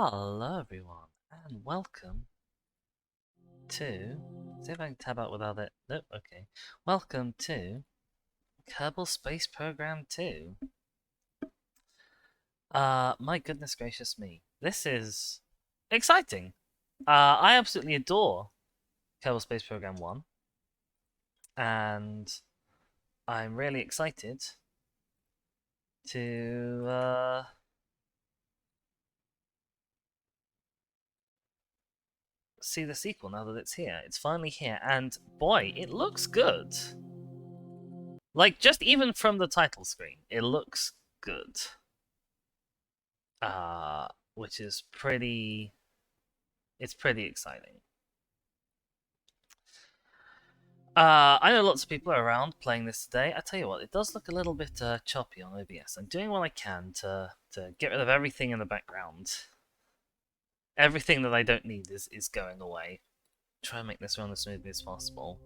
Hello everyone, and welcome to... See if I can tab out without it. Nope, okay. Welcome to Kerbal Space Program 2. My goodness gracious me. This is exciting. I absolutely adore Kerbal Space Program 1. And I'm really excited to see the sequel now that it's here. It's finally here, and boy, it looks good. Like, just even from the title screen, it looks good. Which is pretty... It's pretty exciting. I know lots of people are around playing this today. I tell you what, it does look a little bit choppy on OBS. I'm doing what I can to get rid of everything in the background. Everything that I don't need is going away. Try and make this run as smoothly as possible.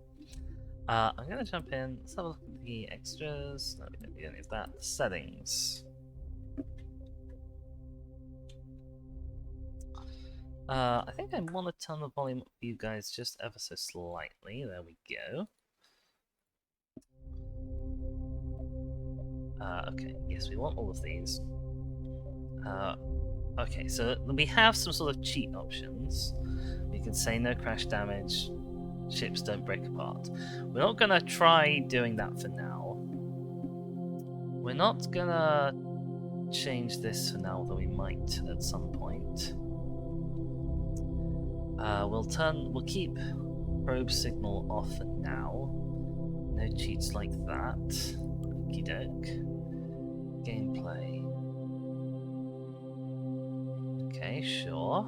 I'm going to jump in. Let's have a look at the extras. No, we don't need any of that. The settings. I think I want to turn the volume up for you guys just ever so slightly. There we go. Okay, yes, we want all of these. Okay, so we have some sort of cheat options. We can say no crash damage, ships don't break apart. We're not gonna try doing that for now. We're not gonna change this for now, though we might at some point. We'll keep probe signal off for now. No cheats like that. Okie doke. Gameplay. Okay, sure.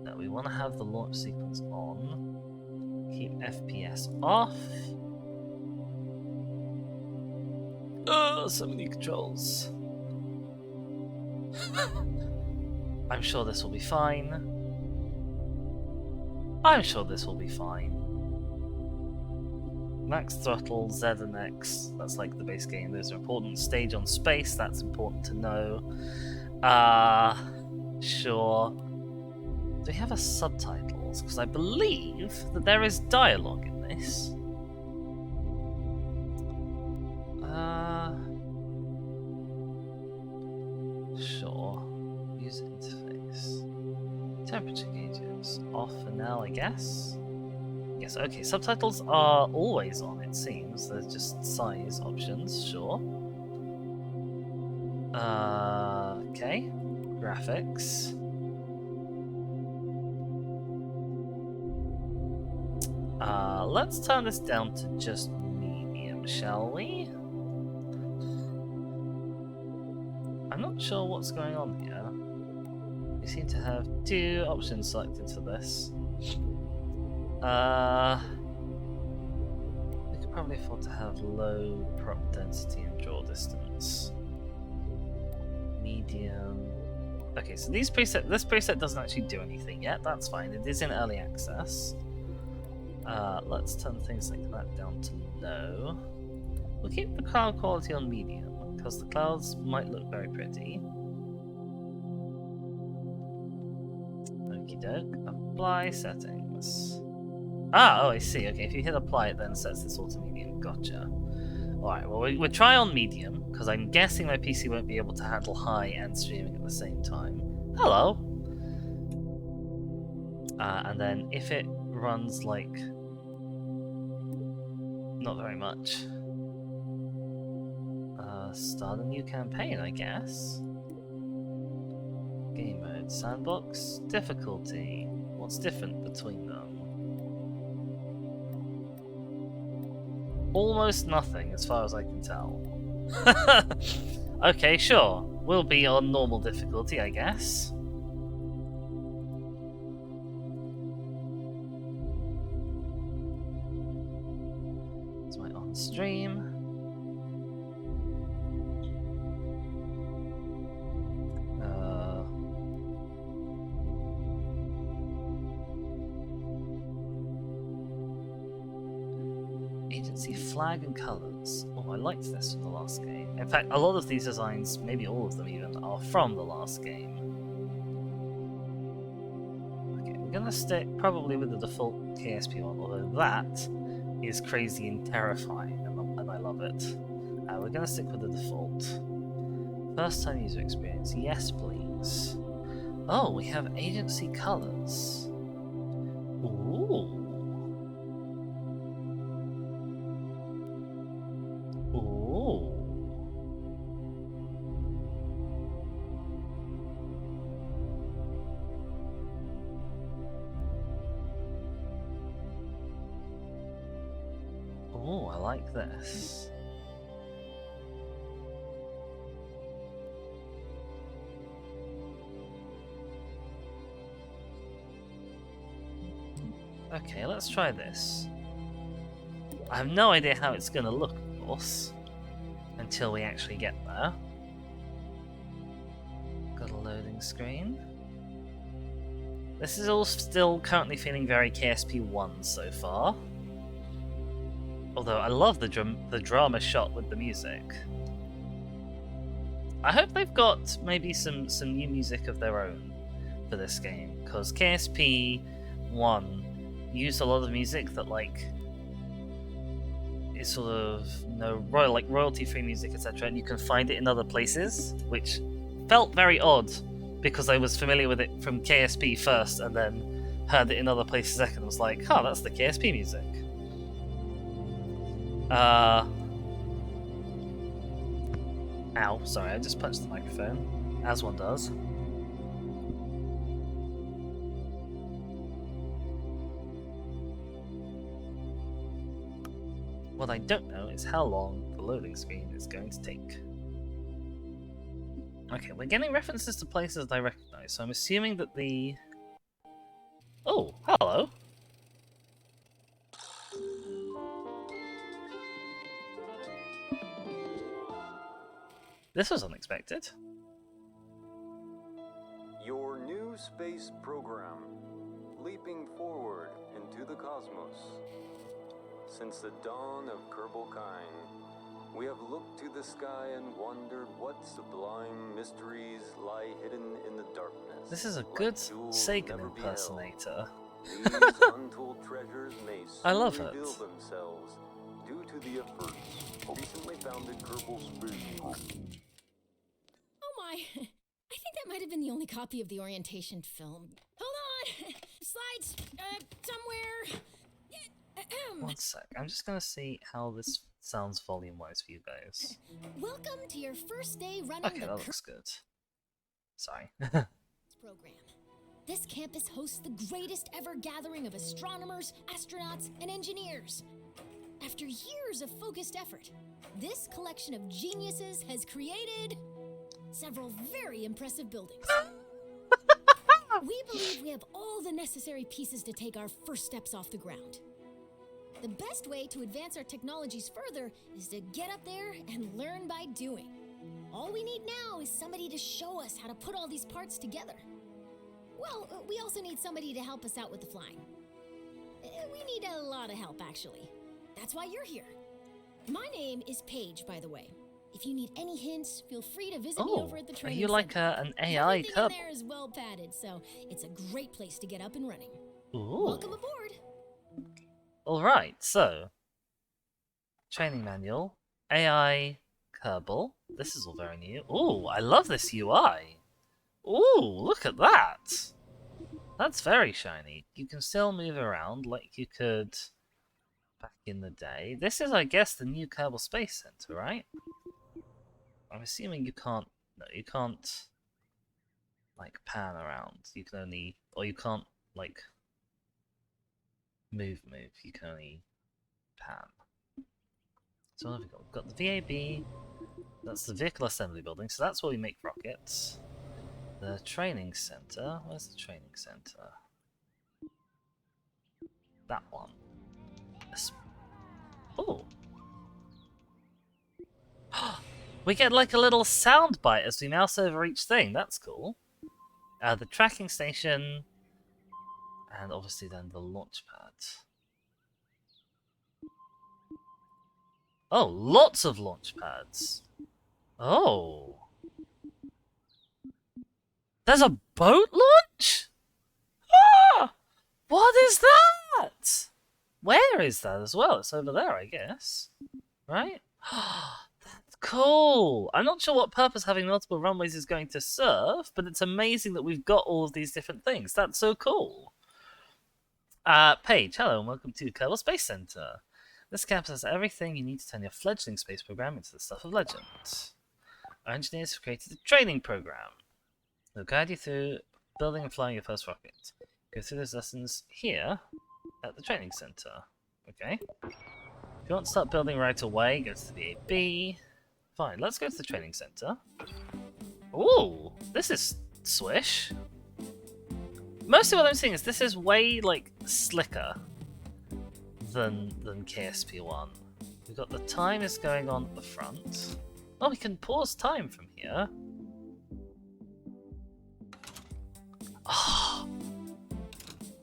No, we want to have the launch sequence on. Keep FPS off. So many controls. I'm sure this will be fine. I'm sure this will be fine. Max throttle, Z and X, that's like the base game. Those are important. Stage on space, that's important to know. Sure. Do we have a subtitles? Because I believe that there is dialogue in this. Sure. User interface. Temperature gauges off for now, I guess. Yes, okay, subtitles are always on, it seems. There's just size options, sure. Okay. Graphics. Let's turn this down to just medium, shall we? I'm not sure what's going on here. We seem to have two options selected for this. We could probably afford to have low prop density and draw distance. Medium. Okay, so this preset doesn't actually do anything yet. That's fine. It is in early access. Let's turn things like that down to low. We'll keep the cloud quality on medium because the clouds might look very pretty. Okie doke. Apply settings. Oh, I see. Okay, if you hit apply, it then sets this all to medium. Gotcha. Alright, well, we'll try on medium, because I'm guessing my PC won't be able to handle high and streaming at the same time. Hello! And then if it runs, like, not very much, start a new campaign, I guess. Game mode, sandbox, difficulty. What's different between them? Almost nothing, as far as I can tell. Okay, sure. We'll be on normal difficulty, I guess. It's my on stream. Agency flag and colors. designs. Oh, I liked this from the last game. In fact, a lot of these designs, maybe all of them even, are from the last game. Okay, we're gonna stick probably with the default KSP one, although that is crazy and terrifying, and I love it. We're gonna stick with the default. First time user experience, yes please. Oh, we have agency colors. Ooh. Ooh. Ooh, I like this. Okay, let's try this. I have no idea how it's gonna look, of course, until we actually get there. Got a loading screen. This is all still currently feeling very KSP1 so far. Although I love the drama shot with the music. I hope they've got maybe some new music of their own for this game, because KSP1 used a lot of music that is sort of royalty-free music, etc., and you can find it in other places, which felt very odd because I was familiar with it from KSP first and then heard it in other places second. I was like, huh, that's the KSP music. Ow, sorry, I just punched the microphone, as one does. What I don't know is how long the loading screen is going to take. Okay, we're getting references to places that I recognize, so I'm assuming that the... Oh, hello! This was unexpected. Your new space program, leaping forward into the cosmos. Since the dawn of Kerbal we have looked to the sky and wondered what sublime mysteries lie hidden in the darkness. This is a good Sagan impersonator. These untold treasures may I love it. reveal themselves due to the efforts recently founded Kerbal Space Program. Oh my! I think that might have been the only copy of the orientation film. Hold on! Slides, somewhere. One sec, I'm just gonna see how this sounds volume-wise for you guys. Welcome to your first day running Okay, the that looks good. Sorry. program. This campus hosts the greatest ever gathering of astronomers, astronauts, and engineers. After years of focused effort, this collection of geniuses has created several very impressive buildings. We believe we have all the necessary pieces to take our first steps off the ground. The best way to advance our technologies further is to get up there and learn by doing. All we need now is somebody to show us how to put all these parts together. Well, we also need somebody to help us out with the flying. We need a lot of help, actually. That's why you're here. My name is Paige, by the way. If you need any hints, feel free to visit me over at the training are you like an AI Everything Kerbal? in there is well padded, so it's a great place to get up and running. Ooh. Welcome aboard. Alright, so... Training manual. AI Kerbal. This is all very new. Ooh, I love this UI! Ooh, look at that! That's very shiny. You can still move around like you could back in the day. This is, I guess, the new Kerbal Space Center, right? I'm assuming you can't... No, you can't... like, pan around. You can only... Or you can't, like... move. You can only pan. So what have we got? We've got the VAB. That's the Vehicle Assembly Building, so that's where we make rockets. The Training Center. Where's the Training Center? That one. Oh! We get like a little sound bite as we mouse over each thing. That's cool. The tracking station. And obviously then the launch pad. Oh, lots of launch pads. Oh. There's a boat launch? Ah! What is that? Where is that as well? It's over there, I guess. Right? That's cool. I'm not sure what purpose having multiple runways is going to serve, but it's amazing that we've got all of these different things. That's so cool. Paige, hello and welcome to Kerbal Space Center. This campus has everything you need to turn your fledgling space program into the stuff of legend. Our engineers have created a training program. They'll guide you through building and flying your first rocket. Go through those lessons here at the training center. Okay. If you want to start building right away, go to the VAB. Fine, let's go to the training center. Ooh, this is swish. Mostly what I'm seeing is this is way, like, slicker than KSP1. We've got the time is going on at the front. Oh, we can pause time from here. Oh.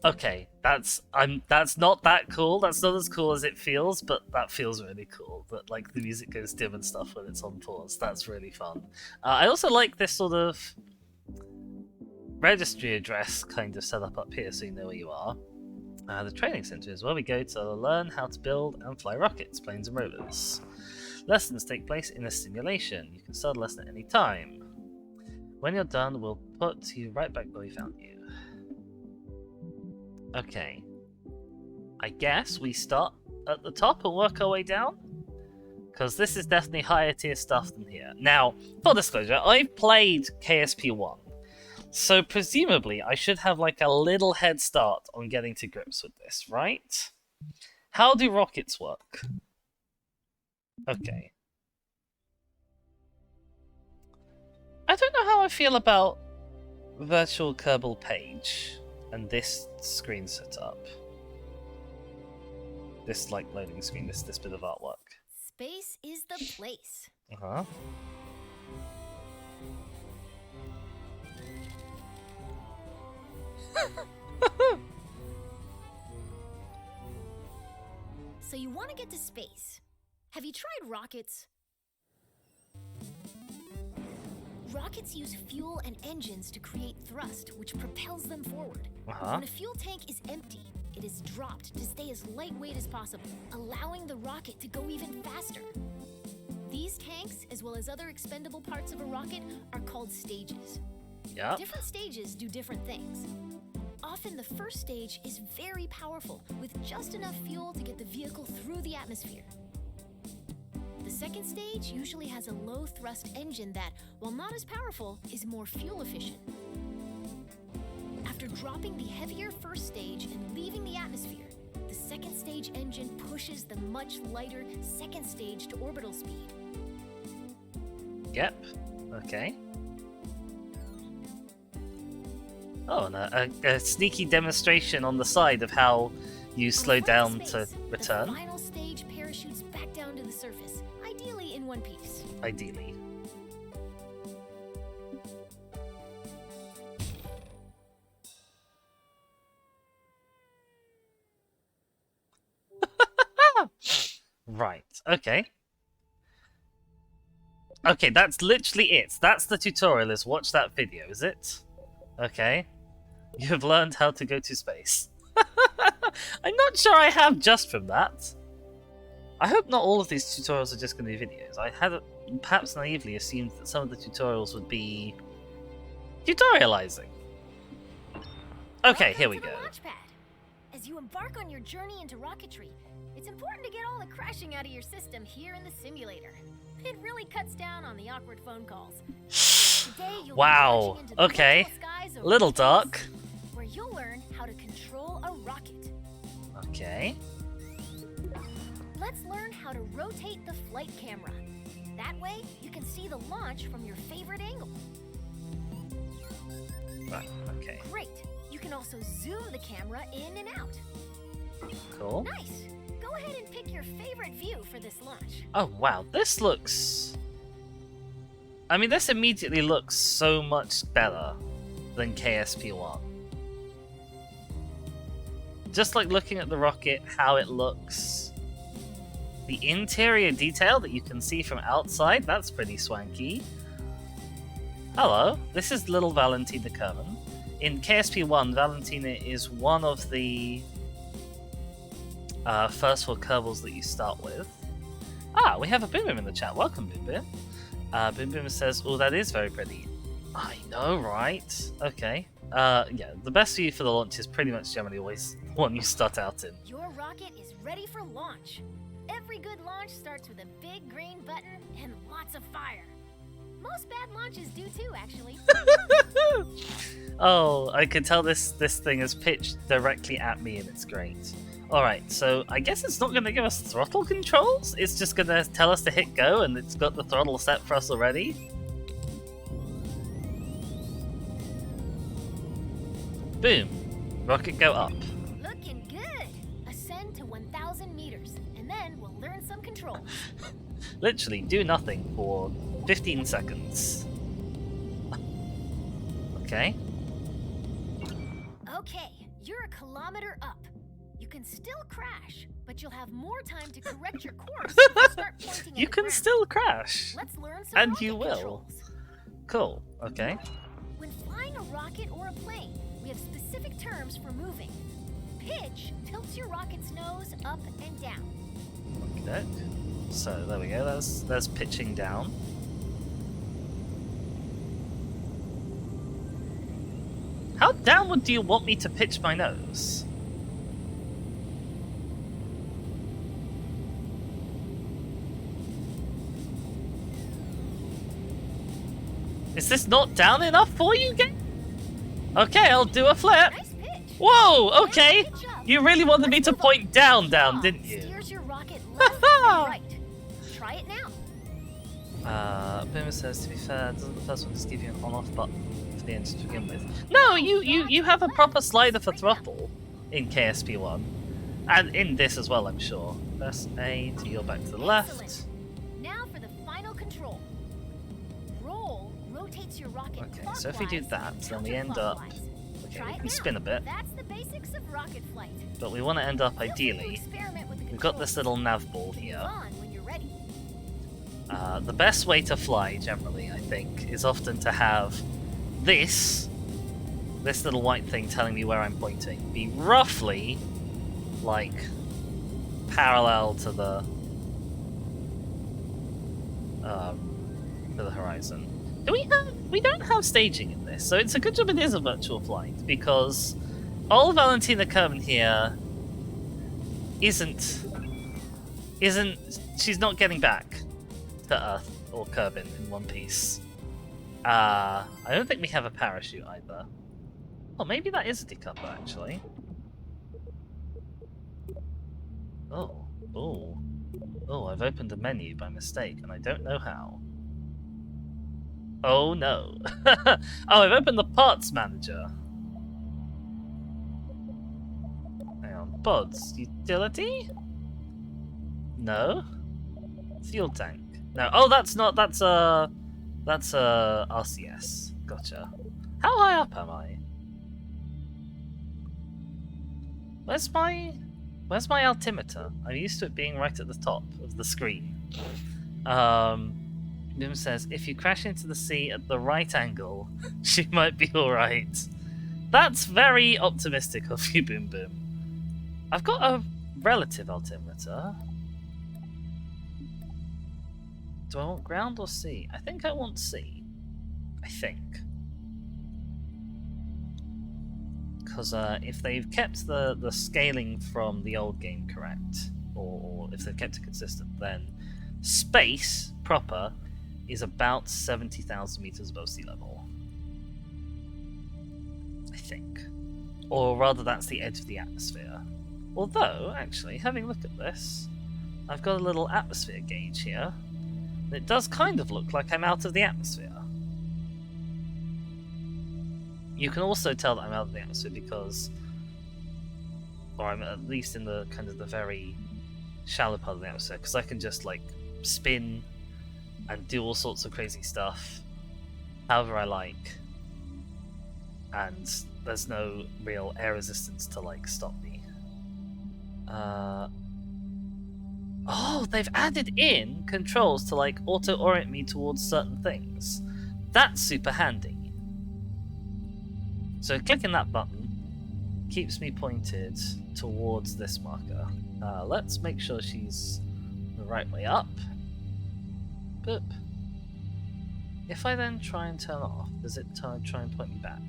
Okay, that's not that cool. That's not as cool as it feels, but that feels really cool. That like the music goes dim and stuff when it's on pause. That's really fun. I also like this sort of registry address kind of setup up here, so you know where you are. The training center is where we go to learn how to build and fly rockets, planes, and rovers. Lessons take place in a simulation. You can start a lesson at any time. When you're done, we'll put you right back where we found you. Okay. I guess we start at the top and work our way down? Because this is definitely higher tier stuff than here. Now, full disclosure, I've played KSP1. So presumably I should have like a little head start on getting to grips with this, right? How do rockets work? Okay. I don't know how I feel about virtual Kerbal page and this screen setup. This like loading screen, this bit of artwork. Space is the place. Uh-huh. So you want to get to space. Have you tried rockets? Rockets use fuel and engines to create thrust, which propels them forward. Uh-huh. When a fuel tank is empty, it is dropped to stay as lightweight as possible, allowing the rocket to go even faster. These tanks, as well as other expendable parts of a rocket, are called stages. Yep. Different stages do different things. Often the first stage is very powerful, with just enough fuel to get the vehicle through the atmosphere. The second stage usually has a low-thrust engine that, while not as powerful, is more fuel efficient. After dropping the heavier first stage and leaving the atmosphere, the second stage engine pushes the much lighter second stage to orbital speed. Yep. Okay. Oh, and a sneaky demonstration on the side of how you slow down to return. The final stage parachutes back down to the surface, ideally in one piece. Ideally. Right, okay. Okay, that's literally it. That's the tutorial, is watch that video, is it? Okay. You have learned how to go to space. I'm not sure I have just from that. I hope not all of these tutorials are just going to be videos. I had perhaps naively assumed that some of the tutorials would be tutorializing. Okay, here we go. As you embark on your journey into rocketry, it's important to get all the crashing out of your system here in the simulator. It really cuts down on the awkward phone calls. Today, you'll Wow, be into the okay. skies over Little space, dark. where you'll learn how to control a rocket. Okay. Let's learn how to rotate the flight camera. That way, you can see the launch from your favorite angle. Right, okay. Great! You can also zoom the camera in and out. Cool. Nice! Go ahead and pick your favorite view for this launch. Oh, wow, this looks... I mean, this immediately looks so much better than KSP1. Just like looking at the rocket, how it looks. The interior detail that you can see from outside, that's pretty swanky. Hello, this is little Valentina Kerman. In KSP1, Valentina is one of the first 4 Kerbals that you start with. Ah, we have a Boom Boom in the chat. Welcome, Boom Boom. Boom Boom says, oh, that is very pretty. I know, right? Okay. Yeah, the best view for the launch is pretty much generally always the one you start out in. Your rocket is ready for launch. Every good launch starts with a big green button and lots of fire. Most bad launches do too, actually. Oh, I can tell this thing is pitched directly at me and it's great. Alright, so I guess it's not going to give us throttle controls? It's just going to tell us to hit go and it's got the throttle set for us already? Boom. Rocket go up. Looking good. Ascend to 1,000 meters, and then we'll learn some controls. Literally, do nothing for 15 seconds. Okay. Okay, you're a kilometer up. You can still crash, but you'll have more time to correct your course if you start pointing at You the can ground. still crash. Let's learn some And rocket you will. controls. Cool. Okay. When flying a rocket or a plane, we have specific terms for moving. Pitch tilts your rocket's nose up and down. Okay. So there we go. There's pitching down. How downward do you want me to pitch my nose? Is this not down enough for you, game? Okay, I'll do a flip. Nice pitch. Whoa, okay. Now pitch up. You really wanted me Let's to move point up. down, Yaw didn't you? Steers your rocket left and right. Try it now. Boomer says, to be fair, doesn't the first one just give you an on-off button for the engine to begin with? No, you have a proper slider for throttle in KSP1. And in this as well, I'm sure. Press A to your back to the left. Excellent. Now for the final control. Roll rotates your rocket Okay, so if we do clockwise that, and then we end up... counterclockwise. Okay, Try we it can now. spin a bit, That's the basics of rocket flight. but we want to end up Feel free to ideally... experiment with the We've got this controls. little nav ball Move here. on when you're ready. The best way to fly, generally, I think, is often to have this little white thing telling me where I'm pointing be roughly, like, parallel to the horizon. We don't have staging in this, so it's a good job it is a virtual flight, because old Valentina Kerman here isn't she's not getting back to Earth or Kerbin in one piece. I don't think we have a parachute either. Oh, maybe that is a decoupler actually. Oh, I've opened a menu by mistake and I don't know how. Oh no. Oh, I've opened the parts manager. Hang on. Pods. Utility? No. Fuel tank. No. Oh, that's a RCS. Gotcha. How high up am I? Where's my altimeter? I'm used to it being right at the top of the screen. Nim says, if you crash into the sea at the right angle, she might be alright. That's very optimistic of you, Boom Boom. I've got a relative altimeter. Do I want ground or sea? I think I want sea. I think. Because if they've kept the scaling from the old game correct, or if they've kept it consistent, then space proper is about 70,000 meters above sea level. I think. Or rather, that's the edge of the atmosphere. Although, actually, having a look at this, I've got a little atmosphere gauge here. And it does kind of look like I'm out of the atmosphere. You can also tell that I'm out of the atmosphere because, or I'm at least in the kind of the very shallow part of the atmosphere, because I can just like spin and do all sorts of crazy stuff however I like, and there's no real air resistance to like stop me. Oh, Oh, they've added in controls to like auto-orient me towards certain things. That's super handy. So clicking that button keeps me pointed towards this marker. Let's make sure she's the right way up. Boop. If I then try and turn it off, does it try and point me back?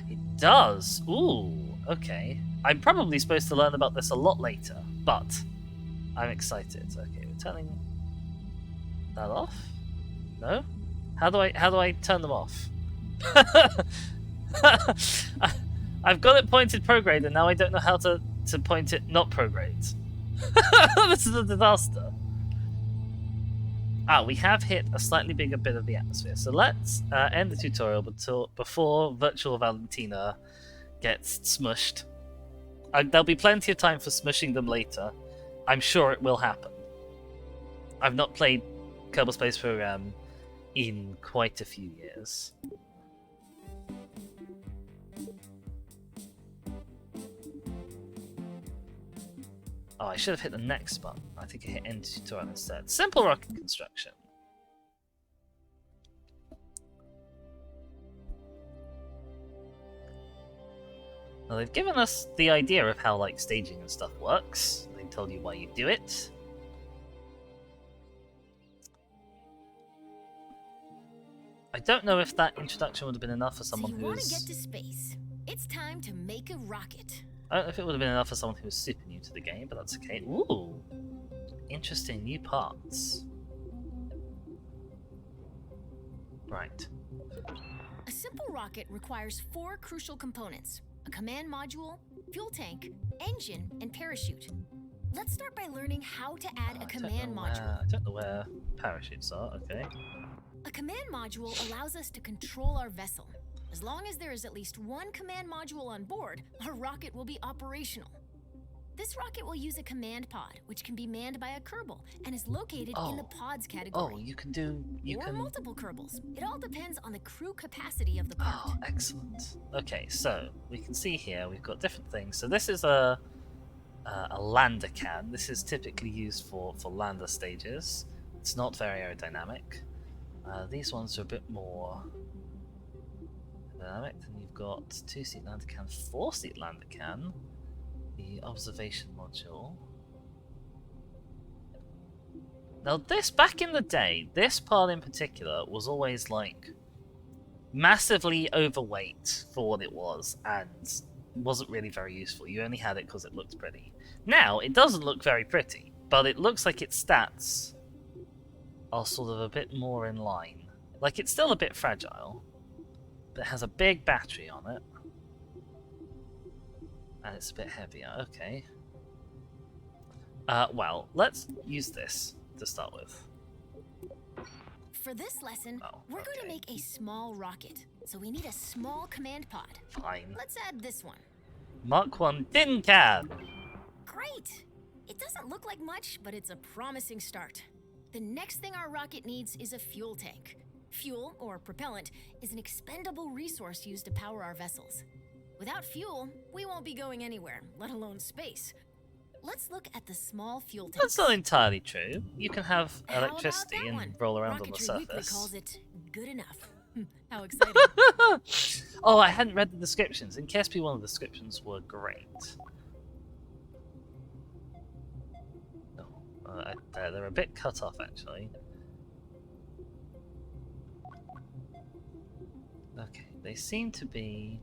It does! Ooh, okay. I'm probably supposed to learn about this a lot later, but I'm excited. Okay, we're turning that off? No? How do I turn them off? I've got it pointed prograde and now I don't know how to point it not prograde. This is a disaster. We have hit a slightly bigger bit of the atmosphere, so let's end the tutorial before Virtual Valentina gets smushed. There'll be plenty of time for smushing them later. I'm sure it will happen. I've not played Kerbal Space Program in quite a few years. Oh, I should have hit the next button. I think I hit end tutorial instead. Simple rocket construction. Now they've given us the idea of how like staging and stuff works. They told you why you do it. I don't know if that introduction would have been enough for someone so you want to get to space. It's time to make a rocket. I don't know if it would have been enough for someone who was super new to the game, but that's okay. Ooh! Interesting new parts. Right. A simple rocket requires 4 crucial components: a command module, fuel tank, engine, and parachute. Let's start by learning how to add a command module. I don't know where parachutes are, okay. A command module allows us to control our vessel. As long as there is at least one command module on board, our rocket will be operational. This rocket will use a command pod, which can be manned by a kerbal and is located in the pods category. Oh, you can multiple kerbals. It all depends on the crew capacity of the part. Oh, excellent. Okay, so we can see here we've got different things. So this is a lander can. This is typically used for lander stages. It's not very aerodynamic. These ones are a bit more aerodynamic. Then you've got 2-seat lander can, 4-seat lander can. The observation module. Now this, back in the day, this part in particular was always like massively overweight for what it was and wasn't really very useful. You only had it because it looked pretty. Now it doesn't look very pretty, but it looks like its stats are sort of a bit more in line. Like it's still a bit fragile, but it has a big battery on it. And it's a bit heavier, okay. Well, let's use this to start with. For this lesson, we're going to make a small rocket. So we need a small command pod. Fine. Let's add this one. Mark 1 tin can! Great! It doesn't look like much, but it's a promising start. The next thing our rocket needs is a fuel tank. Fuel, or propellant, is an expendable resource used to power our vessels. Without fuel, we won't be going anywhere, let alone space. Let's look at the small fuel tank. That's not entirely true. You can have electricity and roll around on the Rocketry Weekly surface. calls it good enough. How exciting. Oh, I hadn't read the descriptions. In KSP1, the descriptions were great. Oh, they're a bit cut off, actually. Okay, they seem to be...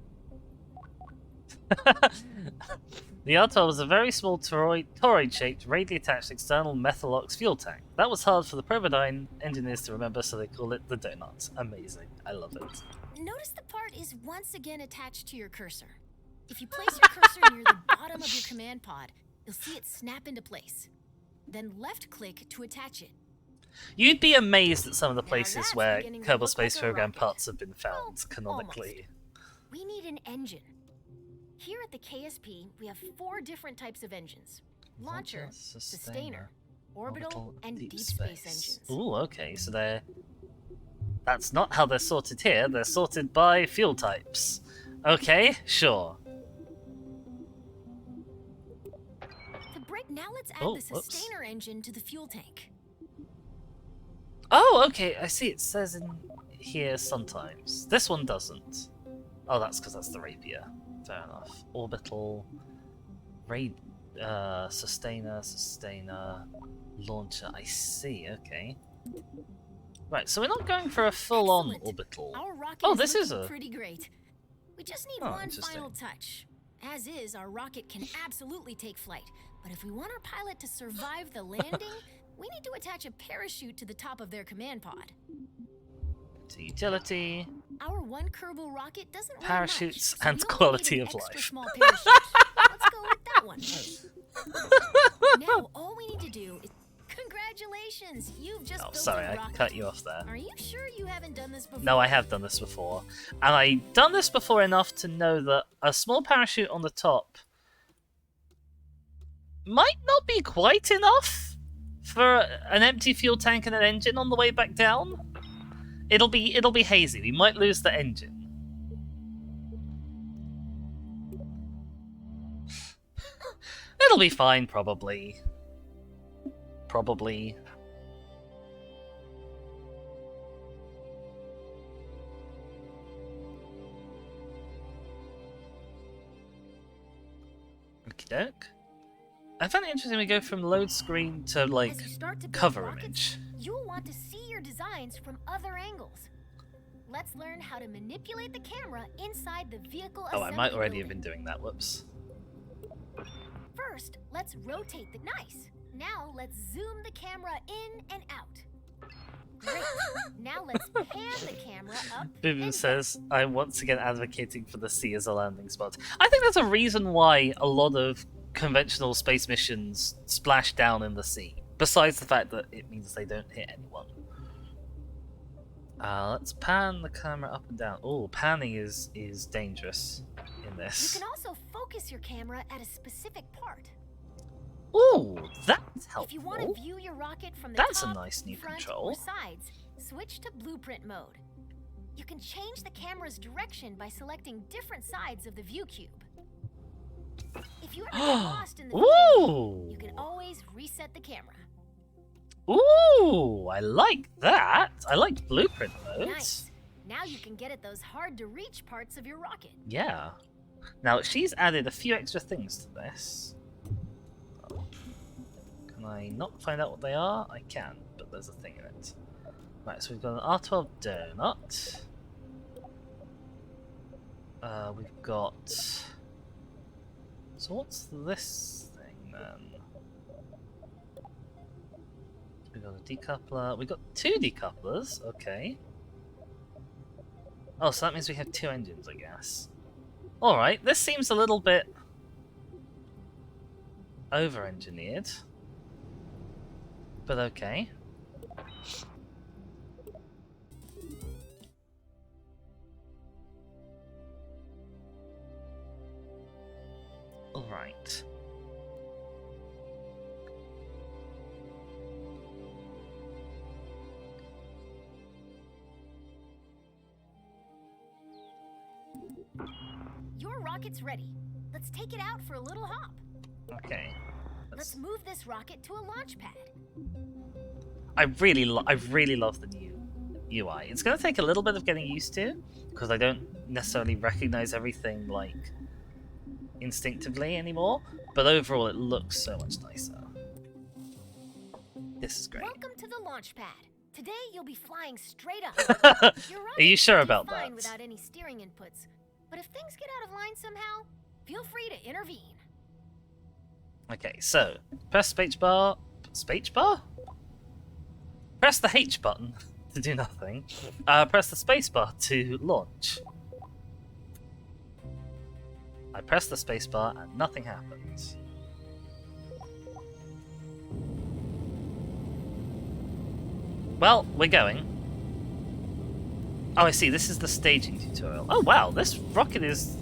The R12 was a very small toroid-shaped, radially attached external methylox fuel tank. That was hard for the Providine engineers to remember, so they call it the donut. Amazing. I love it. Notice the part is once again attached to your cursor. If you place your cursor near the bottom of your command pod, you'll see it snap into place. Then left-click to attach it. You'd be amazed at some of the places that's where beginning to Kerbal look Space like a Program rocket. parts have been found, Well, canonically. We need an engine. Here at the KSP, we have 4 different types of engines. Launcher, sustainer, orbital, and deep space engines. Ooh, okay, so that's not how they're sorted here. They're sorted by fuel types. Okay, sure. To break Right now, let's add Oh, the whoops. sustainer engine to the fuel tank. Oh, okay, I see. It says in here sometimes. This one doesn't. Oh, that's because that's the rapier. Fair enough. Orbital, sustainer, launcher. I see. Okay. Right, so we're not going for a full-on Excellent. orbital. Our rocket Oh, is this is looking a. pretty great. We just need Oh, one interesting. final touch. As is, our rocket can absolutely take flight. But if we want our pilot to survive the landing, we need to attach a parachute to the top of their command pod. To utility, Our one Kerbal rocket doesn't weigh parachutes, much, so and we only quality need an of extra life. small parachute. Let's go with that one. Now, all we need to do is... Congratulations! You've just Oh, built sorry, a I rocket. cut you off there. Are you sure you haven't done this before? No, I have done this before. And I've done this before enough to know that a small parachute on the top might not be quite enough for an empty fuel tank and an engine on the way back down. It'll be hazy. We might lose the engine. It'll be fine, probably. Probably. Okie doke. I find it interesting we go from load screen to, like, As you start to build cover rockets, image. You'll want to see your designs from other angles. Let's learn how to manipulate the camera inside the vehicle Oh, I assembly might already have building. been doing that, whoops. First, let's rotate the nice. Now let's zoom the camera in and out. Great. Now let's pan the camera up. Boo Boo and says, I'm once again advocating for the sea as a landing spot. I think there's a reason why a lot of conventional space missions splash down in the sea. Besides the fact that it means they don't hit anyone. Let's pan the camera up and down. Oh, panning is dangerous in You this. can also focus your camera at a specific part. Ooh, that's helpful. If you want to view your rocket from the That's a top, nice new front, control. or sides, switch to blueprint mode. You can change the camera's direction by selecting different sides of the view cube. If you ever get lost in the view, Ooh! you can always reset the camera. Ooh, I like that. I like blueprint modes. Nice. Now you can get at those hard to reach parts of your rocket. Yeah. Now, she's added a few extra things to this. Can I not find out what they are? I can, but there's a thing in it. Right, so we've got an R12 donut. We've got... So what's this thing, then? We've got a decoupler. We've got two decouplers, okay. Oh, so that means we have two engines, I guess. Alright, this seems a little bit over-engineered. But okay. Alright. Your rocket's ready. Let's take it out for a little hop. Okay. Let's move this rocket to a launch pad. I really love the new UI. It's going to take a little bit of getting used to, because I don't necessarily recognize everything, like, instinctively anymore, but overall it looks so much nicer. This is great. Welcome to the launch pad. Today you'll be flying straight up. Your Are rocket you sure will do about fine that? without any steering inputs, but if things get out of line somehow, feel free to intervene. Okay, so, press spacebar. Spacebar? Press the H button to do nothing. Press the spacebar to launch. I press the spacebar and nothing happens. Well, we're going. Oh, I see, this is the staging tutorial. Oh wow, this rocket is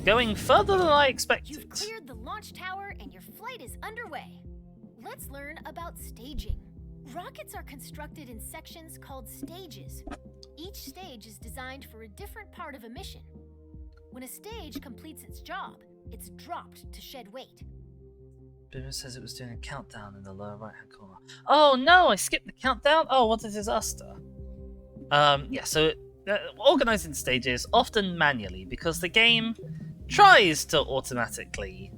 going further than I expected. You've cleared the launch tower and your flight is underway. Let's learn about staging. Rockets are constructed in sections called stages. Each stage is designed for a different part of a mission. When a stage completes its job, it's dropped to shed weight. Boomer says it was doing a countdown in the lower right hand corner. Oh no, I skipped the countdown? Oh, what a disaster. Yeah, so organizing stages often manually because the game tries to automatically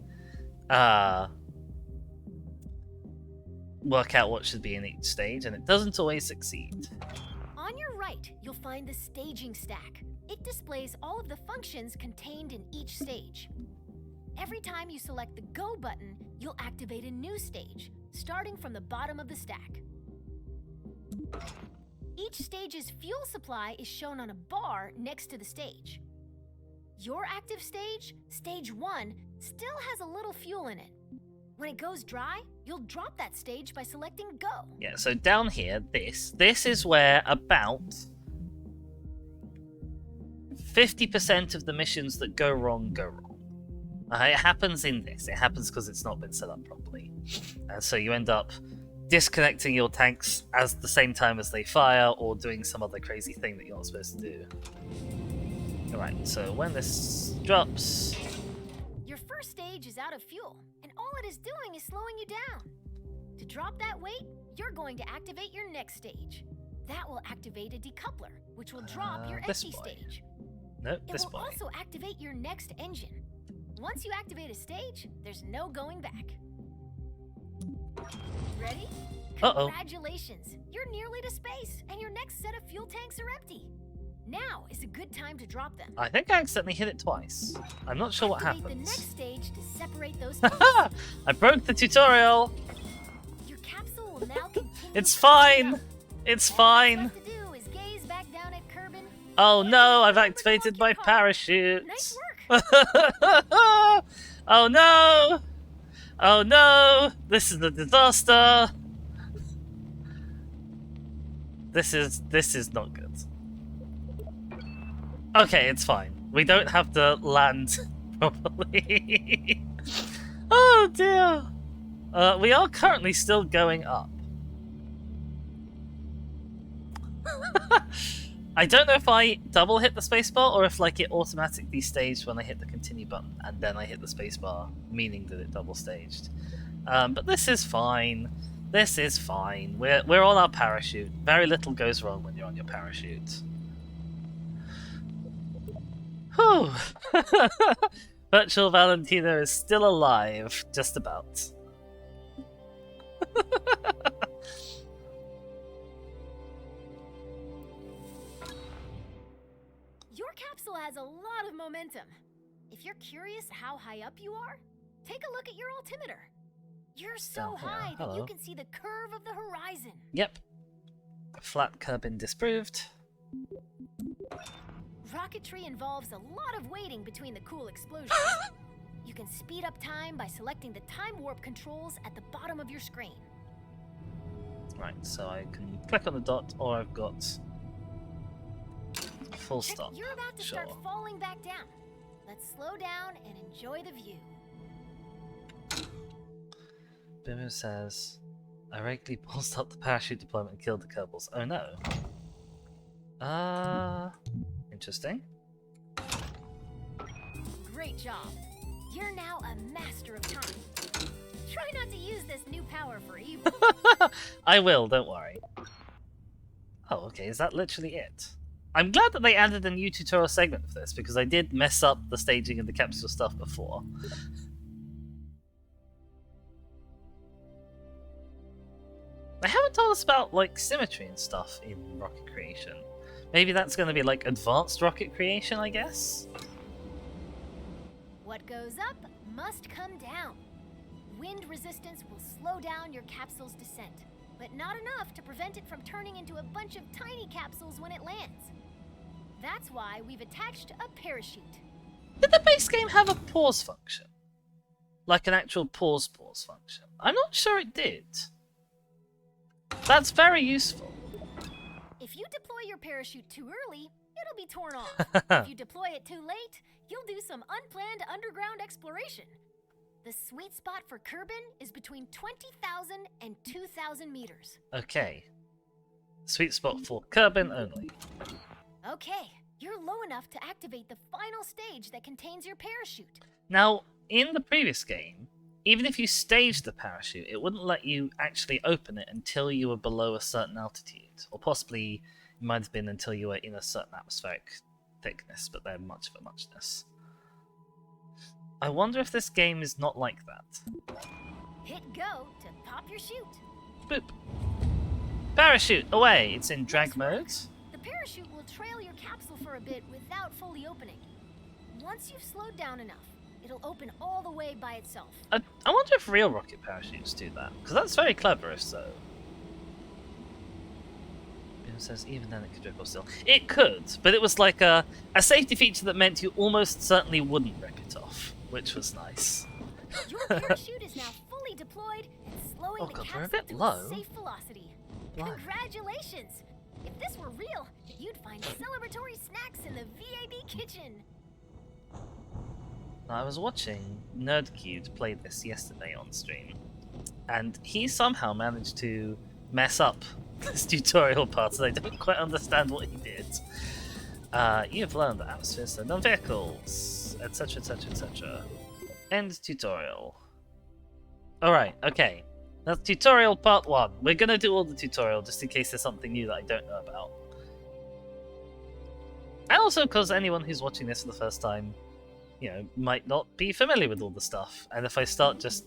work out what should be in each stage, and it doesn't always succeed. On your right, you'll find the staging stack. It displays all of the functions contained in each stage. Every time you select the Go button, you'll activate a new stage, starting from the bottom of the stack. Each stage's fuel supply is shown on a bar next to the stage. Your active stage, Stage 1, still has a little fuel in it. When it goes dry, you'll drop that stage by selecting Go. Yeah, so down here, this is where about 50% of the missions that go wrong go wrong. It happens in this. It happens because it's not been set up properly. And so you end up disconnecting your tanks at the same time as they fire, or doing some other crazy thing that you're not supposed to do. Alright, so when this drops... Your first stage is out of fuel, and all it is doing is slowing you down. To drop that weight, you're going to activate your next stage. That will activate a decoupler, which will drop your empty stage. Nope, It this will boy. also activate your next engine. Once you activate a stage, there's no going back. Ready? Uh-oh. Congratulations! You're nearly to space, and your next set of fuel tanks are empty. Now is a good time to drop them. I think I accidentally hit it twice. I'm not sure what Activate happens. the next stage to separate those Haha! tanks. I broke the tutorial! Your capsule will now continue. It's to fine! up. It's All fine! that's left to do is gaze back down at Kerbin. Oh no, I've Remember to activated lock my your car. parachute! Nice work. Oh no! Oh no! This is a disaster! This is not good. Okay, it's fine. We don't have to land properly. Oh dear! We are currently still going up. I don't know if I double hit the spacebar or if like it automatically staged when I hit the continue button and then I hit the spacebar, meaning that it double staged. But this is fine. This is fine. We're on our parachute. Very little goes wrong when you're on your parachute. Whew. Virtual Valentina is still alive, just about. Your capsule has a lot of momentum. If you're curious how high up you are, take a look at your altimeter. You're so Down here. high that you Hello. can see the curve of the horizon. Yep. Flat Kerbin disproved. Rocketry involves a lot of waiting between the cool explosions. You can speed up time by selecting the time warp controls at the bottom of your screen. Right, so I can click on the dot, or I've got full Check, stop. you're about to Sure. start falling back down. Let's slow down and enjoy the view. Bimu says, I regularly paused up the parachute deployment and killed the Kerbals. Oh no. Interesting. Great job. You're now a master of time. Try not to use this new power for evil. I will, don't worry. Oh, okay, is that literally it? I'm glad that they added a new tutorial segment for this, because I did mess up the staging and the capsule stuff before. They haven't told us about, like, symmetry and stuff in rocket creation. Maybe that's going to be, like, advanced rocket creation, I guess? What goes up must come down. Wind resistance will slow down your capsule's descent, but not enough to prevent it from turning into a bunch of tiny capsules when it lands. That's why we've attached a parachute. Did the base game have a pause function? Like an actual pause function? I'm not sure it did. That's very useful. If you deploy your parachute too early, it'll be torn off. If you deploy it too late, you'll do some unplanned underground exploration. The sweet spot for Kerbin is between 20,000 and 2,000 meters. Okay. Sweet spot for Kerbin only. Okay, you're low enough to activate the final stage that contains your parachute. Now, in the previous game, even if you staged the parachute, it wouldn't let you actually open it until you were below a certain altitude, or possibly it might have been until you were in a certain atmospheric thickness, but they're much of a muchness. I wonder if this game is not like that. Hit go to pop your chute. Boop. Parachute away. It's in drag mode. The parachute will trail your capsule for a bit without fully opening. Once you've slowed down enough, it'll open all the way by itself. I wonder if real rocket parachutes do that, because that's very clever if so. It says even then it could rip off still. It could, but it was like a safety feature that meant you almost certainly wouldn't rip it off, which was nice. Your parachute is now fully deployed and slowing the God, capsule we're a bit to low. a safe velocity. Blimey. Congratulations! If this were real, you'd find celebratory snacks in the VAB kitchen. I was watching NerdCube play this yesterday on stream, and he somehow managed to mess up this tutorial part, and I don't quite understand what he did. You've learned the atmospheres and non-vehicles, etc, etc, etc. End tutorial. Alright, okay. That's tutorial part 1. We're gonna do all the tutorial just in case there's something new that I don't know about. And also because anyone who's watching this for the first time, you know, might not be familiar with all the stuff. And if I start just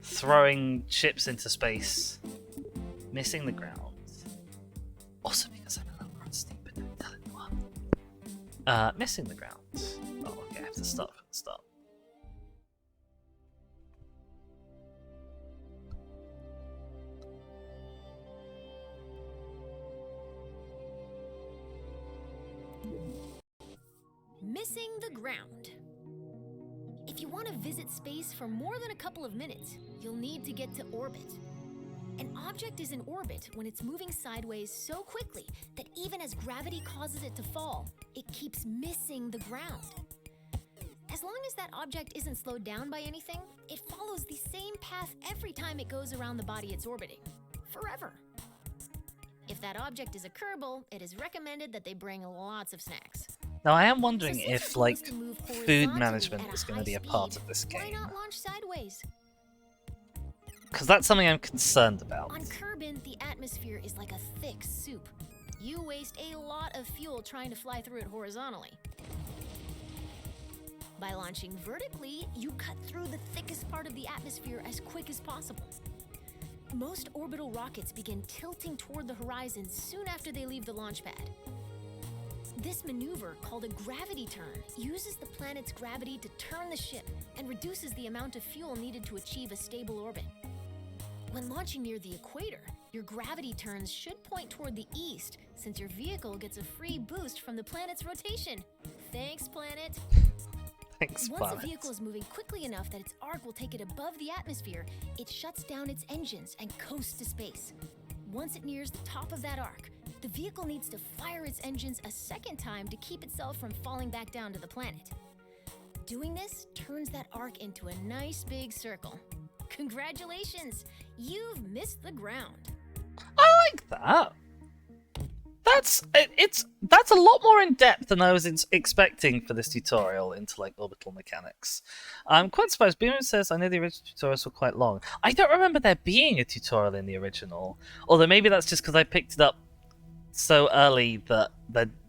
throwing ships into space, missing the ground. Also because I'm a little rusty, but don't tell anyone. Missing the ground. Oh, okay, I have to start from the start. Missing the ground. If you want to visit space for more than a couple of minutes, you'll need to get to orbit. An object is in orbit when it's moving sideways so quickly that even as gravity causes it to fall, it keeps missing the ground. As long as that object isn't slowed down by anything, it follows the same path every time it goes around the body it's orbiting. Forever. If that object is a kerbal, it is recommended that they bring lots of snacks. Now I am wondering So since if, it like, goes to move food horizontally management at is a going to high be a part speed, of this why game. not launch sideways? Because that's something I'm concerned about. On Kerbin, the atmosphere is like a thick soup. You waste a lot of fuel trying to fly through it horizontally. By launching vertically, you cut through the thickest part of the atmosphere as quick as possible. Most orbital rockets begin tilting toward the horizon soon after they leave the launch pad. This maneuver, called a gravity turn, uses the planet's gravity to turn the ship and reduces the amount of fuel needed to achieve a stable orbit. When launching near the equator, your gravity turns should point toward the east, since your vehicle gets a free boost from the planet's rotation. Thanks, planet! Thanks, Once planet. a vehicle is moving quickly enough that its arc will take it above the atmosphere, it shuts down its engines and coasts to space. Once it nears the top of that arc, the vehicle needs to fire its engines a second time to keep itself from falling back down to the planet. Doing this turns that arc into a nice big circle. Congratulations! You've missed the ground. I like that. That's a lot more in depth than I was expecting for this tutorial into like orbital mechanics. I'm quite surprised. Beamer says I know the original tutorials were quite long. I don't remember there being a tutorial in the original, although maybe that's just because I picked it up so early that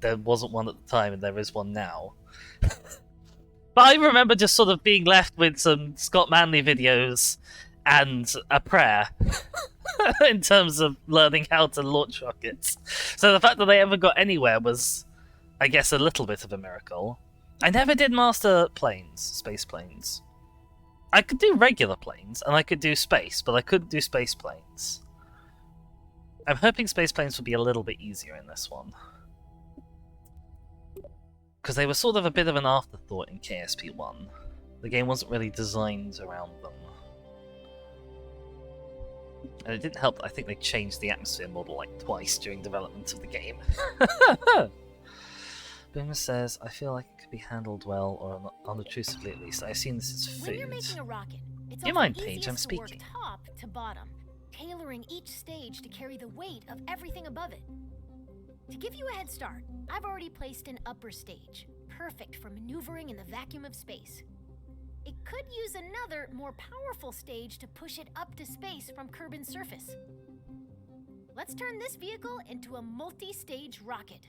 there wasn't one at the time and there is one now. But I remember just sort of being left with some Scott Manley videos and a prayer in terms of learning how to launch rockets. So the fact that they ever got anywhere was, I guess, a little bit of a miracle. I never did master planes, space planes. I could do regular planes, and I could do space, but I couldn't do space planes. I'm hoping space planes will be a little bit easier in this one. Because they were sort of a bit of an afterthought in KSP1. The game wasn't really designed around them. And it didn't help that I think they changed the atmosphere model like twice during development of the game. Boomer says, I feel like it could be handled well, or unobtrusively at least. I assume this is When you're food. making a rocket, it's You often mind, Paige, easiest I'm to speaking. work top to bottom, tailoring each stage to carry the weight of everything above it. To give you a head start, I've already placed an upper stage, perfect for maneuvering in the vacuum of space. it could use another, more powerful stage to push it up to space from Kerbin's surface. Let's turn this vehicle into a multi-stage rocket.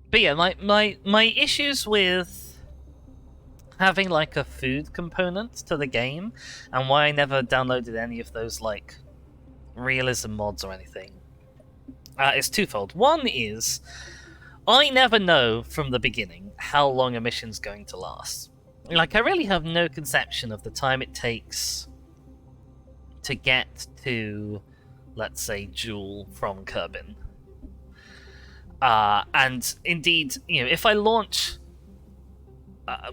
But yeah, my issues with having like a food component to the game, and why I never downloaded any of those like realism mods or anything, is twofold. One is I never know from the beginning how long a mission's going to last. Like, I really have no conception of the time it takes to get to, let's say, Jewel from Kerbin. And indeed, if I launch...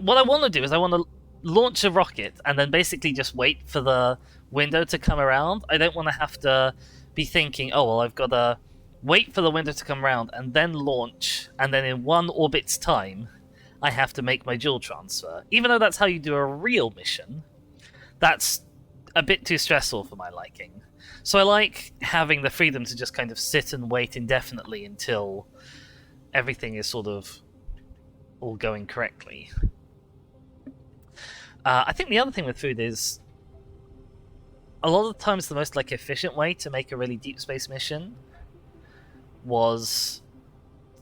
what I want to do is I want to launch a rocket and then basically just wait for the window to come around. I don't want to have to be thinking, oh, well, I've got to wait for the window to come around and then launch, and then in one orbit's time, I have to make my Jewel transfer. Even though that's how you do a real mission, that's a bit too stressful for my liking. So I like having the freedom to just kind of sit and wait indefinitely until everything is sort of all going correctly. I think the other thing with food is a lot of the times the most like efficient way to make a really deep space mission was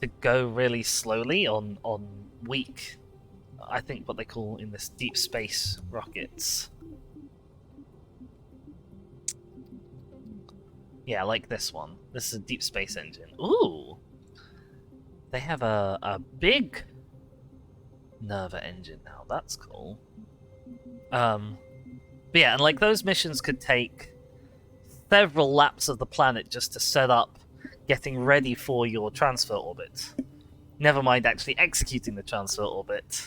to go really slowly on weak, I think what they call in this deep space rockets. Yeah, like this one. This is a deep space engine. Ooh! They have a big Nerva engine now. That's cool. But yeah, and like those missions could take several laps of the planet just to set up getting ready for your transfer orbit. Never mind actually executing the transfer orbit,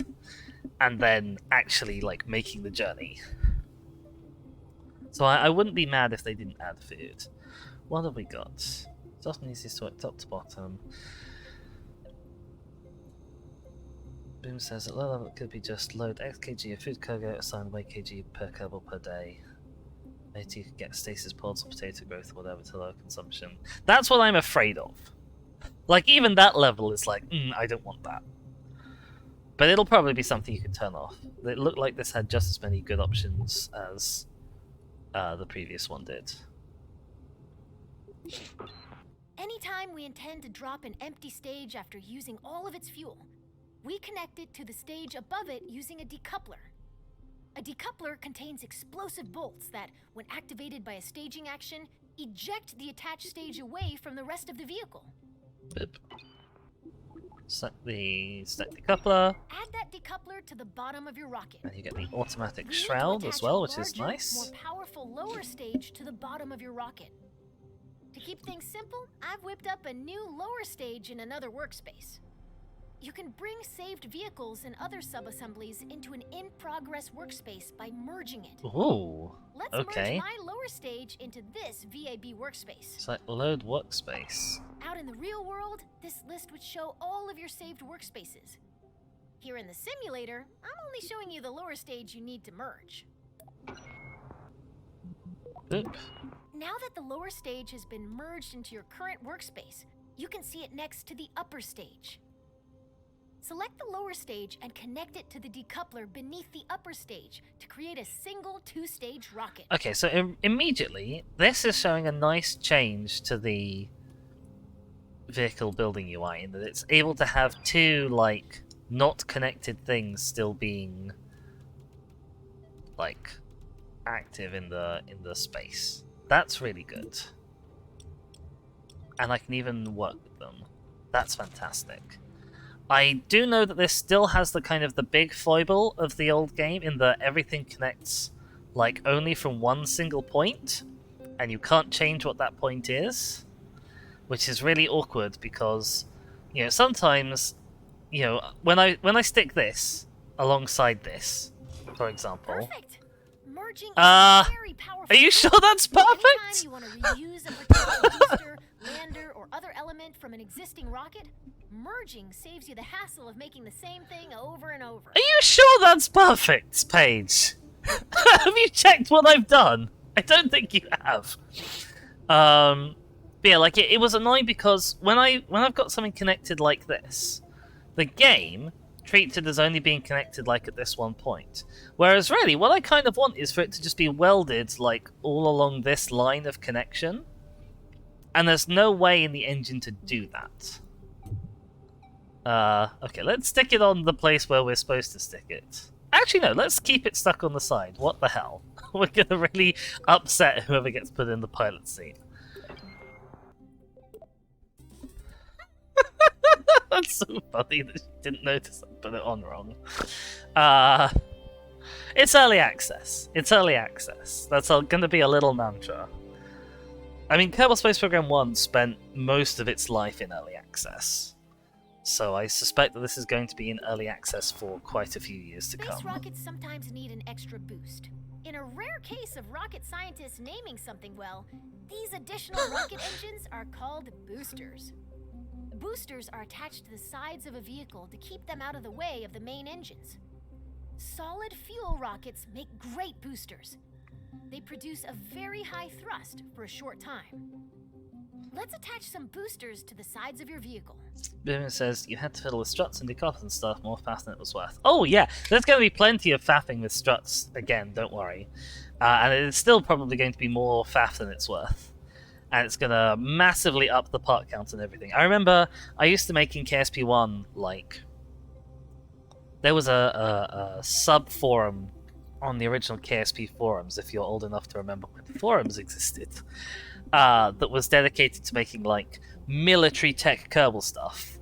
and then actually like making the journey. So I wouldn't be mad if they didn't add food. What have we got? It's often easiest to work top to bottom. Boom says at low level it could be just load X kg of food cargo, assigned weight kg per kerbal per day. Maybe you could get stasis pods or potato growth or whatever to lower consumption. That's what I'm afraid of. Like, even that level is like, I don't want that. But it'll probably be something you can turn off. It looked like this had just as many good options as the previous one did. Anytime we intend to drop an empty stage after using all of its fuel, we connect it to the stage above it using a decoupler. A decoupler contains explosive bolts that, when activated by a staging action, eject the attached stage away from the rest of the vehicle. Boop. Set the decoupler. Add that decoupler to the bottom of your rocket. And you get the automatic You need to shroud attach as well, a which is larger, nice. more powerful lower stage to the bottom of your rocket. To keep things simple, I've whipped up a new lower stage in another workspace. You can bring saved vehicles and other sub-assemblies into an in-progress workspace by merging it. Ooh, Let's okay. merge my lower stage into this VAB workspace. It's like load workspace. Out in the real world, this list would show all of your saved workspaces. Here in the simulator, I'm only showing you the lower stage you need to merge. Boop. Now that the lower stage has been merged into your current workspace, you can see it next to the upper stage. Select the lower stage and connect it to the decoupler beneath the upper stage to create a single two-stage rocket. Okay, so immediately, this is showing a nice change to the vehicle building UI in that it's able to have two, like, not connected things still being, like, active in the space. That's really good. And I can even work with them. That's fantastic. I do know that this still has the kind of the big foible of the old game in that everything connects like only from one single point, and you can't change what that point is, which is really awkward because, sometimes, when I stick this alongside this, for example. Perfect. Merging is a very powerful. Are you sure that's Anytime perfect? you want to reuse a particular booster, lander, or other element from an existing rocket, merging saves you the hassle of making the same thing over and over. Are you sure that's perfect, Paige? Have you checked what I've done? I don't think you have. But yeah, like it was annoying because when I've got something connected like this, the game treated as only being connected like at this one point. Whereas really, what I kind of want is for it to just be welded like all along this line of connection. And there's no way in the engine to do that. Okay, let's stick it on the place where we're supposed to stick it. Actually, no, let's keep it stuck on the side. What the hell? We're gonna really upset whoever gets put in the pilot seat. That's so funny that she didn't notice I put it on wrong. It's early access. It's early access. That's gonna be a little mantra. I mean, Kerbal Space Program 1 spent most of its life in early access. So I suspect that this is going to be in early access for quite a few years to come. Space rockets sometimes need an extra boost. In a rare case of rocket scientists naming something well, these additional rocket engines are called boosters. Boosters are attached to the sides of a vehicle to keep them out of the way of the main engines. Solid fuel rockets make great boosters. They produce a very high thrust for a short time. Let's attach some boosters to the sides of your vehicle. Boom says you had to fiddle with struts and decouplers and stuff more fast than it was worth. Oh yeah, there's going to be plenty of faffing with struts again, don't worry. And it's still probably going to be more faff than it's worth. And it's going to massively up the part count and everything. I remember I used to make in KSP1, like, there was a sub-forum on the original KSP forums, if you're old enough to remember when forums existed, that was dedicated to making, like, military tech Kerbal stuff,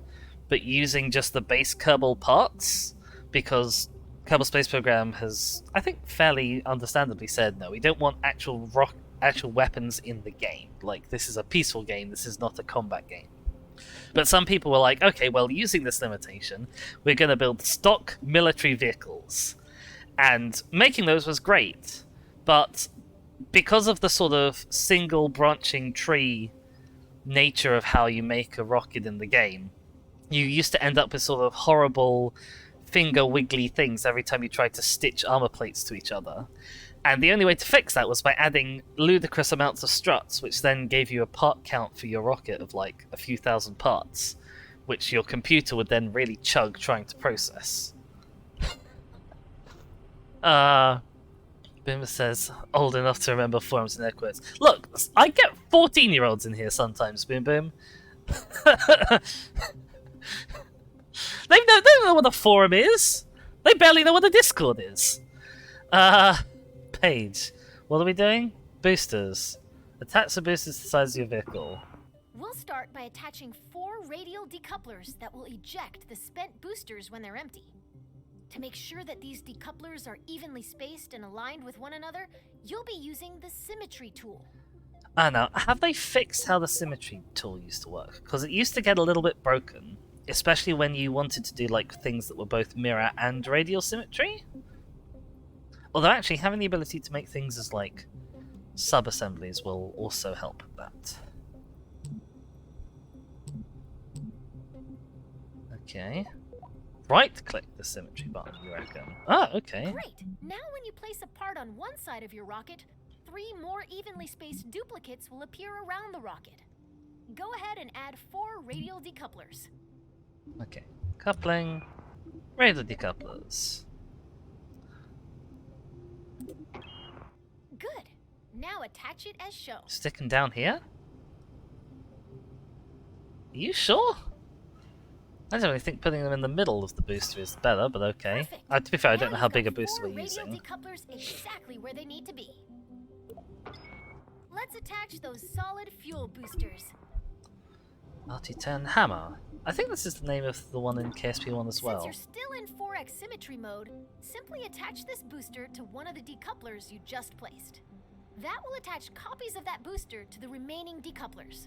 but using just the base Kerbal parts, because Kerbal Space Program has, I think, fairly understandably said, no, we don't want actual weapons in the game. Like, this is a peaceful game, this is not a combat game. But some people were like, okay, well, using this limitation, we're going to build stock military vehicles. And making those was great, but because of the sort of single branching tree nature of how you make a rocket in the game, you used to end up with sort of horrible finger wiggly things every time you tried to stitch armor plates to each other. And the only way to fix that was by adding ludicrous amounts of struts, which then gave you a part count for your rocket of like a few thousand parts, which your computer would then really chug trying to process. Bimmer says, old enough to remember forums and air quotes. Look, I get 14-year-olds in here sometimes, Boom Boom. They don't know what a forum is. They barely know what a Discord is. Paige, what are we doing? Boosters. Attach the boosters to the sides of your vehicle. We'll start by attaching 4 radial decouplers that will eject the spent boosters when they're empty. To make sure that these decouplers are evenly spaced and aligned with one another, you'll be using the symmetry tool. Now, have they fixed how the symmetry tool used to work? Because it used to get a little bit broken, especially when you wanted to do like things that were both mirror and radial symmetry. Although actually having the ability to make things as like sub-assemblies will also help with that. Okay. Right-click the symmetry button, you reckon? Oh, okay. Great! Now when you place a part on one side of your rocket, 3 more evenly spaced duplicates will appear around the rocket. Go ahead and add 4 radial decouplers. Okay. Coupling. Radial decouplers. Good. Now attach it as shown. Stick them down here? Are you sure? I don't really think putting them in the middle of the booster is better, but okay. To be fair, I don't know how big a booster we're using. Radial decouplers exactly where they need to be. Let's attach those solid fuel boosters. RT10 hammer. I think this is the name of the one in KSP1 as well. Since you're still in 4x symmetry mode, simply attach this booster to one of the decouplers you just placed. That will attach copies of that booster to the remaining decouplers.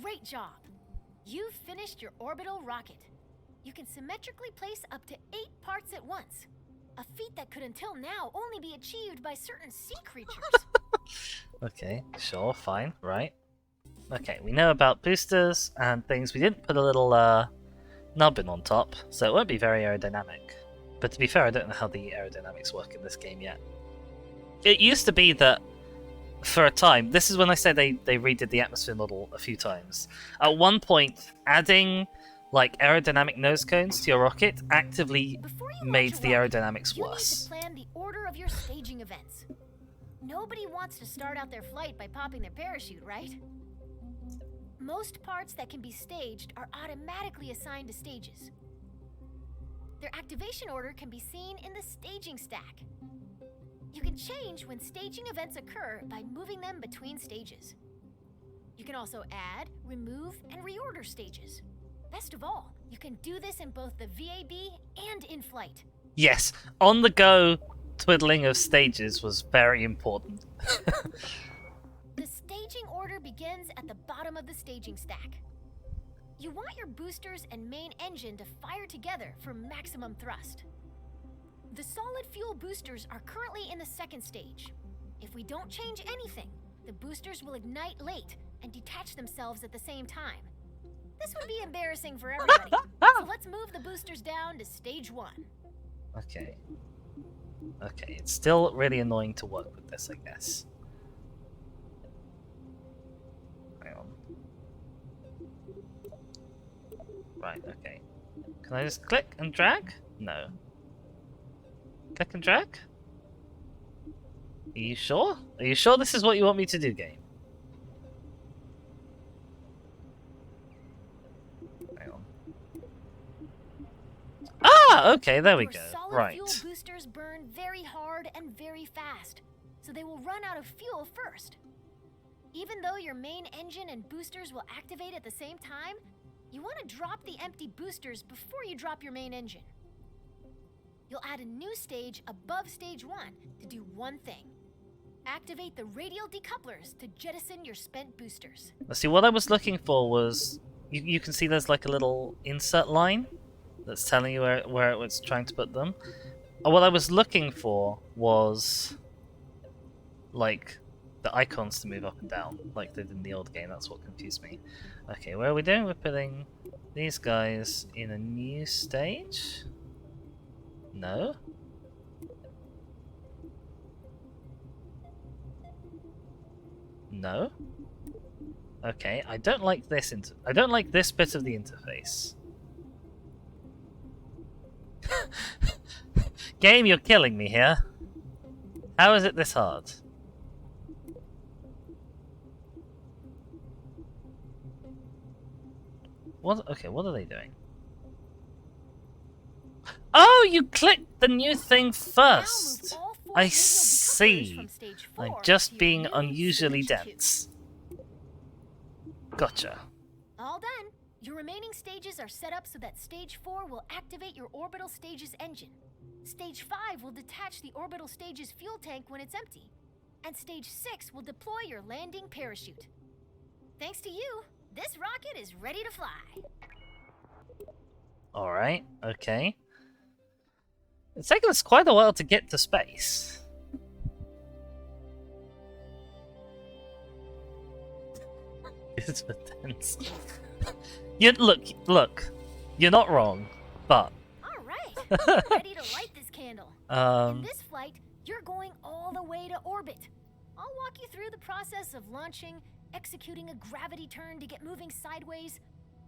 Great job! You've finished your orbital rocket. You can symmetrically place up to 8 parts at once. A feat that could until now only be achieved by certain sea creatures. Okay, sure, fine, right. Okay, we know about boosters and things. We didn't put a little nubbin on top, so it won't be very aerodynamic. But to be fair, I don't know how the aerodynamics work in this game yet. It used to be that for a time, this is when I say they redid the atmosphere model a few times. At one point, adding like aerodynamic nose cones to your rocket actively Before you made launch a the rocket, aerodynamics you need worse. to plan the order of your staging events. Nobody wants to start out their flight by popping their parachute, right? Most parts that can be staged are automatically assigned to stages. Their activation order can be seen in the staging stack. You can change when staging events occur by moving them between stages. You can also add, remove, and reorder stages. Best of all, you can do this in both the VAB and in flight. Yes, on the go twiddling of stages was very important. The staging order begins at the bottom of the staging stack. You want your boosters and main engine to fire together for maximum thrust. The solid fuel boosters are currently in the second stage. If we don't change anything, the boosters will ignite late and detach themselves at the same time. This would be embarrassing for everybody, so let's move the boosters down to stage 1. Okay. Okay, it's still really annoying to work with this, I guess. Hang on. Right, okay. Can I just click and drag? No. Click and drag? Are you sure? Are you sure this is what you want me to do, game? Hang on. Ah, okay, there we Your go. solid Right. fuel boosters burn very hard and very fast, so they will run out of fuel first. Even though your main engine and boosters will activate at the same time, you want to drop the empty boosters before you drop your main engine. You'll add a new stage above stage 1 to do one thing. Activate the radial decouplers to jettison your spent boosters. Let's see, what I was looking for was... You can see there's like a little insert line that's telling you where it was trying to put them. What I was looking for was... like, the icons to move up and down, like they did in the old game. That's what confused me. Okay, what are we doing? We're putting these guys in a new stage? No? No? Okay, I don't like this I don't like this bit of the interface. Game, you're killing me here. How is it this hard? What? Okay, what are they doing? Oh, you clicked the new thing first! Now move all 4 I radial decouplers see. from stage 4 I'm to just your being new unusually stage 2. dense. Gotcha. All done. Your remaining stages are set up so that stage 4 will activate your orbital stage's engine. Stage 5 will detach the orbital stage's fuel tank when it's empty. And stage 6 will deploy your landing parachute. Thanks to you, this rocket is ready to fly. Alright, okay. It's taken us quite a while to get to space. It's intense. Look. You're not wrong, but... All right, ready to light this candle. In this flight, you're going all the way to orbit. I'll walk you through the process of launching, executing a gravity turn to get moving sideways,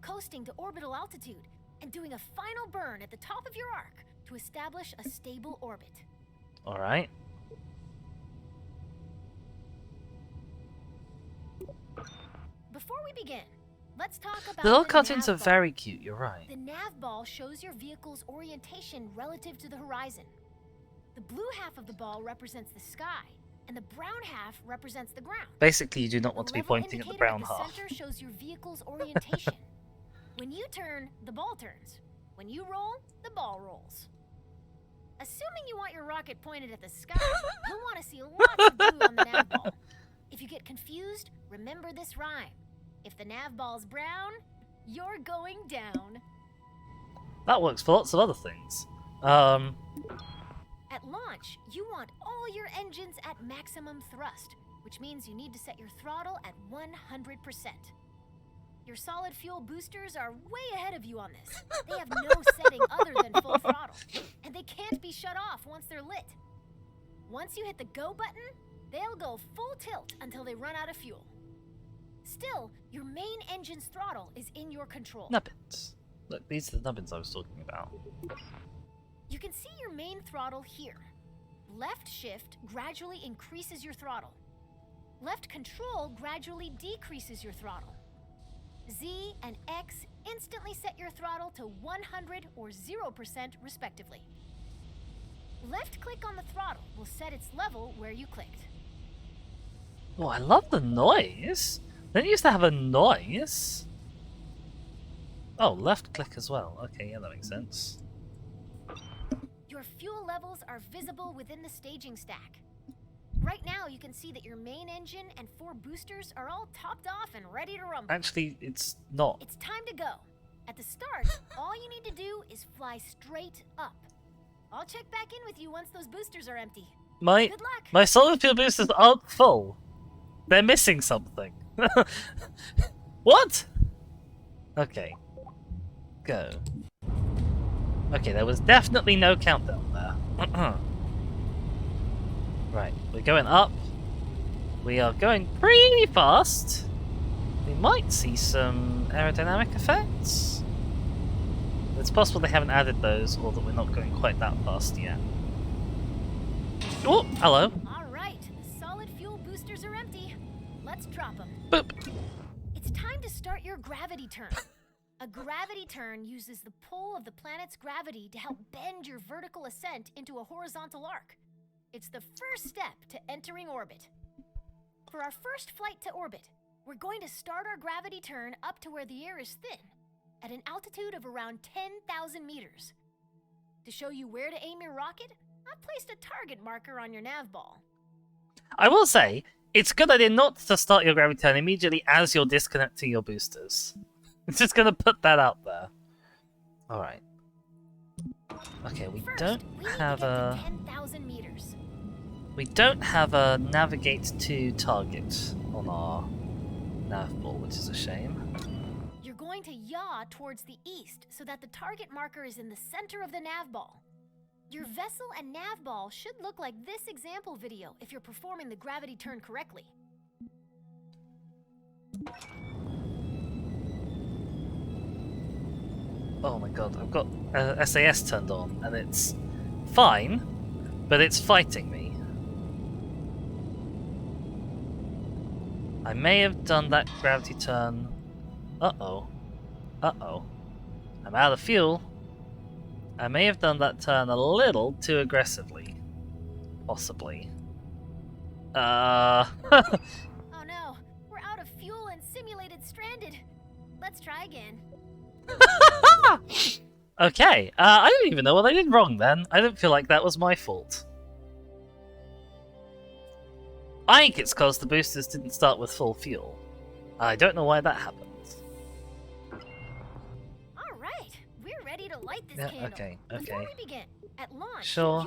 coasting to orbital altitude, and doing a final burn at the top of your arc to establish a stable orbit. Alright. Before we begin, let's talk about The little the cartoons nav are ball. very cute, you're right. The nav ball shows your vehicle's orientation relative to the horizon. The blue half of the ball represents the sky, and the brown half represents the ground. Basically, you do not want to The be level pointing at the indicator brown the half. center shows your vehicle's orientation. When you turn, the ball turns. When you roll, the ball rolls. Assuming you want your rocket pointed at the sky, you'll want to see lots of blue on the nav ball. If you get confused, remember this rhyme. If the nav ball's brown, you're going down. That works for lots of other things. At launch, you want all your engines at maximum thrust, which means you need to set your throttle at 100%. Your solid fuel boosters are way ahead of you on this. They have no setting other than full throttle, and they can't be shut off once they're lit. Once you hit the go button, they'll go full tilt until they run out of fuel. Still, your main engine's throttle is in your control. Nubbins. Look, these are the nubbins I was talking about. You can see your main throttle here. Left shift gradually increases your throttle. Left control gradually decreases your throttle. Z and X instantly set your throttle to 100 or 0% respectively. Left click on the throttle will set its level where you clicked. Oh, I love the noise! Didn't it used to have a noise? Oh, left click as well. Okay, yeah, that makes sense. Your fuel levels are visible within the staging stack. Right now, you can see that your main engine and 4 boosters are all topped off and ready to rumble. Actually, it's not. It's time to go. At the start, all you need to do is fly straight up. I'll check back in with you once those boosters are empty. Good luck. My solar fuel boosters aren't full. They're missing something. What? Okay. Go. Okay, there was definitely no countdown there. Right, we're going up. We are going pretty fast. We might see some aerodynamic effects. It's possible they haven't added those, or that we're not going quite that fast yet. Oh, hello. Alright, the solid fuel boosters are empty. Let's drop them. Boop. It's time to start your gravity turn. A gravity turn uses the pull of the planet's gravity to help bend your vertical ascent into a horizontal arc. It's the first step to entering orbit. For our first flight to orbit, we're going to start our gravity turn up to where the air is thin, at an altitude of around 10,000 meters. To show you where to aim your rocket, I've placed a target marker on your nav ball. I will say, it's a good idea not to start your gravity turn immediately as you're disconnecting your boosters. It's just gonna put that out there. Alright. Okay, we don't have a... 10,000 meters. We don't have a navigate to target on our nav ball, which is a shame. You're going to yaw towards the east so that the target marker is in the center of the nav ball. Your vessel and nav ball should look like this example video if you're performing the gravity turn correctly. Oh my god, I've got SAS turned on, and it's fine, but it's fighting me. I may have done that gravity turn. Uh-oh. Uh-oh. I'm out of fuel. I may have done that turn a little too aggressively. Possibly. Oh no, we're out of fuel and simulated stranded. Let's try again. Okay, I don't even know what I did wrong then. I don't feel like that was my fault. I think it's because the boosters didn't start with full fuel. I don't know why that happened. Alright, we're ready to light this Yeah, candle. okay. Before we begin, at launch, Sure.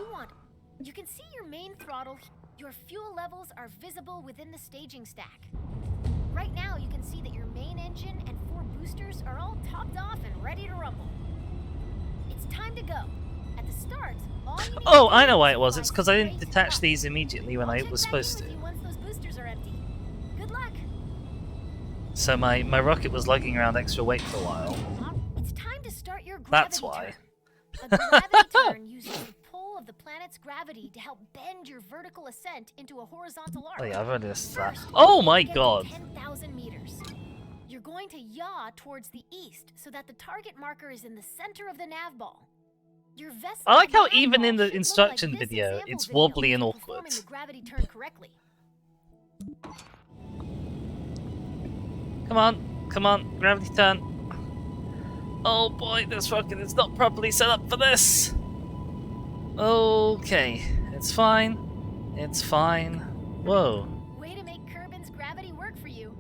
you can see your main throttle. Your fuel levels are visible within the staging stack. Right now, you can see that your main engine and 4 boosters are all topped off and ready to rumble. It's time to go. At the start, all you need Oh, to I do know why is it was. fly It's because I didn't straight detach up. these immediately when I'll I check was back in supposed with to. you once those boosters are empty. Good luck. So my rocket was lugging around extra weight for a while. It's time to start your gravity That's why. turn. A gravity turn uses the pull of the planet's gravity to help bend your vertical ascent into a horizontal arc. Oh yeah, I've already listened to that. First, Oh you my get to god! 10,000 meters. You're going to yaw towards the east so that the target marker is in the center of the nav ball. Your vessel I like and how nav even ball in the should look instruction like this video, example it's video wobbly if and you're awkward. performing the gravity turn correctly. Come on, gravity turn. Oh boy, this rocket is not properly set up for this. Okay, it's fine. It's fine. Whoa. Way to make Kerbin's gravity work for you.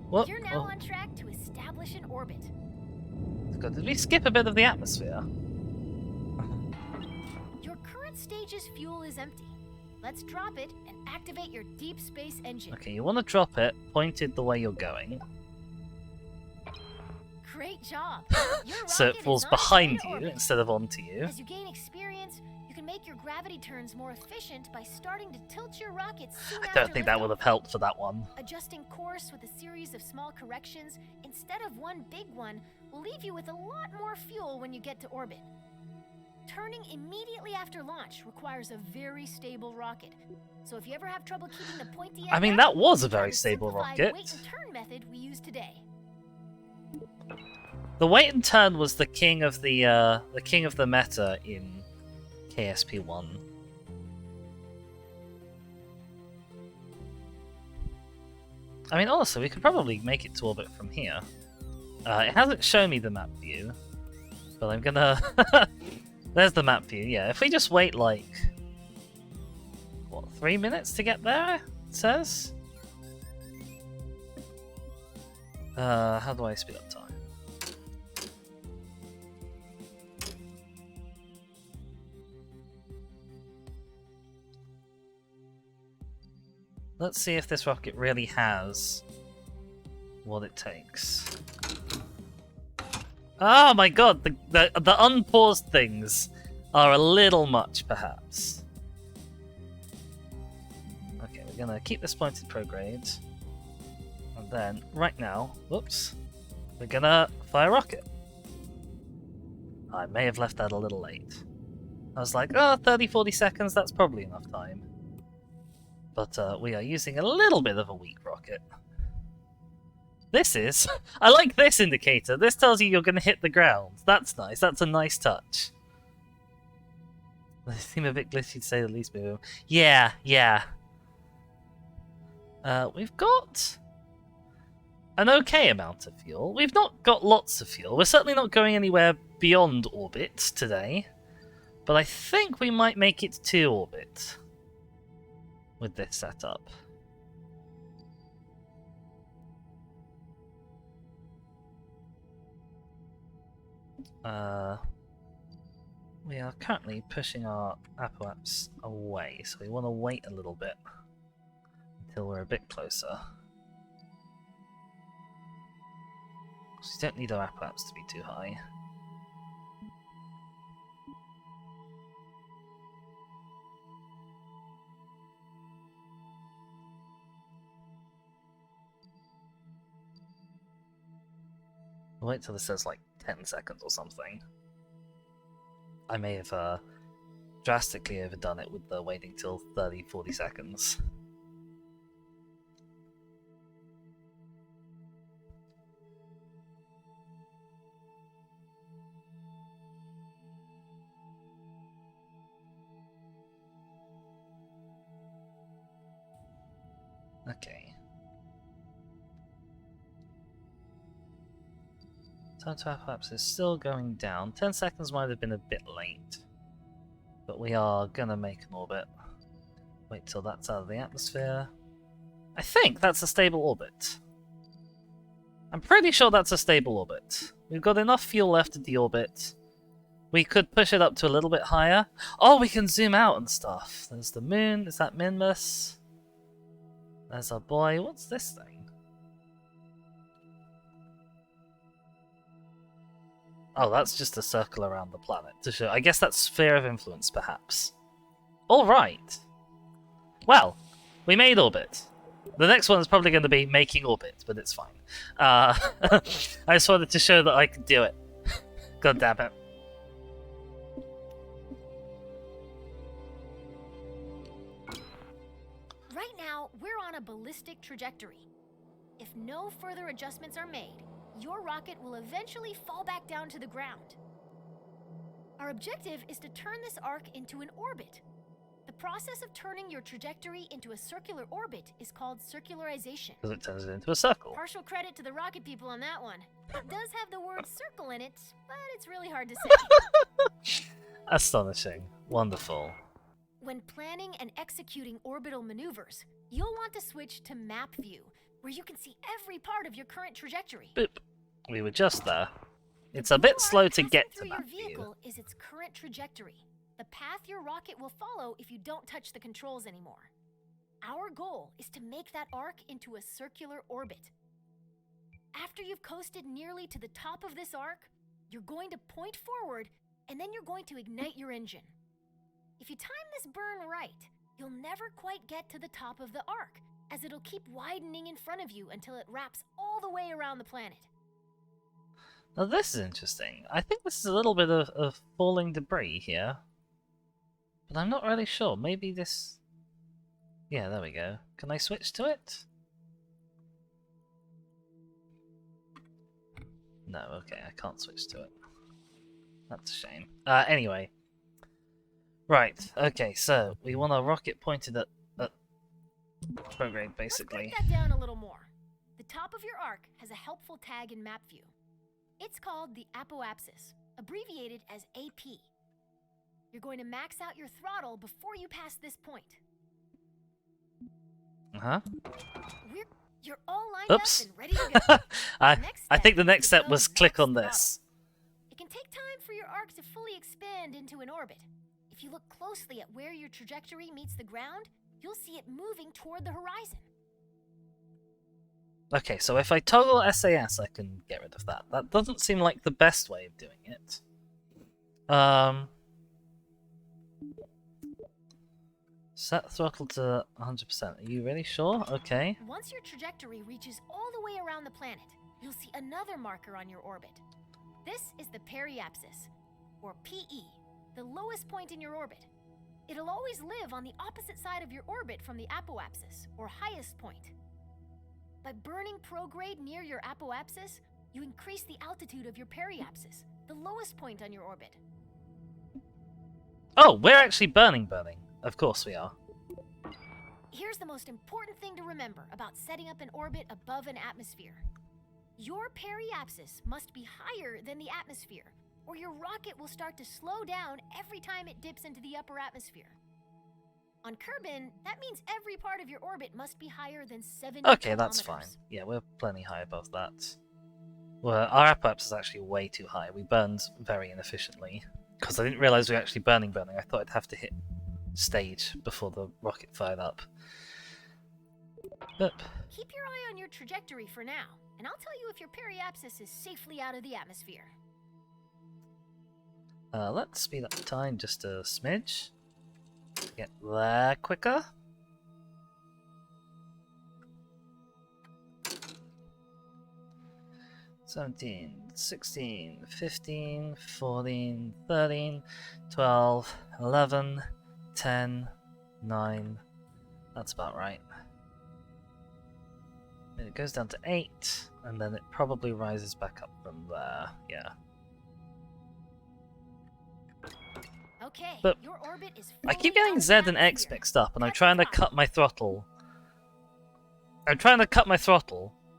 What? You're now Oh, on track to establish an orbit. God, did we skip a bit of the atmosphere? Your current stage's fuel is empty. Let's drop it and activate your deep space engine. Okay, you want to drop it pointed the way you're going, Great job. Your so it rocket falls is on its way behind to you orbit. instead of onto you. As you gain experience, you can make your gravity turns more efficient by starting to tilt your rocket soon I after don't think that would liftoff. have helped for that one. Adjusting course with a series of small corrections instead of one big one will will leave you with a lot more fuel when you get to orbit. Turning immediately after launch requires a very stable rocket. So if you ever have trouble keeping the pointy end I mean, down, that was a try very the stable simplified rocket. wait and turn method we use today. The wait and turn was the king of the meta in KSP1. I mean, honestly, we could probably make it to orbit from here. It hasn't shown me the map view, but I'm gonna... There's the map view, yeah. If we just wait, like... What, 3 minutes to get there? It says? How do I speed up time? Let's see if this rocket really has what it takes. Oh my god, the unpaused things are a little much, perhaps. Okay, we're gonna keep this pointed prograde. And then, right now, whoops, we're gonna fire a rocket. I may have left that a little late. I was like, oh, 30-40 seconds, that's probably enough time. But we are using a little bit of a weak rocket. This is... I like this indicator. This tells you you're going to hit the ground. That's nice. That's a nice touch. They seem a bit glitchy to say the least. Yeah, yeah. We've got an okay amount of fuel. We've not got lots of fuel. We're certainly not going anywhere beyond orbit today. But I think we might make it to orbit with this setup. We are currently pushing our apoaps away, so we want to wait a little bit until we're a bit closer. We don't need our apoaps to be too high. I'll wait till this says like 10 seconds or something. I may have drastically overdone it with the waiting till 30-40 seconds. Okay. Time to apoaps is still going down. 10 seconds might have been a bit late. But we are gonna make an orbit. Wait till that's out of the atmosphere. I think that's a stable orbit. I'm pretty sure that's a stable orbit. We've got enough fuel left at the orbit. We could push it up to a little bit higher. Oh, we can zoom out and stuff. There's the moon. Is that minmus? There's our boy. What's this thing? Oh, that's just a circle around the planet to show. I guess that's sphere of influence, perhaps. All right. Well, we made orbit. The next one is probably going to be making orbit, but it's fine. I just wanted to show that I could do it. God damn it. Right now, we're on a ballistic trajectory. If no further adjustments are made, your rocket will eventually fall back down to the ground. Our objective is to turn this arc into an orbit. The process of turning your trajectory into a circular orbit is called circularization. Because it turns it into a circle. Partial credit to the rocket people on that one. It does have the word circle in it, but it's really hard to say. Astonishing. Wonderful. When planning and executing orbital maneuvers, you'll want to switch to map view, where you can see every part of your current trajectory. Boop. We were just there. It's a bit slow to get to your that view. vehicle is its current trajectory, the path your rocket will follow if you don't touch the controls anymore. Our goal is to make that arc into a circular orbit. After you've coasted nearly to the top of this arc, you're going to point forward, and then you're going to ignite your engine. If you time this burn right, you'll never quite get to the top of the arc, as it'll keep widening in front of you until it wraps all the way around the planet. Now this is interesting. I think this is a little bit of falling debris here. But I'm not really sure. Maybe this... Yeah, there we go. Can I switch to it? No, okay, I can't switch to it. That's a shame. Anyway. Right, okay, so we want a rocket pointed at prograde, basically. Let's break that down a little more. The top of your arc has a helpful tag in map view. It's called the apoapsis, abbreviated as AP. You're going to max out your throttle before you pass this point. Uh-huh. You're all lined Oops. up and ready to go. I think the next step go was click on max this. throttle. It can take time for your arc to fully expand into an orbit. If you look closely at where your trajectory meets the ground, you'll see it moving toward the horizon. Okay, so if I toggle SAS, I can get rid of that. That doesn't seem like the best way of doing it. Set throttle to 100%. Are you really sure? Okay. Once your trajectory reaches all the way around the planet, you'll see another marker on your orbit. This is the periapsis, or PE, the lowest point in your orbit. It'll always live on the opposite side of your orbit from the apoapsis, or highest point. By burning prograde near your apoapsis, you increase the altitude of your periapsis, the lowest point on your orbit. Oh, we're actually burning. Of course we are. Here's the most important thing to remember about setting up an orbit above an atmosphere. Your periapsis must be higher than the atmosphere, or your rocket will start to slow down every time it dips into the upper atmosphere. On Kerbin, that means every part of your orbit must be higher than 70 Okay, that's fine. kilometers. Yeah, we're plenty high above that. Well, our apoapsis is actually way too high. We burned very inefficiently. Because I didn't realize we were actually burning. I thought I'd have to hit stage before the rocket fired up. Yep. Keep your eye on your trajectory for now, and I'll tell you if your periapsis is safely out of the atmosphere. Let's speed up the time just a smidge. Get there quicker. "17, 16, 15, 14, 13, 12, 11, 10, 9. That's about right. And it goes down to 8, and then it probably rises back up from there. Yeah. Okay, But your orbit is I keep fully getting out of Z the and X atmosphere. mixed up, and I'm Cut trying the to cut my throttle.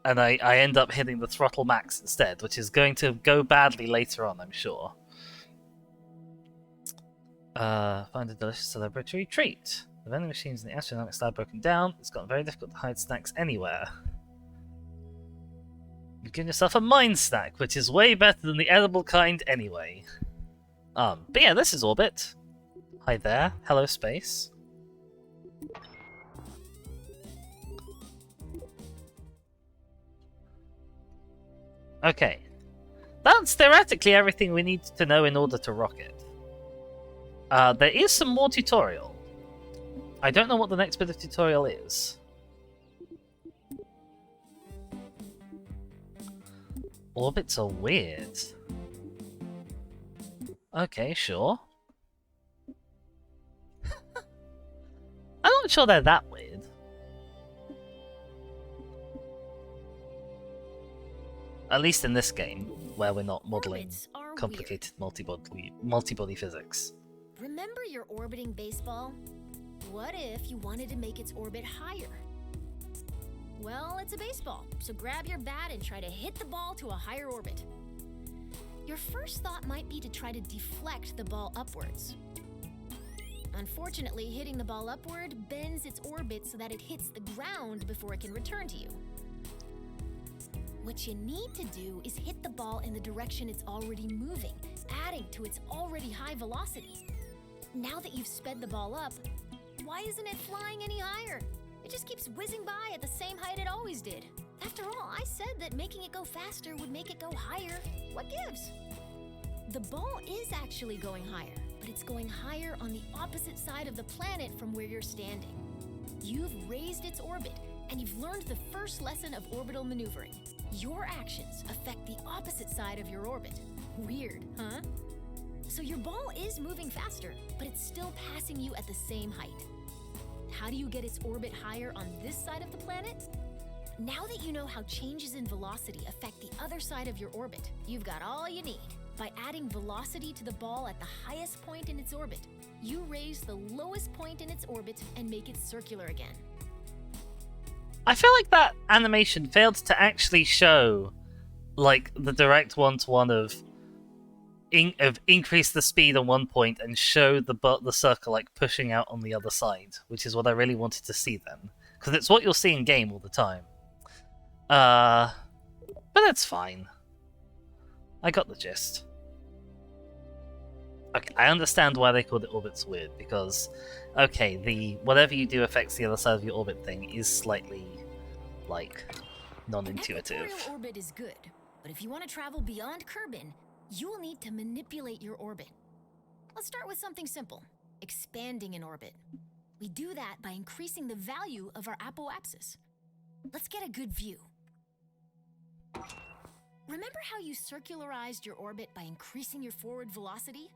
And I end up hitting the throttle max instead, which is going to go badly later on, I'm sure. Find a delicious celebratory treat. The vending machines in the astronomics lab broken down. It's gotten very difficult to hide snacks anywhere. You've given yourself a mind snack, which is way better than the edible kind anyway. But yeah, this is Orbit. Hi there. Hello, space. Okay. That's theoretically everything we need to know in order to rocket. There is some more tutorial. I don't know what the next bit of tutorial is. Orbits are weird. Okay, sure. I'm not sure they're that weird. At least in this game, where we're not modeling Orbits are complicated multi-body physics. Remember your orbiting baseball? What if you wanted to make its orbit higher? Well, it's a baseball, so grab your bat and try to hit the ball to a higher orbit. Your first thought might be to try to deflect the ball upwards. Unfortunately, hitting the ball upward bends its orbit so that it hits the ground before it can return to you. What you need to do is hit the ball in the direction it's already moving, adding to its already high velocity. Now that you've sped the ball up, why isn't it flying any higher? It just keeps whizzing by at the same height it always did. After all, I said that making it go faster would make it go higher. What gives? The ball is actually going higher, but it's going higher on the opposite side of the planet from where you're standing. You've raised its orbit, and you've learned the first lesson of orbital maneuvering. Your actions affect the opposite side of your orbit. Weird, huh? So your ball is moving faster, but it's still passing you at the same height. How do you get its orbit higher on this side of the planet? Now that you know how changes in velocity affect the other side of your orbit, you've got all you need. By adding velocity to the ball at the highest point in its orbit, you raise the lowest point in its orbit and make it circular again. I feel like that animation failed to actually show, like, the direct one-to-one of increase the speed on one point and show the circle like pushing out on the other side, which is what I really wanted to see then, because it's what you'll see in game all the time. But it's fine. I got the gist. Okay, I understand why they called it orbits weird, because, okay, the whatever you do affects the other side of your orbit thing is slightly, like, non-intuitive. Equatorial orbit is good, but if you want to travel beyond Kerbin, you will need to manipulate your orbit. Let's start with something simple, expanding an orbit. We do that by increasing the value of our apoapsis. Let's get a good view. Remember how you circularized your orbit by increasing your forward velocity?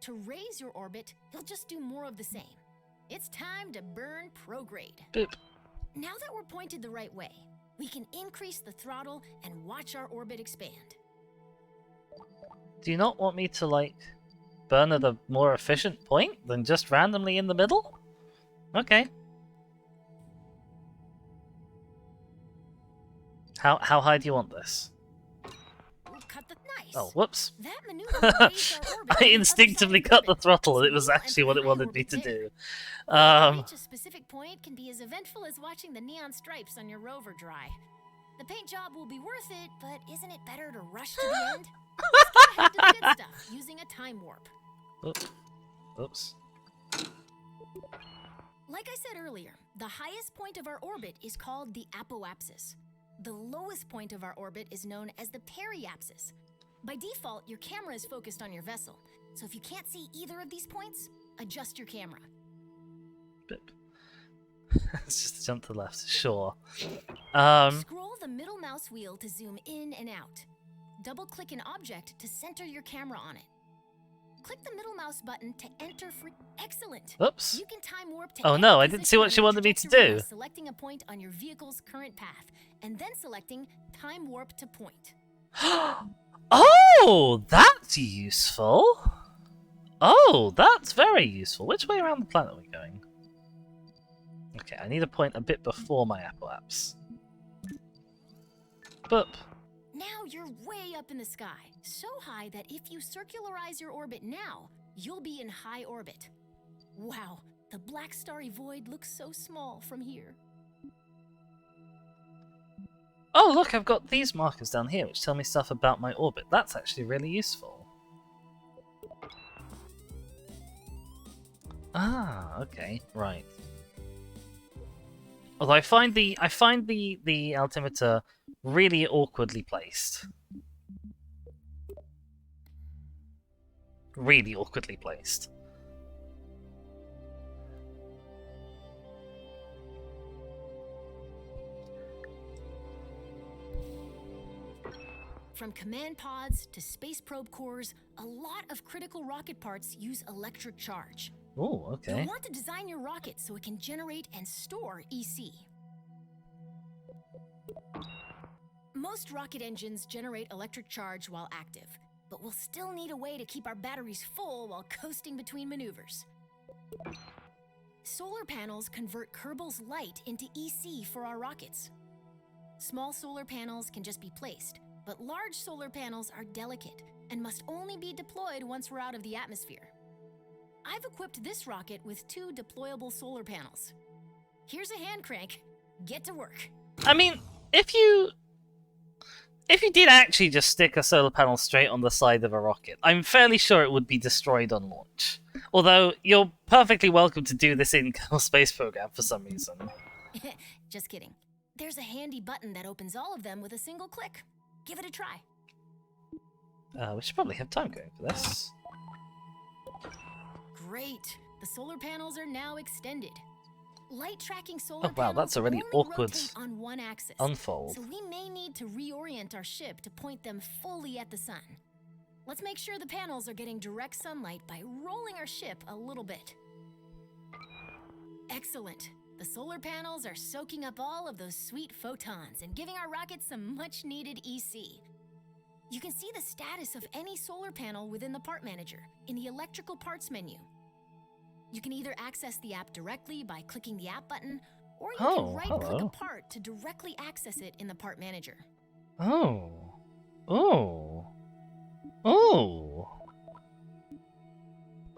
To raise your orbit, you'll just do more of the same. It's time to burn prograde. Boop. Now that we're pointed the right way, we can increase the throttle and watch our orbit expand. Do you not want me to, like, burn at a more efficient point than just randomly in the middle? Okay. How high do you want this? Nice. Oh, whoops. That maneuver raised our orbit I instinctively cut the throttle and it was actually what it wanted me to do. Reach a specific point can be as eventful as watching the neon stripes on your rover dry. The paint job will be worth it, but isn't it better to rush to the end? Let's get ahead to the good stuff using a time warp. Oops. Like I said earlier, the highest point of our orbit is called the apoapsis. The lowest point of our orbit is known as the periapsis. By default, your camera is focused on your vessel, so if you can't see either of these points, adjust your camera. Let's just jump to the left, sure. Scroll the middle mouse wheel to zoom in and out. Double-click an object to center your camera on it. Click the middle mouse button to enter free. Excellent! Oops. You can time warp to Oh any no, I didn't see position what on she your wanted me to trajectory do. by selecting a point on your vehicle's current path, and then selecting time warp to point. Oh, that's useful. Oh, that's very useful. Which way around the planet are we going? Okay, I need a point a bit before my apoapse. Boop. Now you're way up in the sky, so high that if you circularize your orbit now, you'll be in high orbit. Wow, the black starry void looks so small from here. Oh, look, I've got these markers down here which tell me stuff about my orbit. That's actually really useful. Ah, okay, right. Although I find the altimeter really awkwardly placed. Really awkwardly placed. From command pods to space probe cores, a lot of critical rocket parts use electric charge. Oh, okay. You'll want to design your rocket so it can generate and store EC. Most rocket engines generate electric charge while active, but we'll still need a way to keep our batteries full while coasting between maneuvers. Solar panels convert Kerbals light into EC for our rockets. Small solar panels can just be placed, but large solar panels are delicate and must only be deployed once we're out of the atmosphere. I've equipped this rocket with 2 deployable solar panels. Here's a hand crank. Get to work. I mean, if you did actually just stick a solar panel straight on the side of a rocket, I'm fairly sure it would be destroyed on launch. Although, you're perfectly welcome to do this in Kerbal Space Program for some reason. Just kidding. There's a handy button that opens all of them with a single click. Give it a try. We should probably have time going for this. Great. The solar panels are now extended. Light tracking solar Oh wow, that's a really panels only awkward rotate on one axis. Unfold. So we may need to reorient our ship to point them fully at the sun. Let's make sure the panels are getting direct sunlight by rolling our ship a little bit. Excellent. The solar panels are soaking up all of those sweet photons and giving our rocket some much-needed EC. You can see the status of any solar panel within the part manager in the electrical parts menu. You can either access the app directly by clicking the app button, or you can right-click a part to directly access it in the part manager. Oh. Oh. Oh.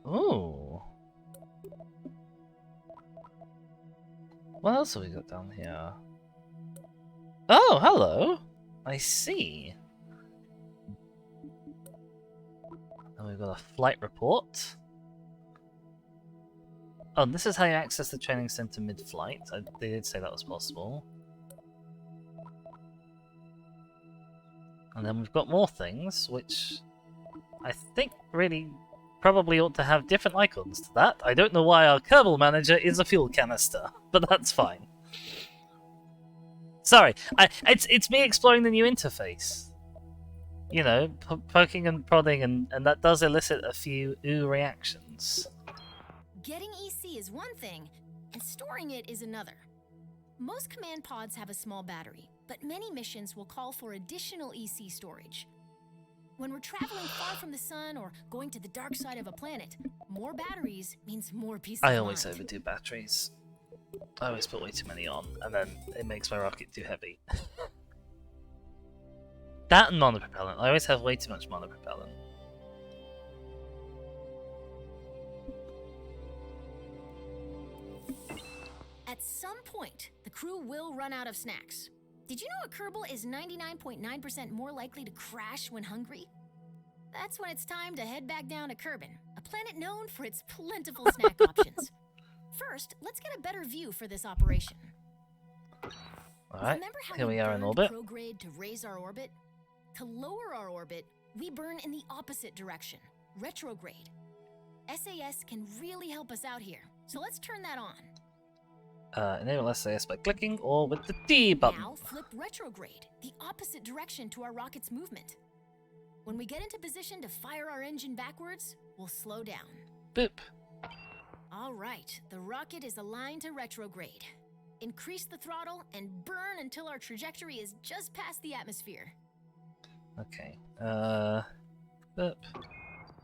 Oh. What else have we got down here? Oh, hello. I see. And we've got a flight report. Oh, and this is how you access the training center mid-flight. They did say that was possible. And then we've got more things, which I think really probably ought to have different icons to that. I don't know why our Kerbal manager is a fuel canister, but that's fine. Sorry, it's me exploring the new interface. You know, poking and prodding, and that does elicit a few ooh reactions. Getting EC is one thing, and storing it is another. Most command pods have a small battery, but many missions will call for additional EC storage. When we're traveling far from the sun or going to the dark side of a planet, more batteries means more peace of mind. I always overdo batteries. I always put way too many on, and then it makes my rocket too heavy. That and monopropellant. I always have way too much monopropellant. At some point, the crew will run out of snacks. Did you know a Kerbal is 99.9% more likely to crash when hungry? That's when it's time to head back down to Kerbin, a planet known for its plentiful snack options. First, let's get a better view for this operation. Alright, here we are in orbit. Prograde to raise our orbit? To lower our orbit, we burn in the opposite direction, retrograde. SAS can really help us out here, so let's turn that on. Enable SAS by clicking or with the D button. Now flip retrograde, the opposite direction to our rocket's movement. When we get into position to fire our engine backwards, we'll slow down. Boop. All right, the rocket is aligned to retrograde. Increase the throttle and burn until our trajectory is just past the atmosphere. Okay. Boop.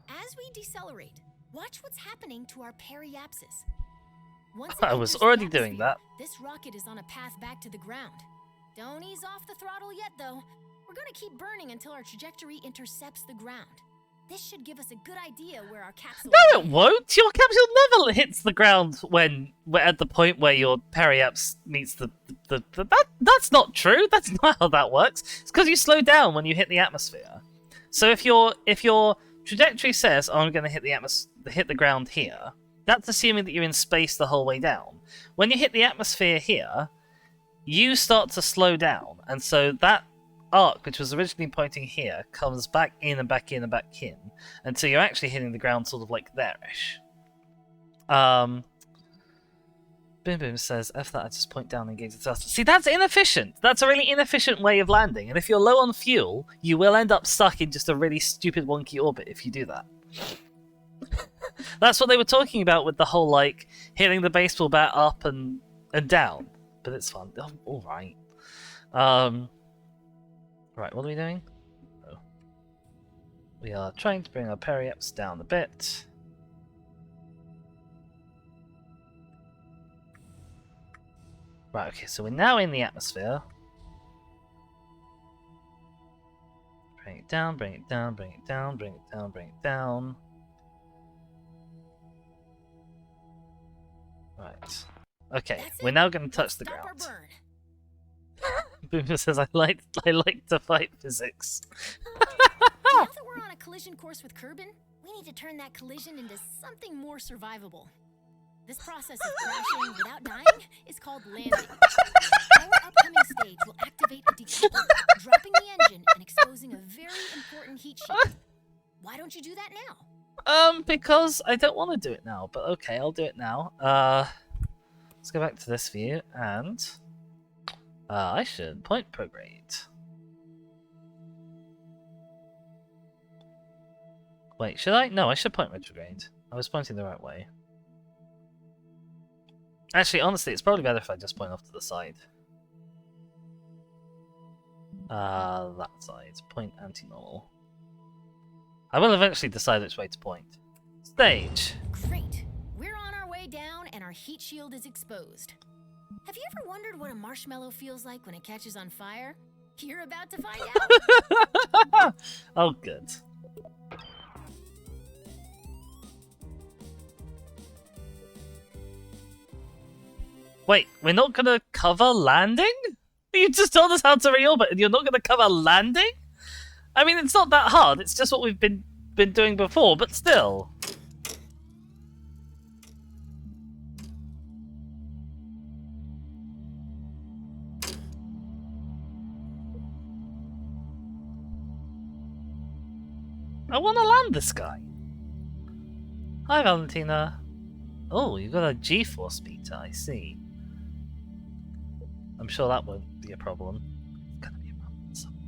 As we decelerate, watch what's happening to our periapsis. Once I was already doing that. This rocket is on a path back to the ground. Don't ease off the throttle yet, though. We're gonna keep burning until our trajectory intercepts the ground. This should give us a good idea where our capsule No, it won't! Your capsule never hits the ground when we're at the point where your periaps meets that's not true. That's not how that works. It's because you slow down when you hit the atmosphere. So if your trajectory says, "Oh, I'm going to hit the ground here," that's assuming that you're in space the whole way down. When you hit the atmosphere here, you start to slow down, and so that arc, which was originally pointing here, comes back in and back in and back in, until you're actually hitting the ground sort of like there-ish. Boom Boom says, F that, I just point down and engage the thruster. See, that's inefficient! That's a really inefficient way of landing, and if you're low on fuel, you will end up stuck in just a really stupid wonky orbit if you do that. That's what they were talking about with the whole, like, hitting the baseball bat up and down. But it's fun. Oh, alright. Right, what are we doing? Oh. We are trying to bring our periaps down a bit. Right, okay, so we're now in the atmosphere. Bring it down, bring it down, bring it down, bring it down, bring it down. Right. Okay, we're now going to touch the ground. Boomer says, I like to fight physics. Now that we're on a collision course with Kerbin, we need to turn that collision into something more survivable. This process of crashing without dying is called landing. Our upcoming stage will activate a decoupler, dropping the engine and exposing a very important heat shield. Why don't you do that now? Because I don't want to do it now, but okay, I'll do it now. Let's go back to this view, and I should point prograde. Wait, should I? No, I should point retrograde. I was pointing the right way. Actually, honestly, it's probably better if I just point off to the side. That side. Point anti-normal. I will eventually decide which way to point. Stage! Great. We're on our way down and our heat shield is exposed. Have you ever wondered what a marshmallow feels like when it catches on fire? You're about to find out. Oh, good. Wait, we're not gonna cover landing? You just told us how to reorbit and you're not gonna cover landing? I mean, it's not that hard, it's just what we've been doing before, but still. I want to land this guy. Hi, Valentina. Oh, you got a G-force meter, I see. I'm sure that won't be a problem. It's gonna be a problem somewhere.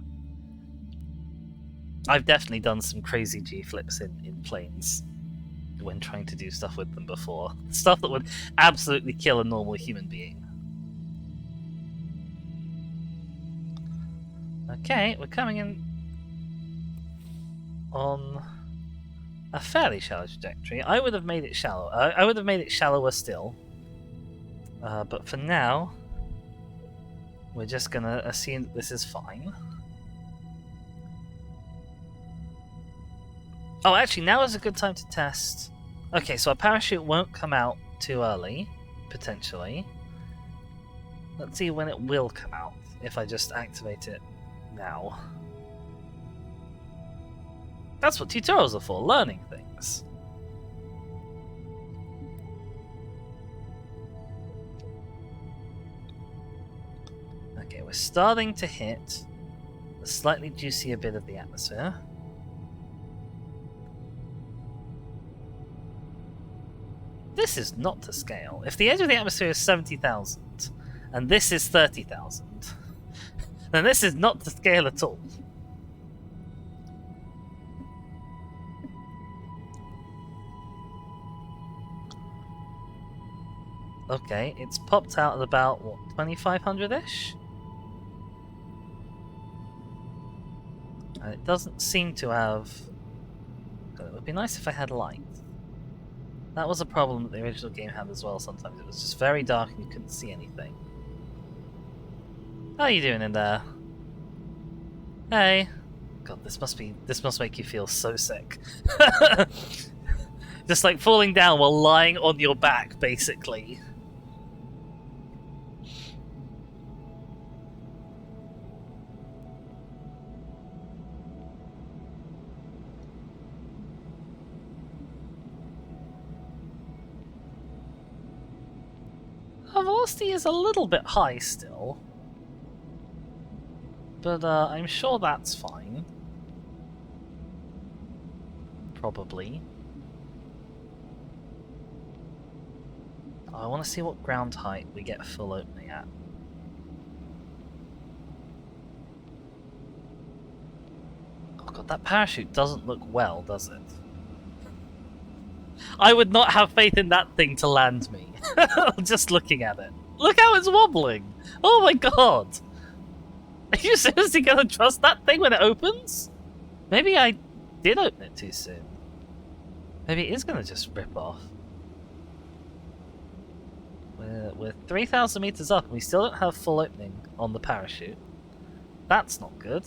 I've definitely done some crazy G-flips in planes when trying to do stuff with them before. Stuff that would absolutely kill a normal human being. Okay, we're coming in on a fairly shallow trajectory. I would have made it shallow. I would have made it shallower still. But for now, we're just gonna assume that this is fine. Oh, actually, now is a good time to test. Okay, so our parachute won't come out too early, potentially. Let's see when it will come out, if I just activate it now. That's what tutorials are for, learning things. Okay, we're starting to hit the slightly juicier bit of the atmosphere. This is not to scale. If the edge of the atmosphere is 70,000 and this is 30,000, then this is not to scale at all. Okay, it's popped out at about, what, 2,500-ish? And it doesn't seem to have... It would be nice if I had light. That was a problem that the original game had as well sometimes. It was just very dark and you couldn't see anything. How are you doing in there? Hey. God, this must make you feel so sick. Just like falling down while lying on your back, basically. Our velocity is a little bit high still. But I'm sure that's fine. Probably. I want to see what ground height we get full opening at. Oh god, that parachute doesn't look well, does it? I would not have faith in that thing to land me. Just looking at it. Look how it's wobbling! Oh my god! Are you seriously gonna trust that thing when it opens? Maybe I did open it too soon. Maybe it is gonna just rip off. We're 3,000 meters up and we still don't have full opening on the parachute. That's not good.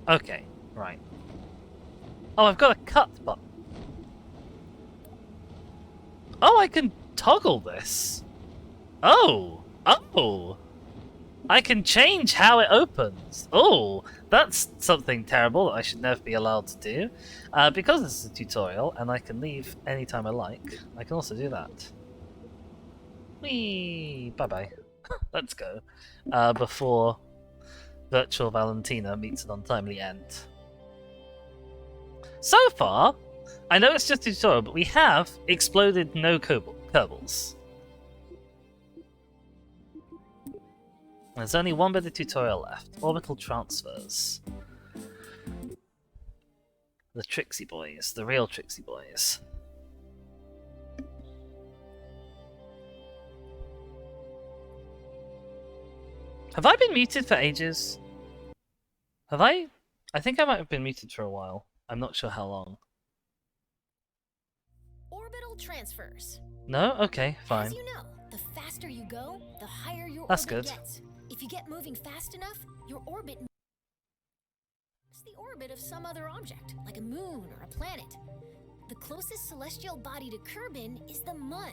Okay, right. Oh, I've got a cut button. Oh, I can toggle this. Oh! Oh! I can change how it opens. Oh! That's something terrible that I should never be allowed to do. Because this is a tutorial, and I can leave anytime I like, I can also do that. Whee! Bye-bye. Let's go. Before Virtual Valentina meets an untimely end. So far, I know it's just a tutorial, but we have exploded no kerbals. There's only one bit of tutorial left. Orbital transfers. The Trixie boys. The real Trixie boys. Have I been muted for ages? Have I? I think I might have been muted for a while. I'm not sure how long. Orbital transfers. No? Okay, fine. As you know, the faster you go, the higher your That's orbit good. gets. If you get moving fast enough, your orbit is the orbit of some other object, like a moon or a planet. The closest celestial body to Kerbin is the Mun.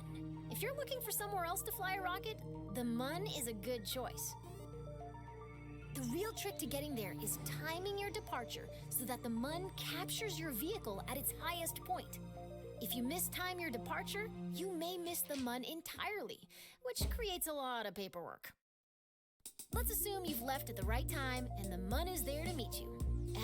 If you're looking for somewhere else to fly a rocket, the Mun is a good choice. The real trick to getting there is timing your departure so that the Mun captures your vehicle at its highest point. If you mistime your departure, you may miss the Mun entirely, which creates a lot of paperwork. Let's assume you've left at the right time and the Mun is there to meet you.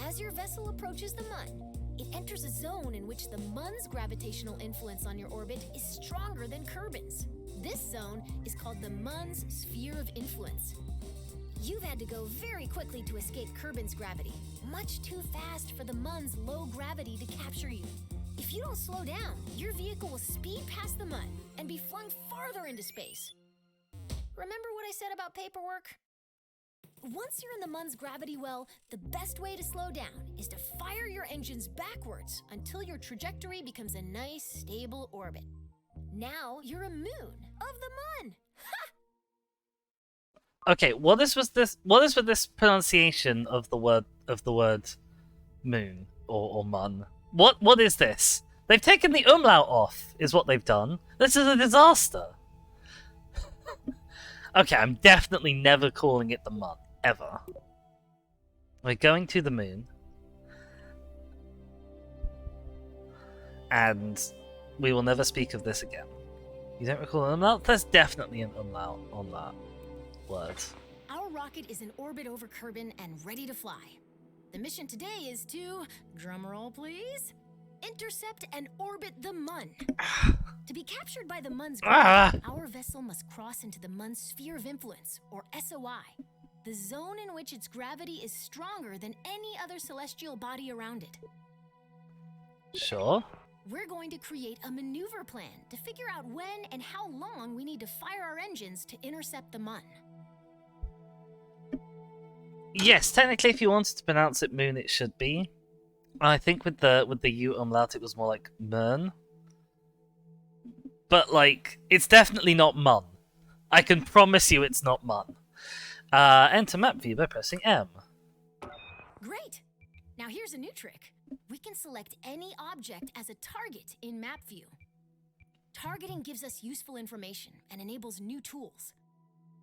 As your vessel approaches the Mun, it enters a zone in which the Mun's gravitational influence on your orbit is stronger than Kerbin's. This zone is called the Mun's sphere of influence. You've had to go very quickly to escape Kerbin's gravity, much too fast for the Mun's low gravity to capture you. If you don't slow down, your vehicle will speed past the Mun and be flung farther into space. Remember what I said about paperwork? Once you're in the Mun's gravity well, the best way to slow down is to fire your engines backwards until your trajectory becomes a nice, stable orbit. Now you're a moon of the Mun. Ha! Okay, what is with this pronunciation of the word moon or mun? What is this? They've taken the umlaut off, is what they've done. This is a disaster. Okay, I'm definitely never calling it the Mun, ever. We're going to the moon. And we will never speak of this again. You don't recall an umlaut? There's definitely an umlaut on that word. Our rocket is in orbit over Kerbin and ready to fly. The mission today is to, drumroll please, intercept and orbit the Mun. To be captured by the Mun's gravity, our vessel must cross into the Mun's sphere of influence, or SOI, the zone in which its gravity is stronger than any other celestial body around it. Sure. We're going to create a maneuver plan to figure out when and how long we need to fire our engines to intercept the Mun. Yes, technically, if you wanted to pronounce it moon, it should be. I think with the U umlaut, it was more like Mern. But like, it's definitely not Mun. I can promise you, it's not Mun. Enter map view by pressing M. Great. Now here's a new trick. We can select any object as a target in map view. Targeting gives us useful information and enables new tools.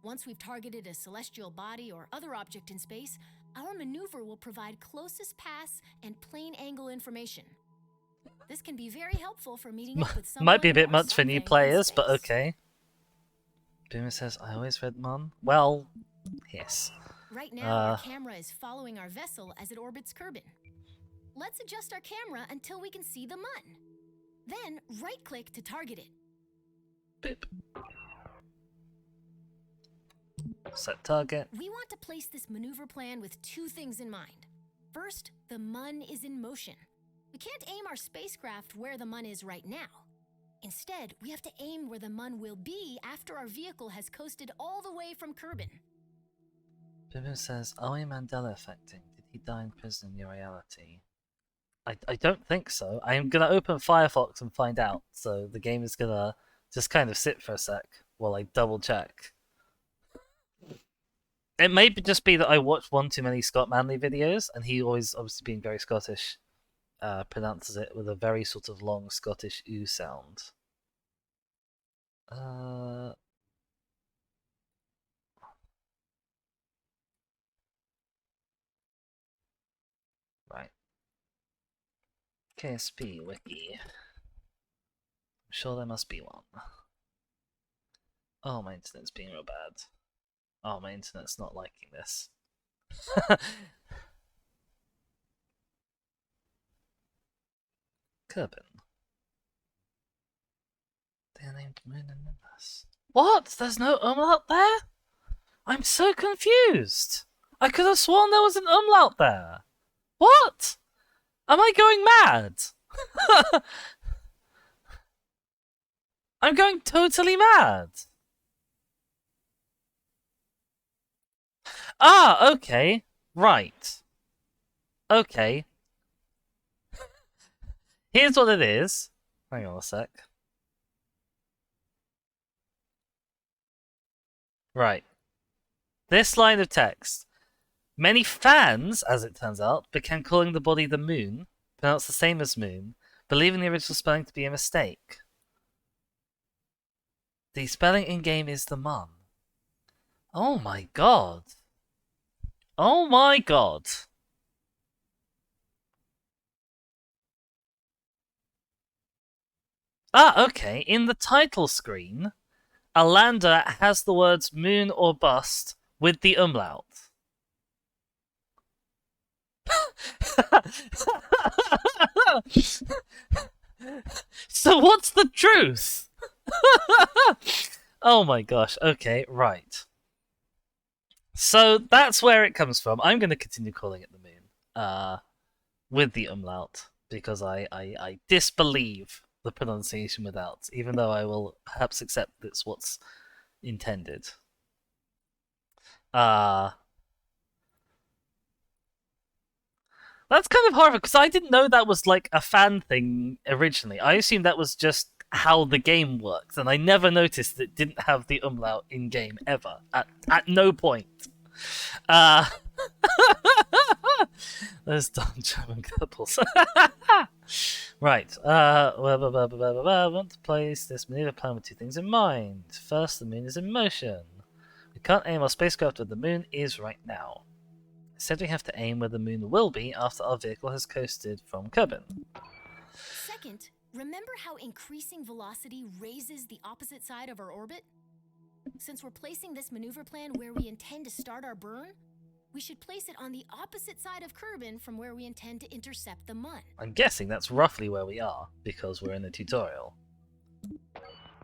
Once we've targeted a celestial body or other object in space, our maneuver will provide closest pass and plane angle information. This can be very helpful for meeting up with someone. Might be a bit or much for new something in players, but space. okay. Boomer says, I always read Mun. Well, yes. Right now, our camera is following our vessel as it orbits Kerbin. Let's adjust our camera until we can see the Mun. Then, right-click to target it. Boop. Set target. We want to place this maneuver plan with two things in mind. First, the Mun is in motion. We can't aim our spacecraft where the Mun is right now. Instead, we have to aim where the Mun will be after our vehicle has coasted all the way from Kerbin. Boomer says, are we Mandela affecting? Did he die in prison in your reality? I don't think so. I am going to open Firefox and find out. So the game is going to just kind of sit for a sec while I double check. It may just be that I watched one too many Scott Manley videos, and he always, obviously being very Scottish, pronounces it with a very sort of long Scottish oo sound. Right. KSP wiki. I'm sure there must be one. Oh, my internet's being real bad. Oh, my internet's not liking this. Kerbin. They are named Moon and minmus. What? There's no umlaut there? I'm so confused. I could have sworn there was an umlaut there. What? Am I going mad? I'm going totally mad. Ah, okay. Right. Okay. Here's what it is. Hang on a sec. Right. This line of text. Many fans, as it turns out, began calling the body the moon, pronounced the same as moon, believing the original spelling to be a mistake. The spelling in-game is the mun. Oh my god. Oh my god. Ah, okay. In the title screen, a lander has the words moon or bust with the umlaut. So what's the truth? Oh my gosh. Okay, right. So that's where it comes from. I'm going to continue calling it the moon, with the umlaut, because I disbelieve the pronunciation without, even though I will perhaps accept that's what's intended. That's kind of horrible, because I didn't know that was like a fan thing originally. I assumed that was just how the game works, and I never noticed that it didn't have the umlaut in game ever. At no point. Those darn German kerbals. Right. I want to place this maneuver plan with two things in mind. First, the moon is in motion. We can't aim our spacecraft where the moon is right now. Instead, we have to aim where the moon will be after our vehicle has coasted from Kerbin. Second, remember how increasing velocity raises the opposite side of our orbit? Since we're placing this maneuver plan where we intend to start our burn, we should place it on the opposite side of Kerbin from where we intend to intercept the mun. I'm guessing that's roughly where we are, because we're in a tutorial.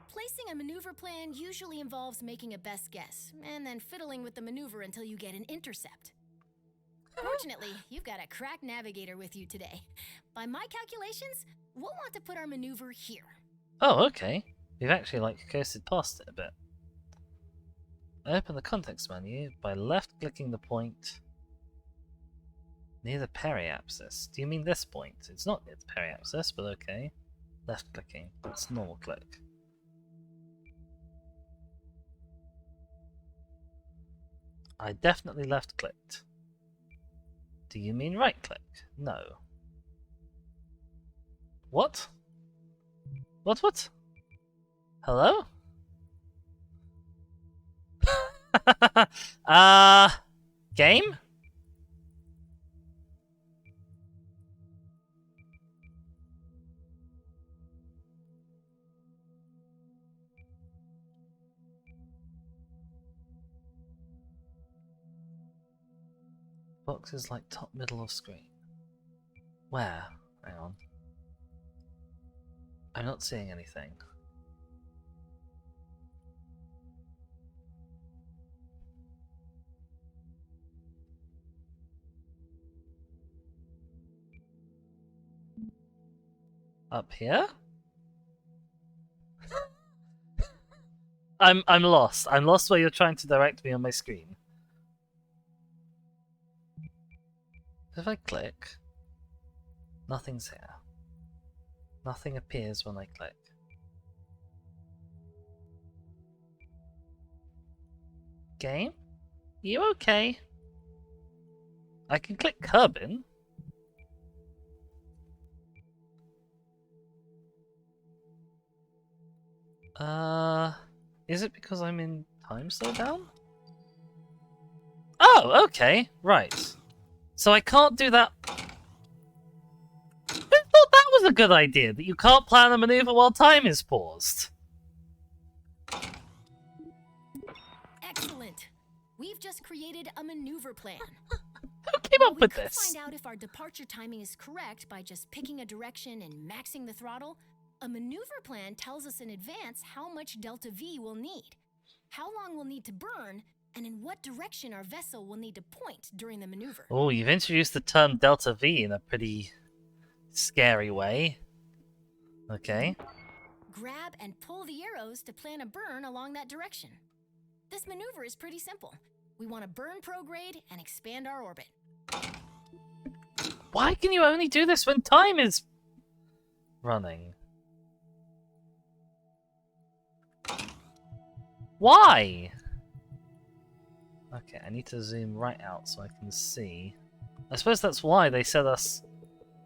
Placing a maneuver plan usually involves making a best guess, and then fiddling with the maneuver until you get an intercept. Fortunately, you've got a crack navigator with you today. By my calculations, we'll want to put our maneuver here. Oh, okay. We've actually coasted past it a bit. Open the context menu by left-clicking the point near the periapsis. Do you mean this point? It's not near the periapsis, but okay. Left-clicking. That's normal click. I definitely left-clicked. Do you mean right-click? No. What? What? Hello? Game? Boxes like top middle of screen. Where? Hang on. I'm not seeing anything. Up here? I'm lost. I'm lost where you're trying to direct me on my screen. If I click, nothing's here. Nothing appears when I click. Game? You okay? I can click Kerbin. Is it because I'm in time slowdown? Oh, okay, right. So I can't do that. Who thought that was a good idea? That you can't plan a maneuver while time is paused? Excellent. We've just created a maneuver plan. Who came While up we with could this? find out if our departure timing is correct by just picking a direction and maxing the throttle, a maneuver plan tells us in advance how much delta V we'll need, how long we'll need to burn, and in what direction our vessel will need to point during the maneuver. Oh, you've introduced the term delta V in a pretty scary way. Okay. Grab and pull the arrows to plan a burn along that direction. This maneuver is pretty simple. We want to burn prograde and expand our orbit. Why can you only do this when time is running? Why? Okay, I need to zoom right out so I can see. I suppose that's why they set us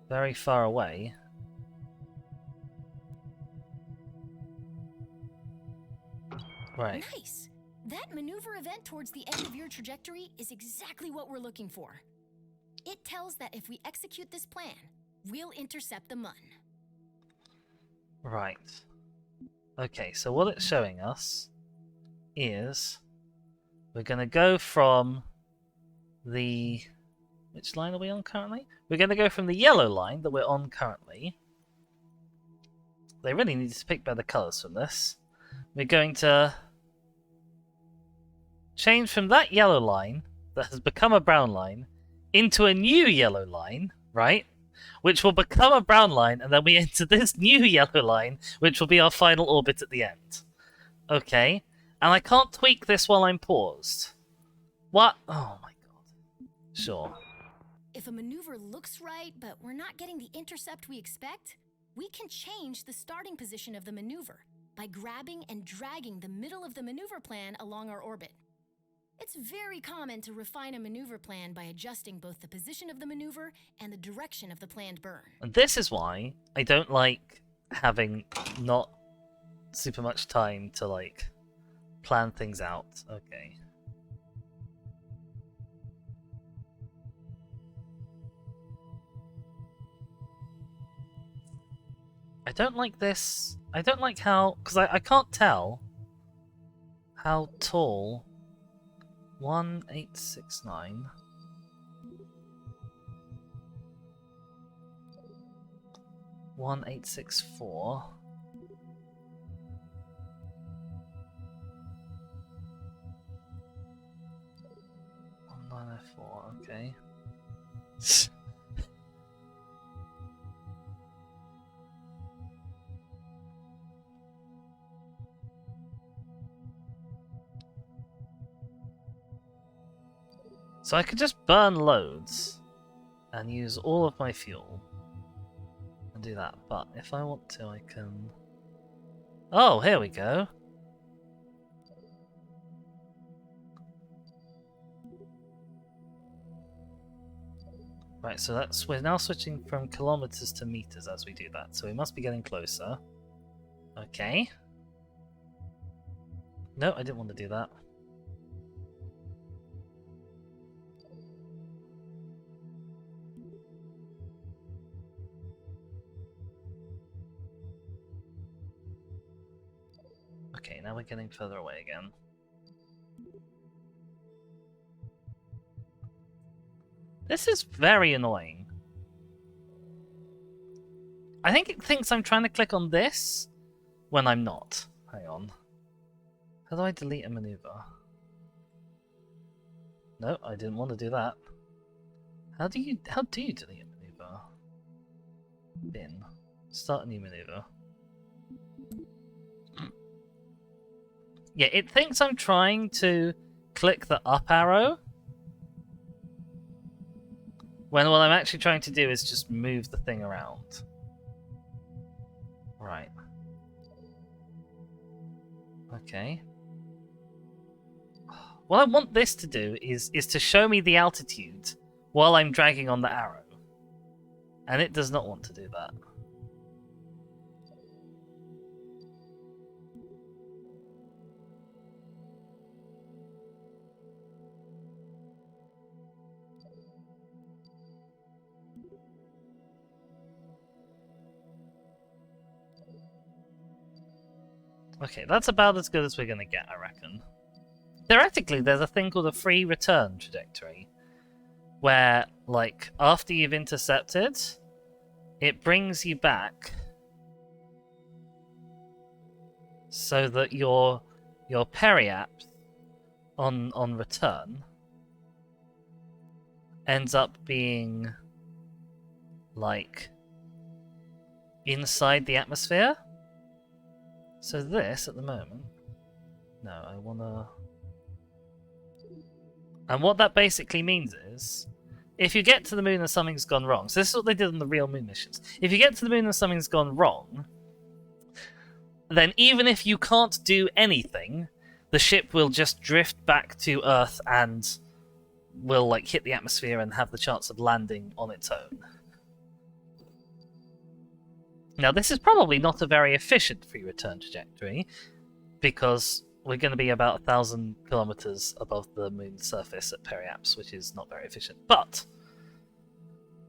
very far away. Right. Nice! That maneuver event towards the end of your trajectory is exactly what we're looking for. It tells that if we execute this plan, we'll intercept the Mun. Right. Okay, so what it's showing us is we're going to go from the... Which line are we on currently? We're going to go from the yellow line that we're on currently. They really need to pick better colours from this. We're going to change from that yellow line that has become a brown line into a new yellow line, right? Which will become a brown line, and then we enter this new yellow line, which will be our final orbit at the end. Okay, and I can't tweak this while I'm paused. What? Oh my god. Sure. If a maneuver looks right, but we're not getting the intercept we expect, we can change the starting position of the maneuver by grabbing and dragging the middle of the maneuver plan along our orbit. It's very common to refine a maneuver plan by adjusting both the position of the maneuver and the direction of the planned burn. And this is why I don't like having not super much time to, like, plan things out. Okay. I don't like this. I don't like how... Because I can't tell how tall 1869... 1864... 1904, okay. So I could just burn loads and use all of my fuel and do that, but if I want to, I can... Oh, here we go. Right, so we're now switching from kilometers to meters as we do that, so we must be getting closer. Okay. No, I didn't want to do that. Okay, now we're getting further away again. This is very annoying. I think it thinks I'm trying to click on this when I'm not. Hang on. How do I delete a maneuver? No, I didn't want to do that. How do you delete a maneuver? Bin. Start a new maneuver. Yeah, it thinks I'm trying to click the up arrow, when what I'm actually trying to do is just move the thing around. Right. Okay. What I want this to do is to show me the altitude while I'm dragging on the arrow. And it does not want to do that. Okay, that's about as good as we're gonna get, I reckon. theoretically, there's a thing called a free return trajectory, where, like, after you've intercepted, it brings you back so that your periaps on return ends up being like inside the atmosphere. So this at the moment, no, I wanna. And what that basically means is, if you get to the moon and something's gone wrong, so this is what they did on the real moon missions. If you get to the moon and something's gone wrong, then even if you can't do anything, the ship will just drift back to Earth and will like hit the atmosphere and have the chance of landing on its own. Now, this is probably not a very efficient free return trajectory, because we're going to be about 1,000 kilometers above the moon's surface at periaps, which is not very efficient. But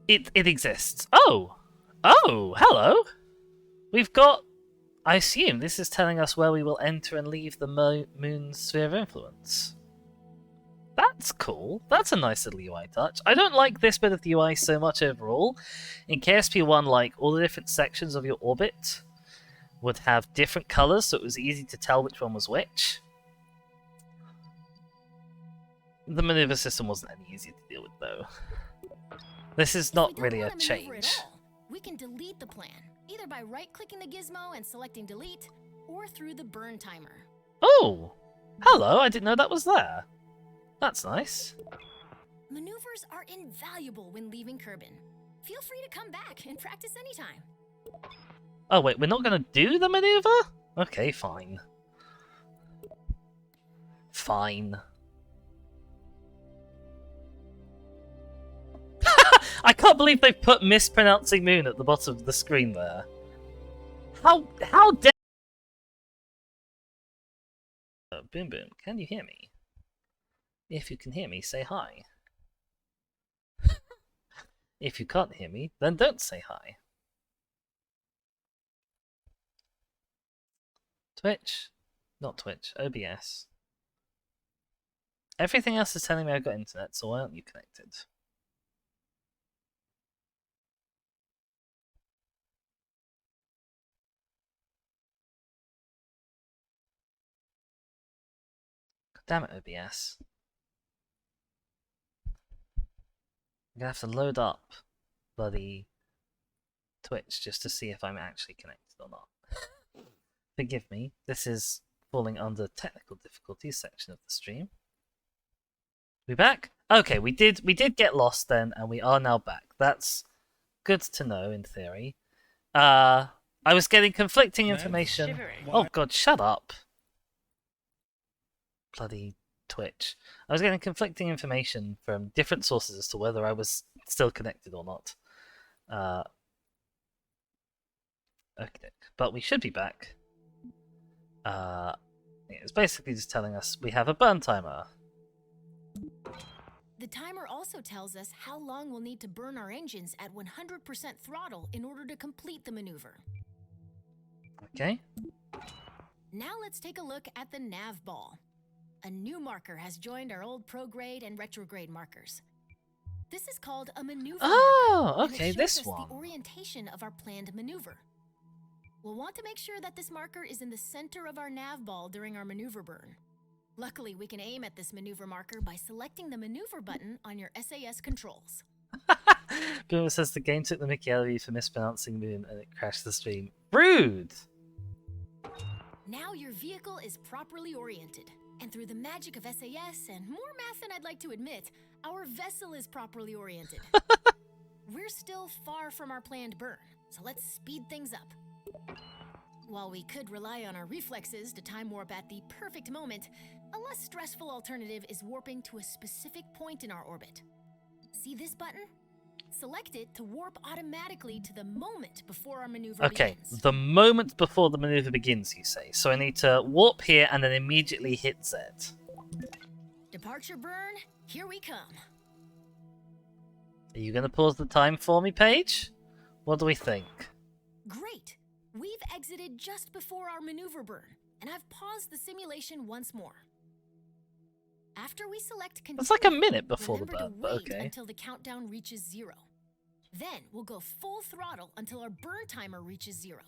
it exists. Oh, hello. We've got. I assume this is telling us where we will enter and leave the moon's sphere of influence. That's cool. That's a nice little UI touch. I don't like this bit of the UI so much overall. In KSP1, like, all the different sections of your orbit would have different colors, so it was easy to tell which one was which. The maneuver system wasn't any easier to deal with, though. This is not really a change. We can delete the plan, either by right-clicking the gizmo and selecting delete, or through the burn timer. Oh! Hello, I didn't know that was there. That's nice. Maneuvers are invaluable when leaving Kerbin. Feel free to come back and practice anytime. Oh wait, we're not going to do the maneuver? Okay, fine. Fine. I can't believe they put mispronouncing moon at the bottom of the screen there. How dare... Boom boom, can you hear me? If you can hear me, say hi. If you can't hear me, then don't say hi. Twitch? Not Twitch, OBS. Everything else is telling me I've got internet, so why aren't you connected? God damn it, OBS. I'm gonna have to load up bloody Twitch just to see if I'm actually connected or not. Forgive me, this is falling under technical difficulties section of the stream. We back? Okay, we did get lost then, and we are now back. That's good to know in theory. I was getting conflicting information. Oh god, shut up. Bloody Twitch. I was getting conflicting information from different sources as to whether I was still connected or not. Okay, but we should be back. It's basically just telling us we have a burn timer. The timer also tells us how long we'll need to burn our engines at 100% throttle in order to complete the maneuver. Okay. Now let's take a look at the nav ball. A new marker has joined our old prograde and retrograde markers. This is called a maneuver Oh, marker, okay, and it this shows us one. the orientation of our planned maneuver. We'll want to make sure that this marker is in the center of our nav ball during our maneuver burn. Luckily, we can aim at this maneuver marker by selecting the maneuver button on your SAS controls. Boomer says the game took the mickey out of you for mispronouncing moon and it crashed the stream. Rude! Now your vehicle is properly oriented. And through the magic of SAS and more math than I'd like to admit, our vessel is properly oriented. We're still far from our planned burn, so let's speed things up. While we could rely on our reflexes to time warp at the perfect moment, a less stressful alternative is warping to a specific point in our orbit. See this button? Select it to warp automatically to the moment before our maneuver begins. The moment before the maneuver begins, you say. So I need to warp here and then immediately hit Z. Departure burn, here we come. Are you going to pause the time for me, Paige? What do we think? Great! We've exited just before our maneuver burn, and I've paused the simulation once more. After we select continue, It's like a minute before the remember burn, to but wait okay. until the countdown reaches 0. Then we'll go full throttle until our burn timer reaches 0.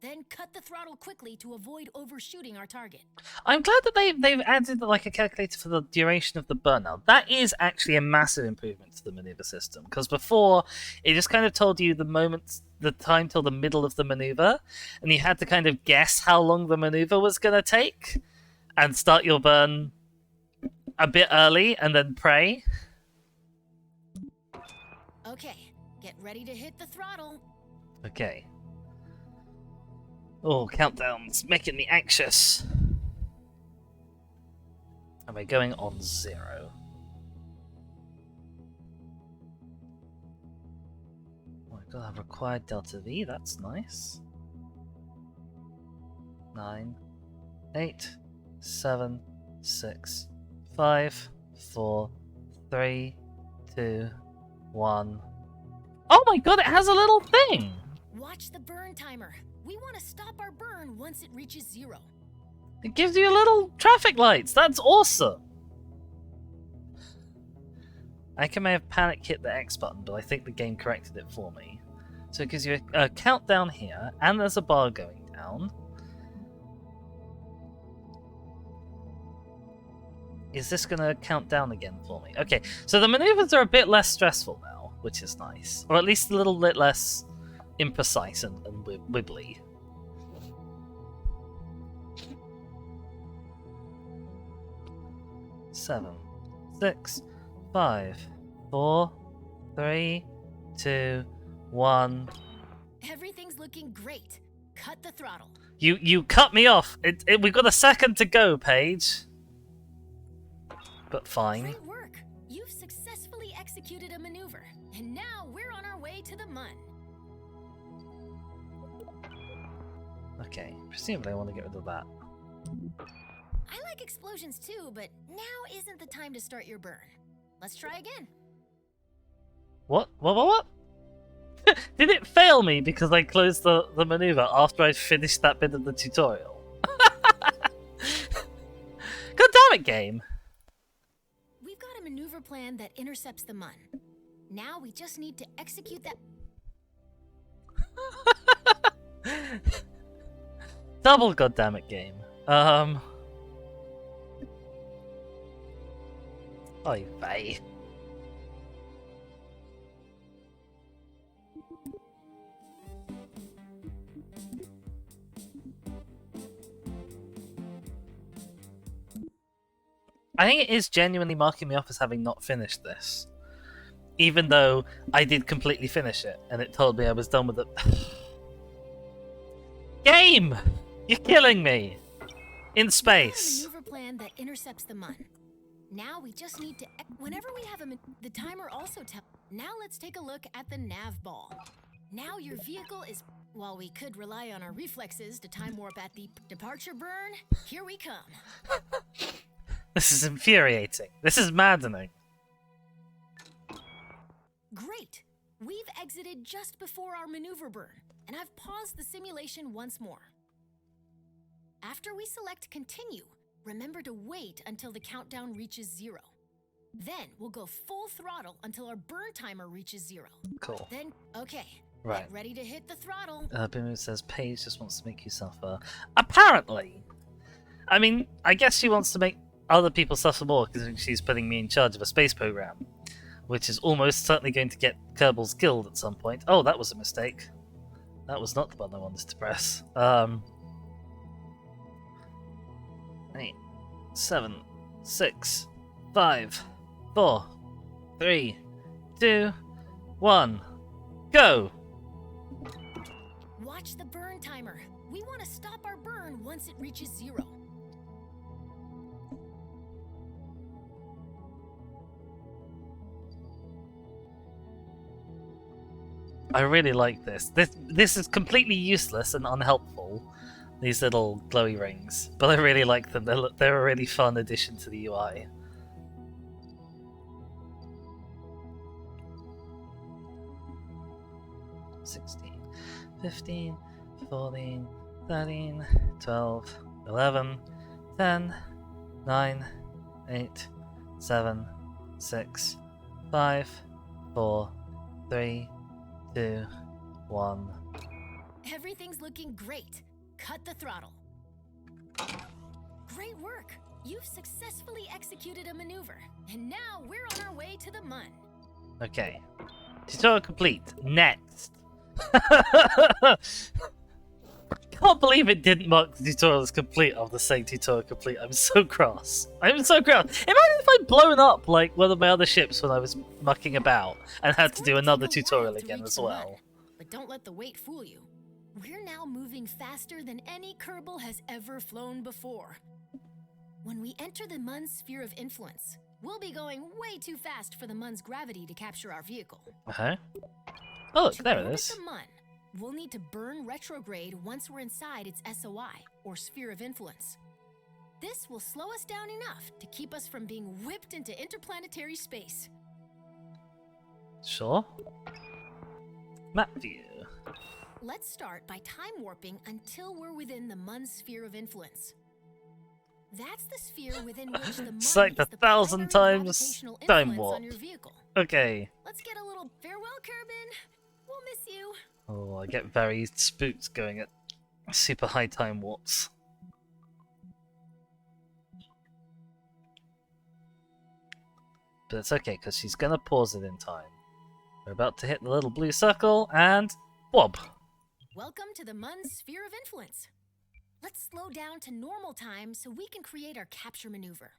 Then cut the throttle quickly to avoid overshooting our target. I'm glad that they've added like a calculator for the duration of the burn now. That is actually a massive improvement to the maneuver system, because before it just kind of told you the time till the middle of the maneuver, and you had to kind of guess how long the maneuver was going to take and start your burn a bit early and then pray. Okay, get ready to hit the throttle. Okay. Oh, countdown's making me anxious. And we're going on 0. Oh my god, I've required Delta V, that's nice. 9, 8, 7, 6, 5, 4, 3, 2, 1. Oh my god, it has a little thing! Watch the burn timer. We want to stop our burn once it reaches 0. It gives you little traffic lights. That's awesome. I may have panic hit the X button, but I think the game corrected it for me. So it gives you a countdown here, and there's a bar going down. Is this going to count down again for me? Okay, so the maneuvers are a bit less stressful now, which is nice. Or at least a little bit less imprecise and wibbly. Seven, 6, 5, 4, 3, 2, 1. Everything's looking great. Cut the throttle. You cut me off. We've got a second to go, Paige. But fine. Great work. You've successfully executed a maneuver, and now we're on our way to the Mun. Okay, presumably I want to get rid of that. I like explosions too, but now isn't the time to start your burn. Let's try again. What? Did it fail me because I closed the maneuver after I finished that bit of the tutorial? God damn it, game! We've got a maneuver plan that intercepts the Mun. Now we just need to execute that. Double goddammit game. Oy vey. I think it is genuinely marking me off as having not finished this. Even though I did completely finish it, and it told me I was done with it. Game! You're killing me! In space. Maneuver plan that intercepts the Mun. Now we just need to. Whenever we have the timer also tells. Now let's take a look at the nav ball. Now your vehicle is. While we could rely on our reflexes to time warp at the departure burn, here we come. This is infuriating. This is maddening. Great! We've exited just before our maneuver burn, and I've paused the simulation once more. After we select continue, remember to wait until the countdown reaches 0. Then we'll go full throttle until our burn timer reaches 0. Cool. Then, okay, Right. get ready to hit the throttle. Bimu says Paige just wants to make you suffer. Apparently! I mean, I guess she wants to make other people suffer more because she's putting me in charge of a space program, which is almost certainly going to get Kerbal's killed at some point. Oh, that was a mistake. That was not the button I wanted to press. 8, 7, 6, 5, 4, 3, 2, 1, go! Watch the burn timer. We want to stop our burn once it reaches 0. I really like this. This is completely useless and unhelpful, these little glowy rings, but I really like them. They're a really fun addition to the UI. $16, $15, $14, $13, $12, $11, $10, $9, $8, 7, 6, 5, 4, 3, 2, 1. Everything's looking great. Cut the throttle. Great work! You've successfully executed a maneuver, and now we're on our way to the Mun. Okay. Tutorial complete. Next. Can't believe it didn't mark the tutorial as complete after saying tutorial complete. I'm so cross. I'm so cross. Imagine if I'd blown up like one of my other ships when I was mucking about and had to do another tutorial again as well. But don't let the weight fool you. We're now moving faster than any Kerbal has ever flown before. When we enter the Mun's sphere of influence, we'll be going way too fast for the Mun's gravity to capture our vehicle. Uh-huh. Oh, look, there it orbit is. the Mun, we'll need to burn retrograde once we're inside its SOI, or sphere of influence. This will slow us down enough to keep us from being whipped into interplanetary space. Sure. Map view. Let's start by time warping until we're within the Mun's sphere of influence. That's the sphere within which the Mun It's like is the the 1,000 primary times gravitational time influence warp. on your vehicle. Okay. Let's get a little farewell, Kerbin. We'll miss you. Oh, I get very spooked going at super high time warps. But it's okay, because she's going to pause it in time. We're about to hit the little blue circle, and whoop! Welcome to the Mun's sphere of influence. Let's slow down to normal time so we can create our capture maneuver.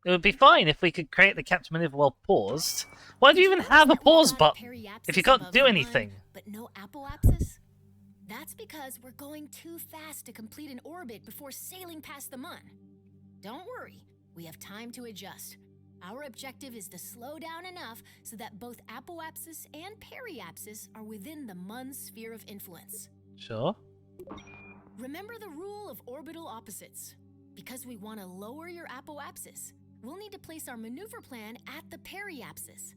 It would be fine if we could create the capture maneuver while paused. Why do you even have a pause button if you can't do anything? But no apoapsis? That's because we're going too fast to complete an orbit before sailing past the Mun. Don't worry, we have time to adjust. Our objective is to slow down enough so that both apoapsis and periapsis are within the Mun's sphere of influence. Sure. Remember the rule of orbital opposites. Because we want to lower your apoapsis, we'll need to place our maneuver plan at the periapsis.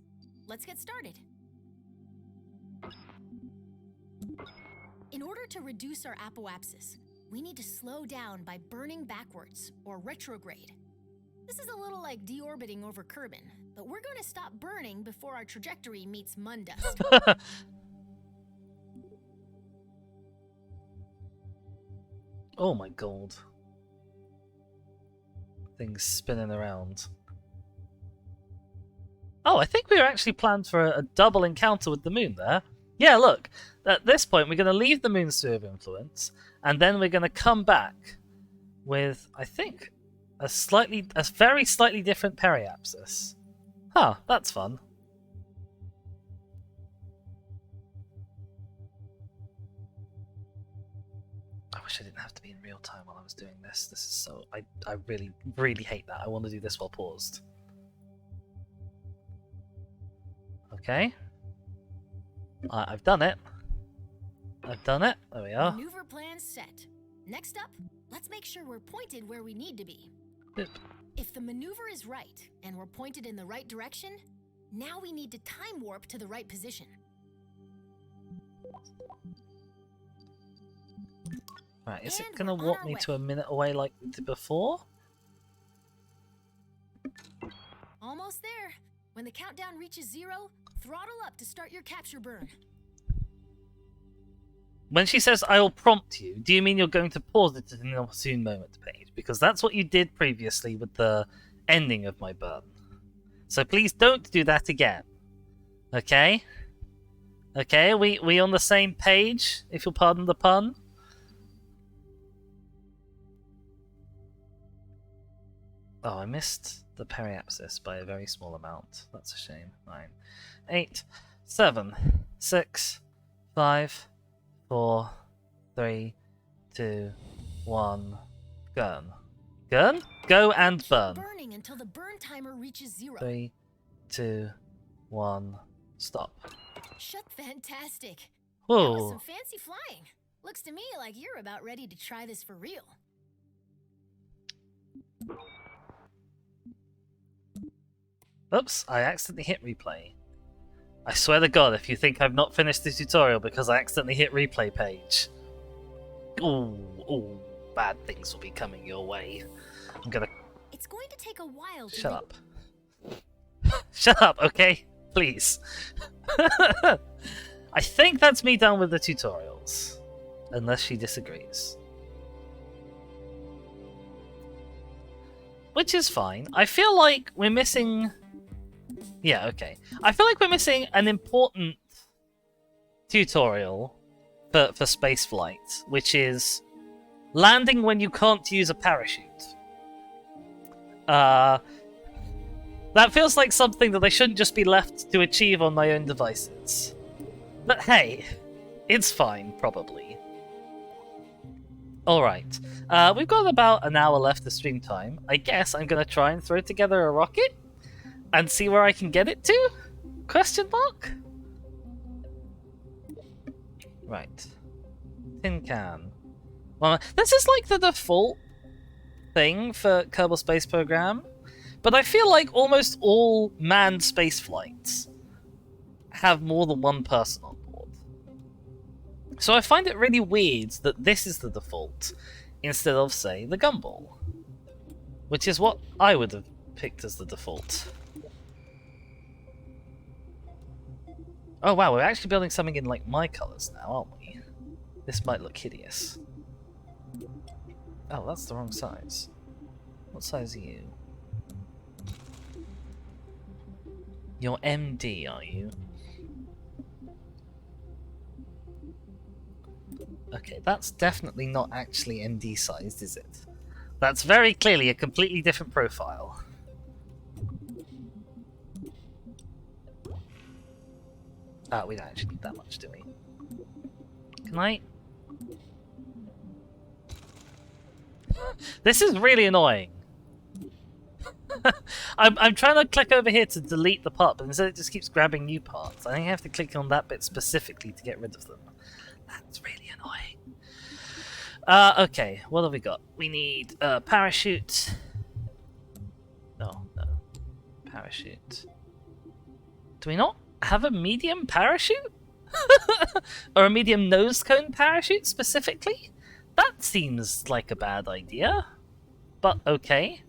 Let's get started. In order to reduce our apoapsis, we need to slow down by burning backwards, or retrograde. This is a little like deorbiting over Kerbin, but we're going to stop burning before our trajectory meets Mun dust. Oh my god. Things spinning around. Oh, I think we were actually planned for a double encounter with the moon there. Yeah, look. At this point, we're going to leave the moon's sphere of influence, and then we're going to come back with, I think, a very slightly different periapsis. Huh, that's fun. I wish I didn't have to be in real time while I was doing this. This is so... I really, really hate that. I want to do this while paused. Okay. I've done it. I've done it. There we are. Maneuver plan set. Next up, let's make sure we're pointed where we need to be. Boop. If the maneuver is right, and we're pointed in the right direction, now we need to time warp to the right position. Right, is it And going to we're on warp our me way. to a minute away like we did before? Almost there. When the countdown reaches 0, throttle up to start your capture burn. When she says I will prompt you, do you mean you're going to pause it at an opportune moment page? Because that's what you did previously with the ending of my burn. So please don't do that again. Okay? Okay, we on the same page, if you'll pardon the pun? Oh, I missed the periapsis by a very small amount. That's a shame. 9, 8, 7, 6, 5, 4, 3, 2, 1. Gun. Gun? Go and Keep burn. burning until the burn timer reaches 0. 3, 2, 1. Stop. Shut fantastic. That was Whoa. some fancy flying. Looks to me like you're about ready to try this for real. Oops, I accidentally hit replay. I swear to God, if you think I've not finished the tutorial because I accidentally hit replay page. Ooh, bad things will be coming your way. I'm gonna... It's going to take a while to Shut up. Shut up, okay? Please. I think that's me done with the tutorials. Unless she disagrees. Which is fine. I feel like we're missing... Yeah, okay. I feel like we're missing an important tutorial for spaceflight, which is landing when you can't use a parachute. That feels like something that I shouldn't just be left to achieve on my own devices. But hey, it's fine, probably. Alright, we've got about an hour left of stream time. I guess I'm gonna try and throw together a rocket and see where I can get it to? Question mark? Right. Tin can. Well, this is like the default thing for Kerbal Space Program, but I feel like almost all manned space flights have more than one person on board. So I find it really weird that this is the default instead of, say, the gumball, which is what I would have picked as the default. Oh wow, we're actually building something in like my colours now, aren't we? This might look hideous. Oh, that's the wrong size. What size are you? You're MD, are you? Okay, that's definitely not actually MD sized, is it? That's very clearly a completely different profile. We don't actually need that much, do we? Can I? This is really annoying. I'm trying to click over here to delete the part, but instead it just keeps grabbing new parts. I think I have to click on that bit specifically to get rid of them. That's really annoying. Okay, what have we got? We need a parachute. No. Parachute. Do we not have a medium parachute? Or a medium nose cone parachute specifically? That seems like a bad idea. But okay.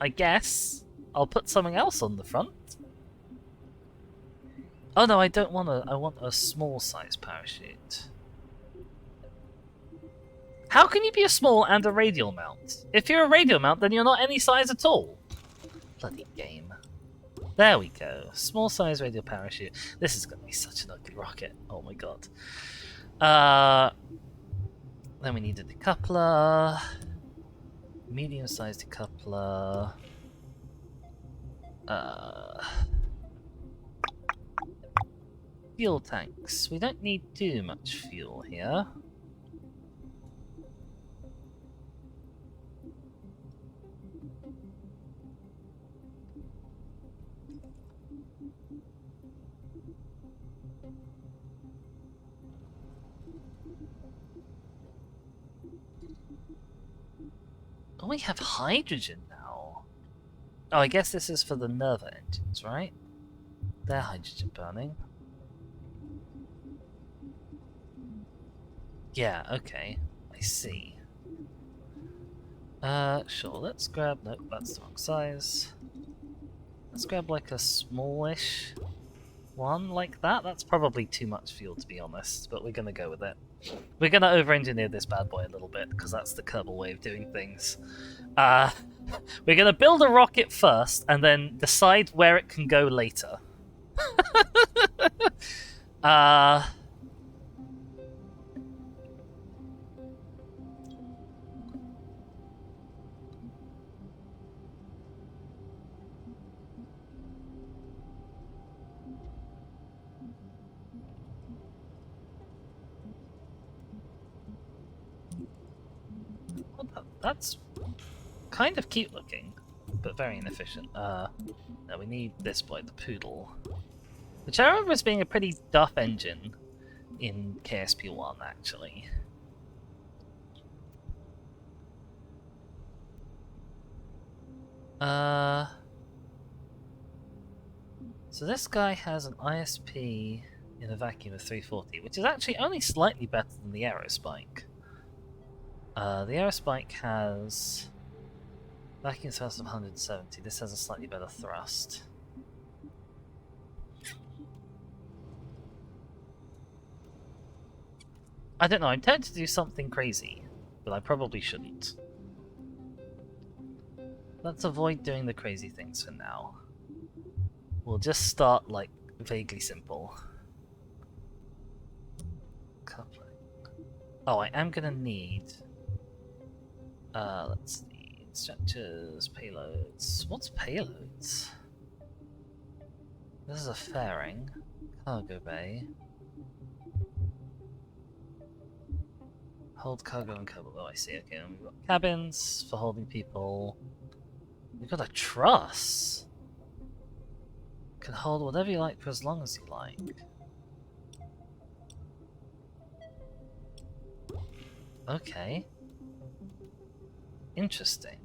I guess I'll put something else on the front. Oh no, I don't want I want a small size parachute. How can you be a small and a radial mount? If you're a radial mount, then you're not any size at all. Bloody game. There we go. Small size radial parachute. This is going to be such an ugly rocket. Oh my god. Then we need a decoupler. Medium sized decoupler. Fuel tanks. We don't need too much fuel here. Oh, we have hydrogen now. Oh, I guess this is for the Nerva engines, right? They're hydrogen burning. Yeah, okay. I see. Sure, let's grab... Nope, that's the wrong size. Let's grab like a smallish one like that. That's probably too much fuel, to be honest, but we're gonna go with it. We're gonna over-engineer this bad boy a little bit, because that's the Kerbal way of doing things. We're gonna build a rocket first, and then decide where it can go later. That's kind of cute looking, but very inefficient. No, we need this boy, the Poodle. Which I remember as being a pretty duff engine in KSP1, actually. So this guy has an ISP in a vacuum of 340, which is actually only slightly better than the Aerospike. The Aerospike has Vacuum thrust of 170. This has a slightly better thrust. I don't know, I'm tempted to do something crazy, but I probably shouldn't. Let's avoid doing the crazy things for now. We'll just start, like, vaguely simple. Coupling. Oh, I am gonna need... let's see... Structures, payloads... What's payloads? This is a fairing. Cargo bay. Hold cargo and Kerbal. Oh, I see. Okay, and we've got cabins for holding people. We've got a truss. Can hold whatever you like for as long as you like. Okay. Interesting.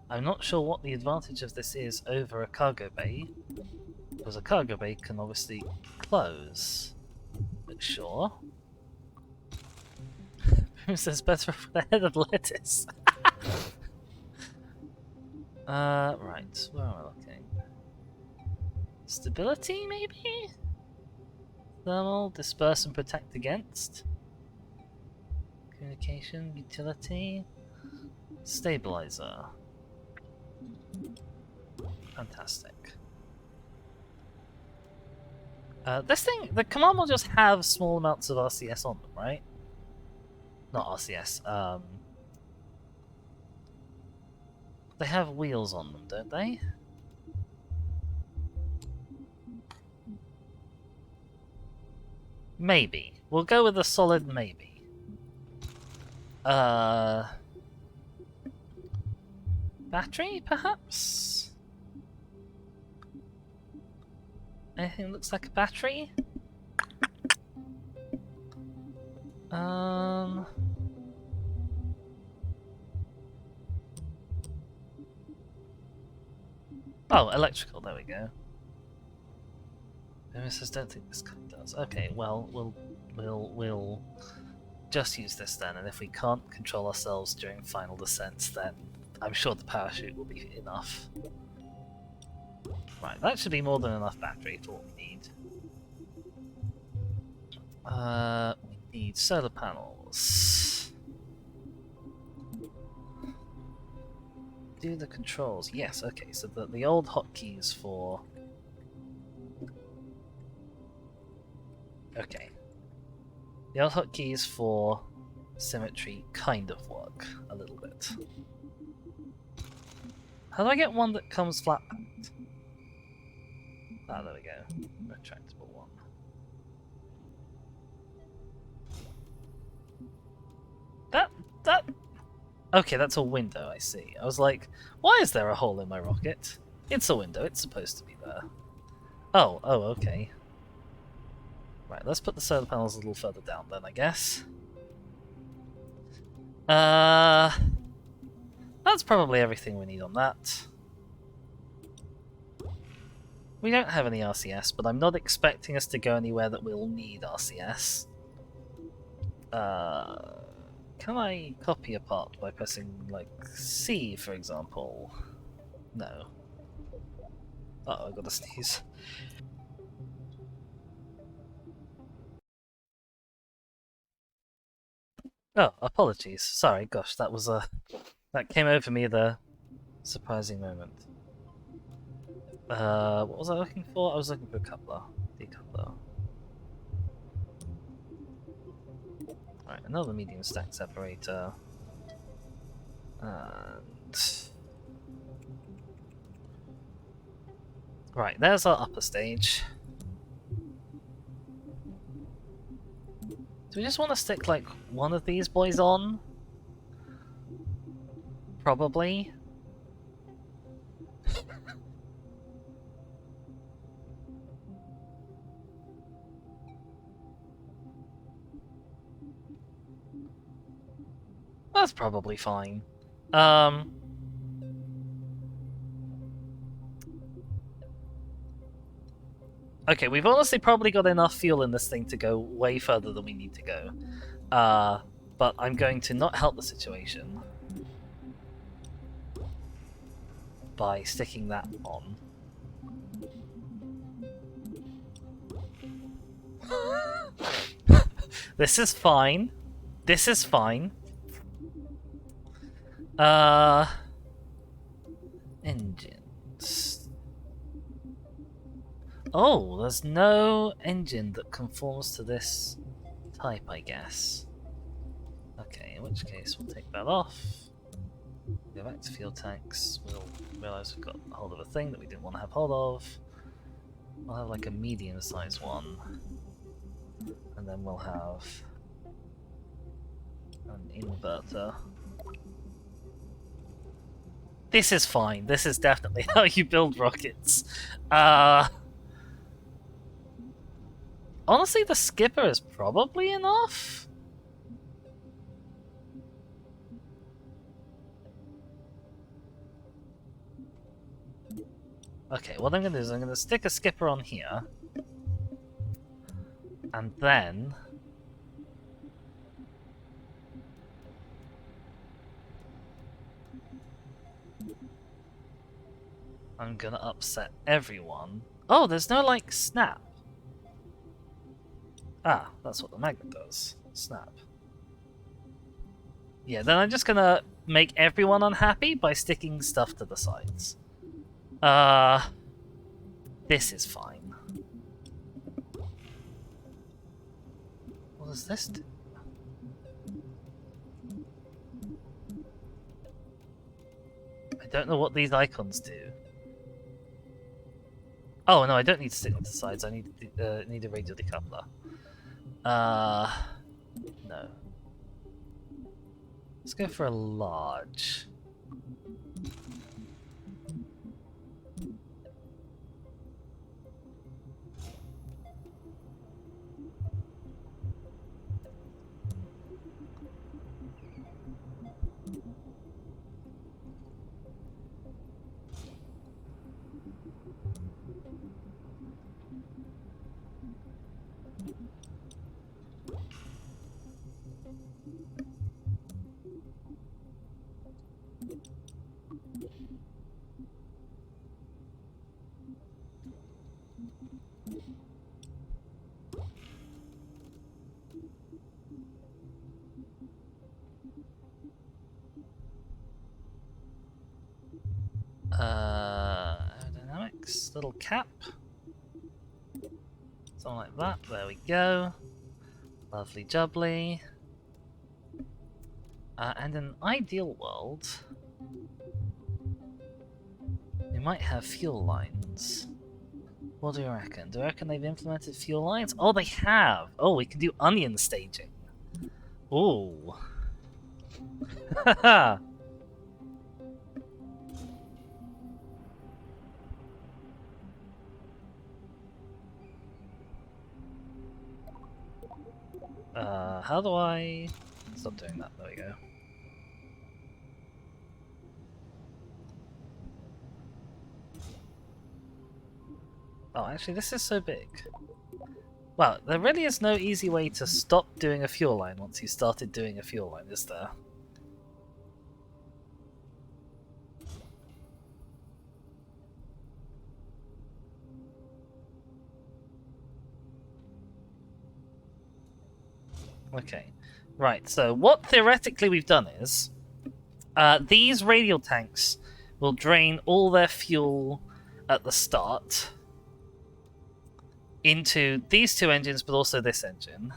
I'm not sure what the advantage of this is over a cargo bay, because a cargo bay can obviously close. But sure. Who says better for the head of lettuce? Right, where am I looking? Stability, maybe? Thermal, disperse and protect against. Communication, utility. Stabilizer. Fantastic. This thing, the command modules have small amounts of RCS on them, right? Not RCS, they have wheels on them, don't they? Maybe. We'll go with a solid maybe. Battery, perhaps? Anything that looks like a battery? Oh, electrical, there we go. Says, don't think this kind does. Okay, well, we'll just use this then, and if we can't control ourselves during final descents, then I'm sure the parachute will be enough. Right, that should be more than enough battery for what we need. We need solar panels. Do the controls. Yes, okay, so the old hotkeys for... Okay. The old hotkeys for symmetry kind of work a little bit. How do I get one that comes flat packed? Ah, there we go. Retractable one. That... Okay, that's a window, I see. I was like, why is there a hole in my rocket? It's a window, it's supposed to be there. Oh, okay. Right, let's put the solar panels a little further down then, I guess. That's probably everything we need on that. We don't have any RCS, but I'm not expecting us to go anywhere that we'll need RCS. Can I copy a part by pressing, like, C, for example? No. Uh-oh, I gotta sneeze. Oh, apologies. Sorry, gosh, that was that came over me at a surprising moment. What was I looking for? I was looking for a coupler. Decoupler. Right, another medium stack separator. And... Right, there's our upper stage. Do we just want to stick, like, one of these boys on? Probably. That's probably fine. Okay, we've honestly probably got enough fuel in this thing to go way further than we need to go. But I'm going to not help the situation. by sticking that on. This is fine. This is fine. Engines. Oh, there's no engine that conforms to this type, I guess. Okay, in which case we'll take that off. Go back to fuel tanks. We'll realise we've got hold of a thing that we didn't want to have hold of. We'll have like a medium-sized one. And then we'll have an inverter. This is fine. This is definitely how you build rockets. Honestly, the skipper is probably enough. Okay, what I'm going to do is I'm going to stick a skipper on here. And then I'm going to upset everyone. Oh, there's no, like, snap. Ah, that's what the magnet does. Snap. Yeah, then I'm just going to make everyone unhappy by sticking stuff to the sides. This is fine. What does this do? I don't know what these icons do. Oh no, I don't need to stick them to the sides. I need a radial decoupler. No. Let's go for a large. Aerodynamics, little cap. Something like that, there we go. Lovely jubbly. And in an ideal world, we might have fuel lines. What do you reckon? Do you reckon they've implemented fuel lines? Oh, they have! Oh, we can do onion staging. Ooh. Haha! How do I stop doing that? There we go. Oh, actually, this is so big. Well, there really is no easy way to stop doing a fuel line once you started doing a fuel line, is there? Okay, right, so what theoretically we've done is these radial tanks will drain all their fuel at the start into these two engines, but also this engine.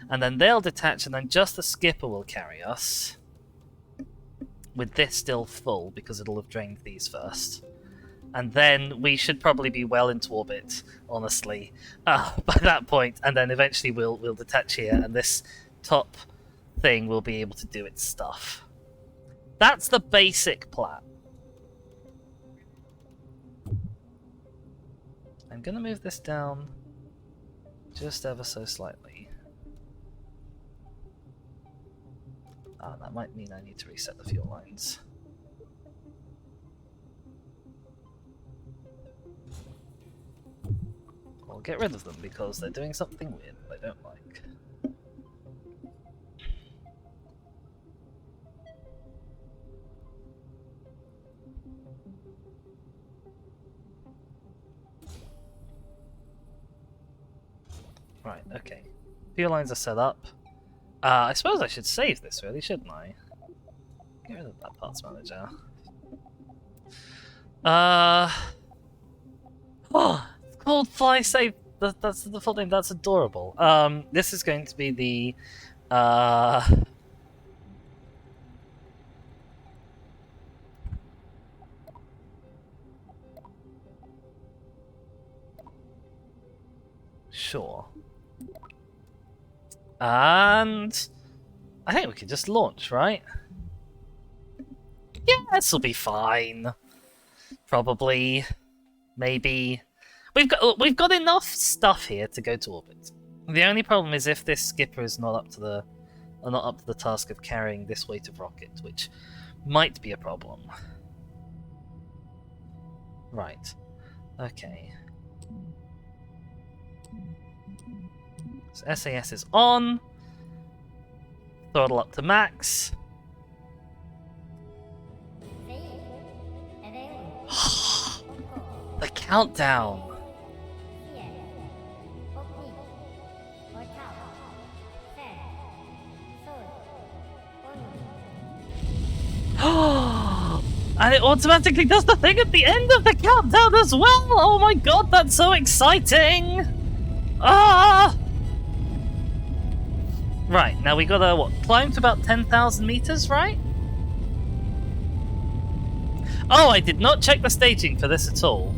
And then they'll detach, and then just the skipper will carry us with this still full, because it'll have drained these first. And then we should probably be well into orbit, honestly, by that point. And then eventually we'll detach here, and this top thing will be able to do its stuff. That's the basic plan. I'm going to move this down just ever so slightly. That might mean I need to reset the fuel lines. I'll get rid of them because they're doing something weird that I don't like. Right, okay. Fuel lines are set up. I suppose I should save this, really, shouldn't I? Get rid of that parts manager. Oh, it's called Fly Safe. That's the full name. That's adorable. This is going to be the sure. And I think we could just launch, right? Yeah, this'll be fine. Probably, maybe. We've got enough stuff here to go to orbit. The only problem is if this skipper is not up to the task of carrying this weight of rocket, which might be a problem. Right. Okay. So SAS is on. Throttle up to max. The countdown. And it automatically does the thing at the end of the countdown as well! Oh my god, that's so exciting! Ah! Right, now we gotta, what, climb to about 10,000 meters, right? Oh, I did not check the staging for this at all.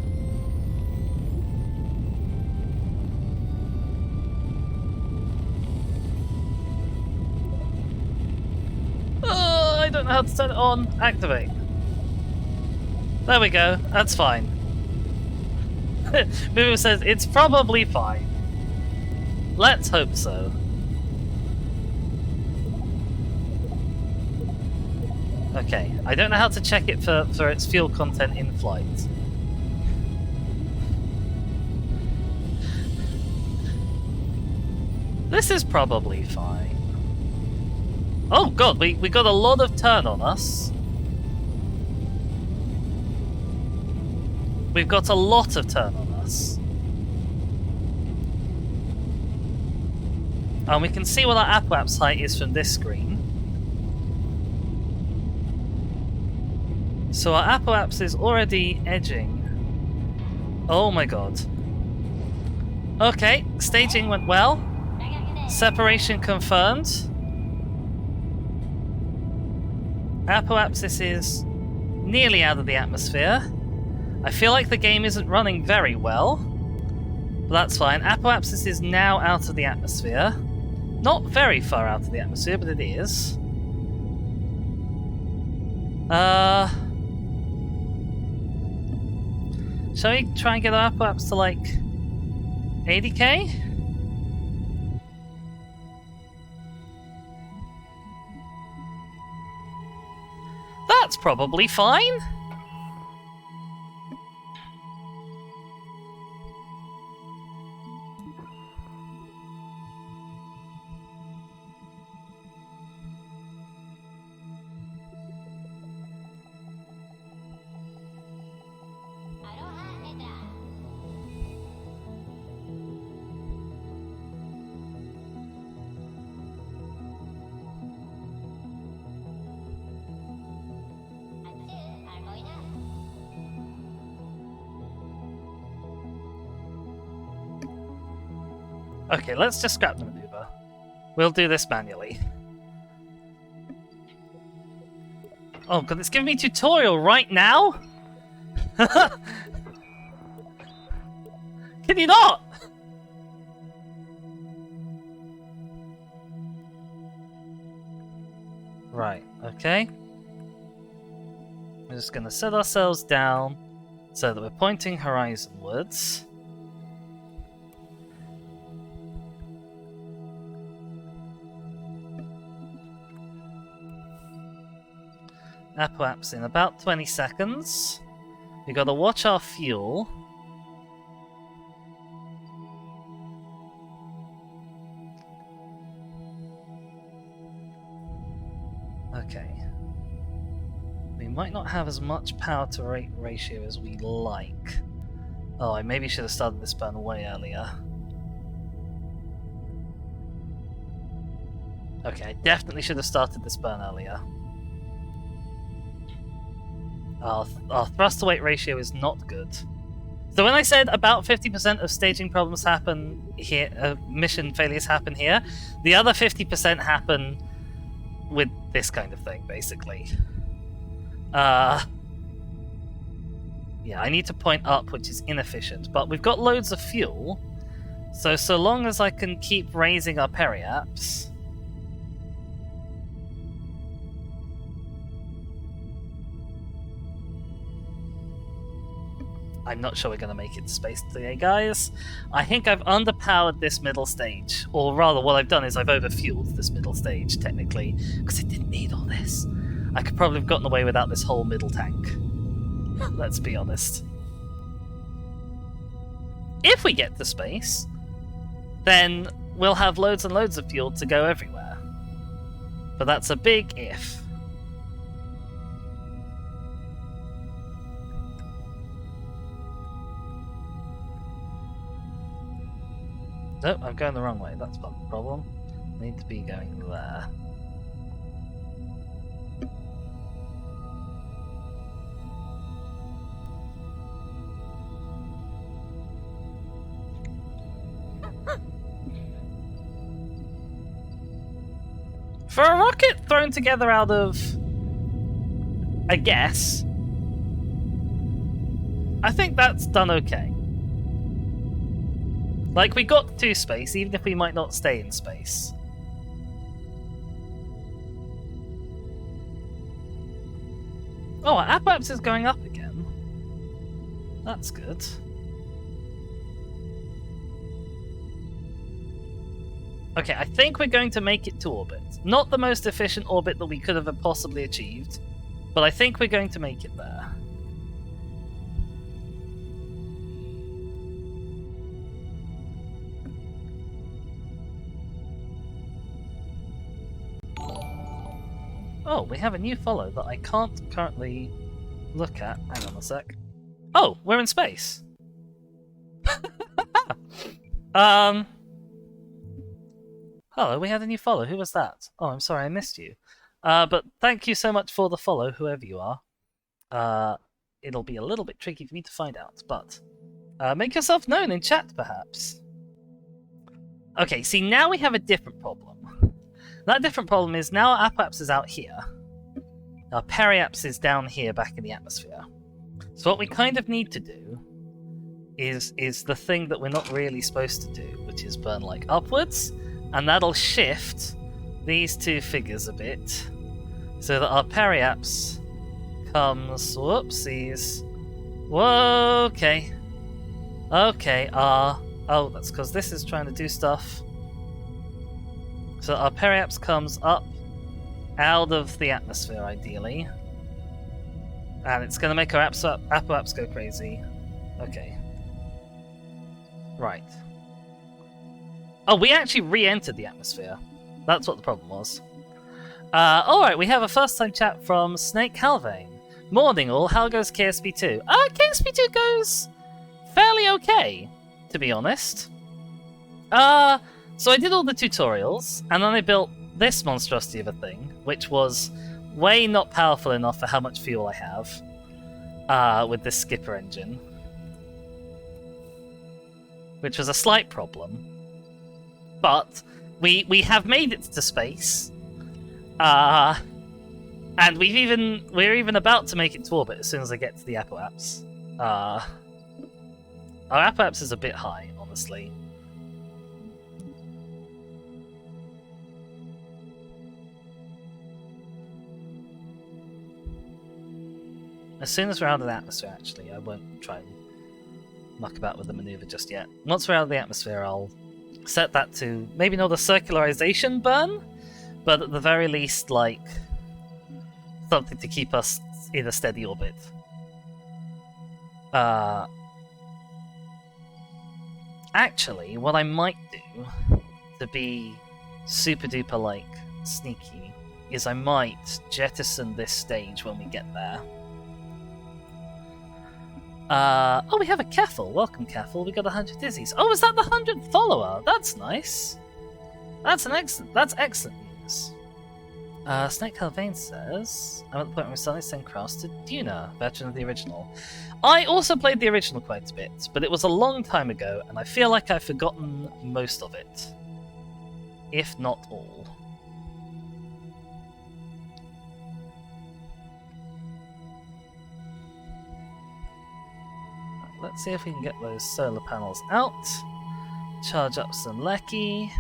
I don't know how to turn it on. Activate. There we go, that's fine. Moo says it's probably fine. Let's hope so. Okay, I don't know how to check it for its fuel content in flight. This is probably fine. Oh god, we got a lot of turn on us. We've got a lot of turn on us. And we can see what our apoapse height is from this screen. So our apoapse is already edging. Oh my god. Okay, staging went well. Separation confirmed. Apoapsis is nearly out of the atmosphere. I feel like the game isn't running very well, but that's fine. Apoapsis is now out of the atmosphere. Not very far out of the atmosphere, but it is. Shall we try and get our apoapse to like 80k? That's probably fine. Okay, let's just scrap the maneuver. We'll do this manually. Oh god, it's giving me a tutorial right now? Can you not? Right, okay. We're just gonna set ourselves down so that we're pointing horizonwards. Apoapse in about 20 seconds. We gotta watch our fuel. Okay. We might not have as much power to rate ratio as we like. Oh, I maybe should have started this burn way earlier. Okay, I definitely should have started this burn earlier. Our thrust to weight ratio is not good. So when I said about 50% of staging problems happen here, mission failures happen here, the other 50% happen with this kind of thing, basically. Yeah, I need to point up, which is inefficient, but we've got loads of fuel, so long as I can keep raising our periaps... I'm not sure we're going to make it to space today, guys. I think I've underpowered this middle stage. Or rather, what I've done is I've overfueled this middle stage, technically, because it didn't need all this. I could probably have gotten away without this whole middle tank. Let's be honest. If we get to space, then we'll have loads and loads of fuel to go everywhere. But that's a big if. Nope, I'm going the wrong way. That's not the problem. I need to be going there. For a rocket thrown together out of a guess, I think that's done okay. Like, we got to space, even if we might not stay in space. Oh, our apoapsis is going up again. That's good. Okay, I think we're going to make it to orbit. Not the most efficient orbit that we could have possibly achieved, but I think we're going to make it there. Oh, we have a new follow that I can't currently look at. Hang on a sec. Oh, we're in space. Hello, we had a new follow. Who was that? Oh, I'm sorry, I missed you. But thank you so much for the follow, whoever you are. It'll be a little bit tricky for me to find out, but make yourself known in chat, perhaps. Okay, see, now we have a different problem. That different problem is now our apoapsis is out here. Our periaps is down here back in the atmosphere. So what we kind of need to do is the thing that we're not really supposed to do, which is burn like upwards, and that'll shift these two figures a bit so that our periaps comes... Whoopsies. Whoa, okay. Okay, oh, that's because this is trying to do stuff. So our periaps comes up out of the atmosphere, ideally. And it's going to make our apoapsis go crazy. Okay. Right. Oh, we actually re-entered the atmosphere. That's what the problem was. Alright, we have a first-time chat from Snake Halvane. Morning all, how goes KSP2? KSP2 goes fairly okay, to be honest. So I did all the tutorials, and then I built this monstrosity of a thing, which was way not powerful enough for how much fuel I have with this skipper engine. Which was a slight problem. But we have made it to space. And we're even about to make it to orbit as soon as I get to the apoapsis. Our apoapsis is a bit high, honestly. As soon as we're out of the atmosphere, actually, I won't try and muck about with the maneuver just yet. Once we're out of the atmosphere, I'll set that to maybe not a circularization burn, but at the very least, like, something to keep us in a steady orbit. Actually, what I might do to be super duper, like, sneaky is I might jettison this stage when we get there. Oh, we have a Keffel. Welcome, Keffel. We got 100 dizzies. Oh, is that the 100th follower? That's nice. That's excellent news. Snake Helvane says, I'm at the point where suddenly send Kraus to Duna, veteran of the original. I also played the original quite a bit, but it was a long time ago, and I feel like I've forgotten most of it. If not all. Let's see if we can get those solar panels out. Charge up some Lecky.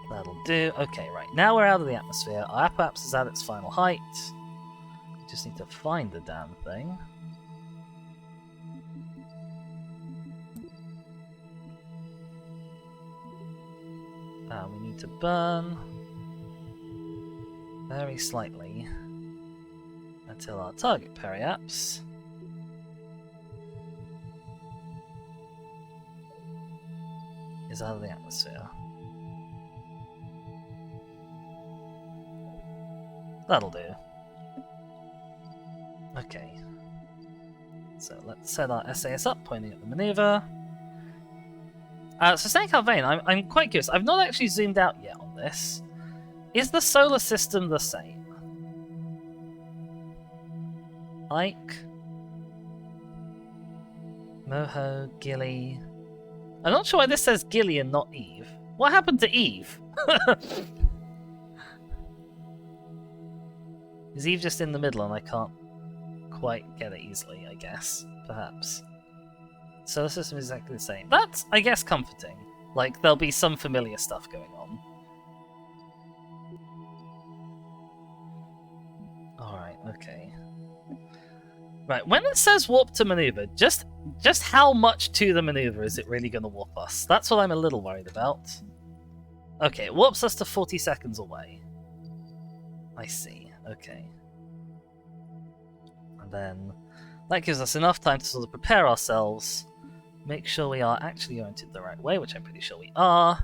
That'll do. Okay, right. Now we're out of the atmosphere. Our apoapse is at its final height. We just need to find the damn thing. We need to burn very slightly until our target periapse is out of the atmosphere. That'll do. Okay. So let's set our SAS up, pointing at the maneuver. So Snake Helvane, I'm quite curious. I've not actually zoomed out yet on this. Is the solar system the same? Ike, Moho, Gilly. I'm not sure why this says Gilly and not Eve. What happened to Eve? Is Eve just in the middle and I can't quite get it easily, I guess? Perhaps. So the system is exactly the same. That's, I guess, comforting. Like, there'll be some familiar stuff going on. Alright, okay. Right, when it says warp to maneuver, just how much to the maneuver is it really going to warp us? That's what I'm a little worried about. Okay, it warps us to 40 seconds away. I see, okay. And then that gives us enough time to sort of prepare ourselves, make sure we are actually oriented the right way, which I'm pretty sure we are.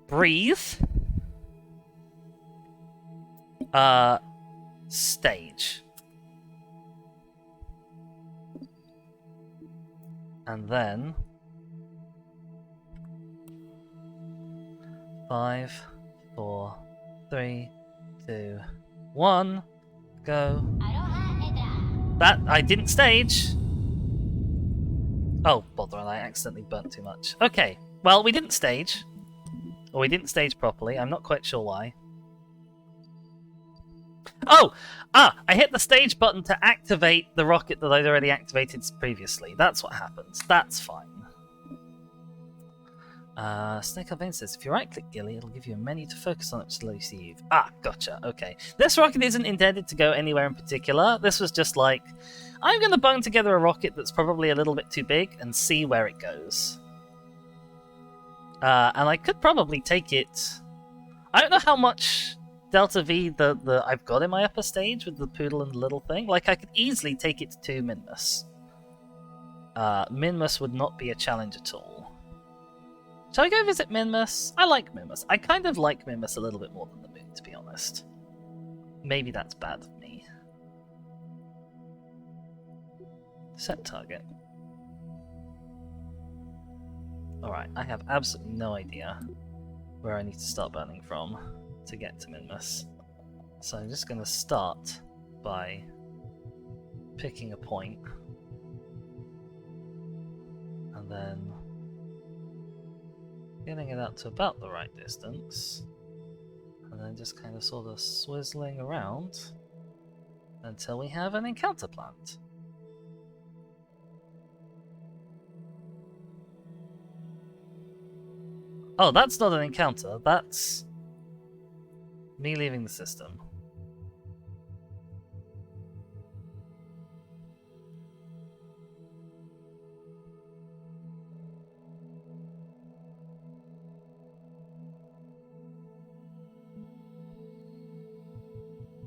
Breathe. Stage. And then 5, 4, 3, 2, 1, go. That I didn't stage. Oh, bother, I accidentally burnt too much. Okay, well, we didn't stage. Or we didn't stage properly, I'm not quite sure why. Oh! I hit the stage button to activate the rocket that I'd already activated previously. That's what happens. That's fine. Snake Helvane says, if you right-click Gilly, it'll give you a menu to focus on it to you see Eve. Ah, gotcha, okay. This rocket isn't intended to go anywhere in particular. This was just like, I'm going to bung together a rocket that's probably a little bit too big and see where it goes. And I could probably take it... I don't know how much Delta V the I've got in my upper stage with the poodle and the little thing. Like, I could easily take it to Minmus. Minmus would not be a challenge at all. Shall I go visit Minmus? I like Minmus. I kind of like Minmus a little bit more than the moon, to be honest. Maybe that's bad of me. Set target. Alright, I have absolutely no idea where I need to start burning from to get to Minmus. So I'm just going to start by picking a point. And then getting it out to about the right distance. And then just kind of sort of swizzling around until we have an encounter plant. Oh, that's not an encounter, that's me leaving the system.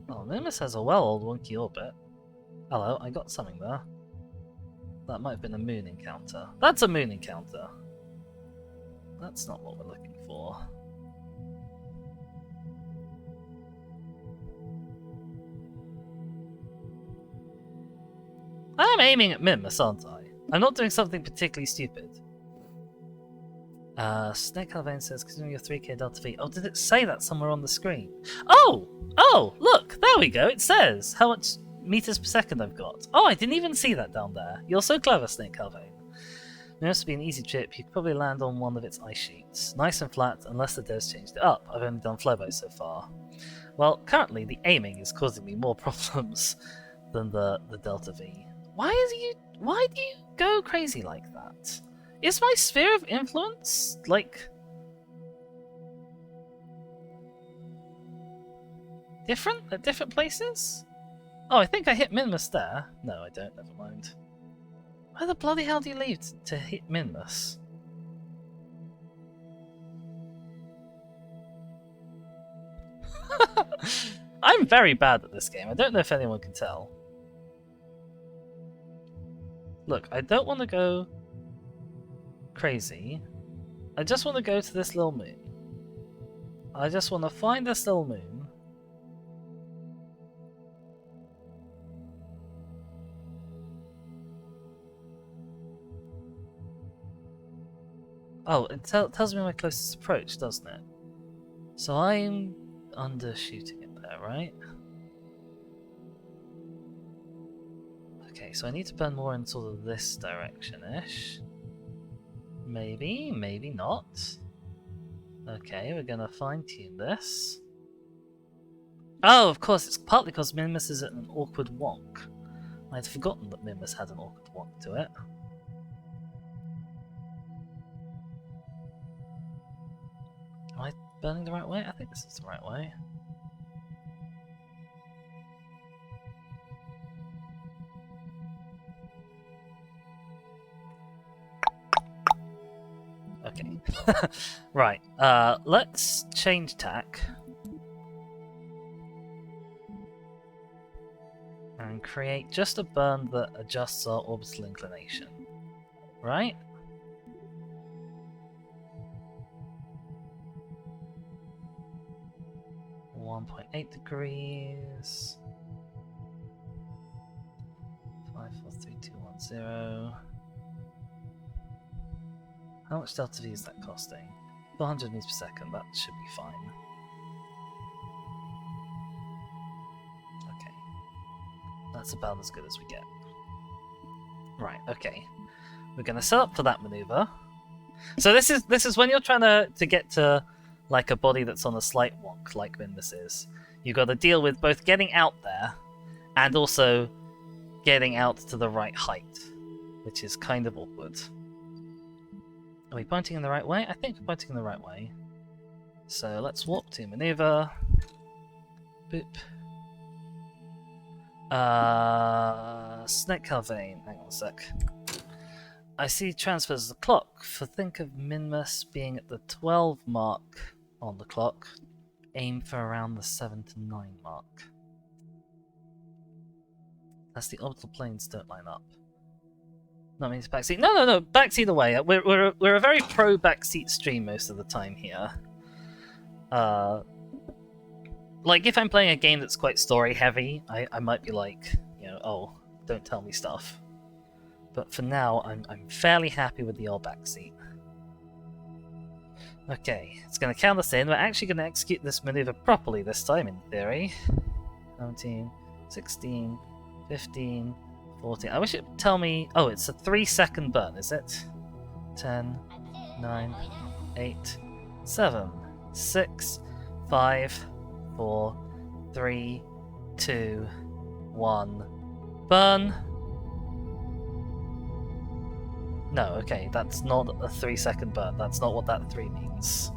Oh, Minmus has a well-old wonky orbit. Hello, I got something there. That might have been a moon encounter. That's a moon encounter. That's not what we're looking for. I am aiming at minmus, aren't I? I'm not doing something particularly stupid. Snake Calvane says, considering your 3k delta V. Oh, did it say that somewhere on the screen? Oh! Oh, look! There we go, it says how much meters per second I've got. Oh, I didn't even see that down there. You're so clever, Snake Calvane. It must be an easy trip. You could probably land on one of its ice sheets. Nice and flat, unless the devs changed it up. I've only done flowboats so far. Well, currently the aiming is causing me more problems than the delta V. Why do you go crazy like that? Is my sphere of influence like different at different places? Oh, I think I hit minmus there. No, I don't. Never mind. Where the bloody hell do you leave to hit minmus? I'm very bad at this game. I don't know if anyone can tell. Look, I don't want to go crazy. I just want to go to this little moon. I just want to find this little moon. Oh, it tells me my closest approach, doesn't it? So I'm undershooting it there, right? Okay, so I need to burn more in sort of this direction-ish. Maybe, maybe not. Okay, we're gonna fine-tune this. Oh, of course, it's partly because minmus is at an awkward wonk. I'd forgotten that minmus had an awkward wonk to it. Am I burning the right way? I think this is the right way. Okay. Right, let's change tack. And create just a burn that adjusts our orbital inclination. Right? $1.8. 543210. How much delta V is that costing? 400 meters per second, that should be fine. Okay. That's about as good as we get. Right, okay. We're gonna set up for that maneuver. So this is when you're trying to get to like a body that's on a slight wonk, like minmus is. You've got to deal with both getting out there and also getting out to the right height, which is kind of awkward. Are we pointing in the right way? I think we're pointing in the right way. So let's warp to maneuver. Boop. Snake Calvane. Hang on a sec. I see transfers the clock. For think of minmus being at the 12 mark on the clock. Aim for around the 7 to 9 mark. That's the orbital planes don't line up. That means backseat. No. Backseat away. We're a very pro backseat stream most of the time here. Like if I'm playing a game that's quite story heavy, I might be like, oh, don't tell me stuff. But for now, I'm fairly happy with the old backseat. Okay, it's going to count us in. We're actually going to execute this maneuver properly this time, in theory. 17, 16, 15. 14. I wish it would tell me. Oh, it's a 3-second burn, is it? 10, 9, 8, 7, 6, 5, 4, 3, 2, 1. Burn. No, okay, that's not a 3-second burn. That's not what that 3 means.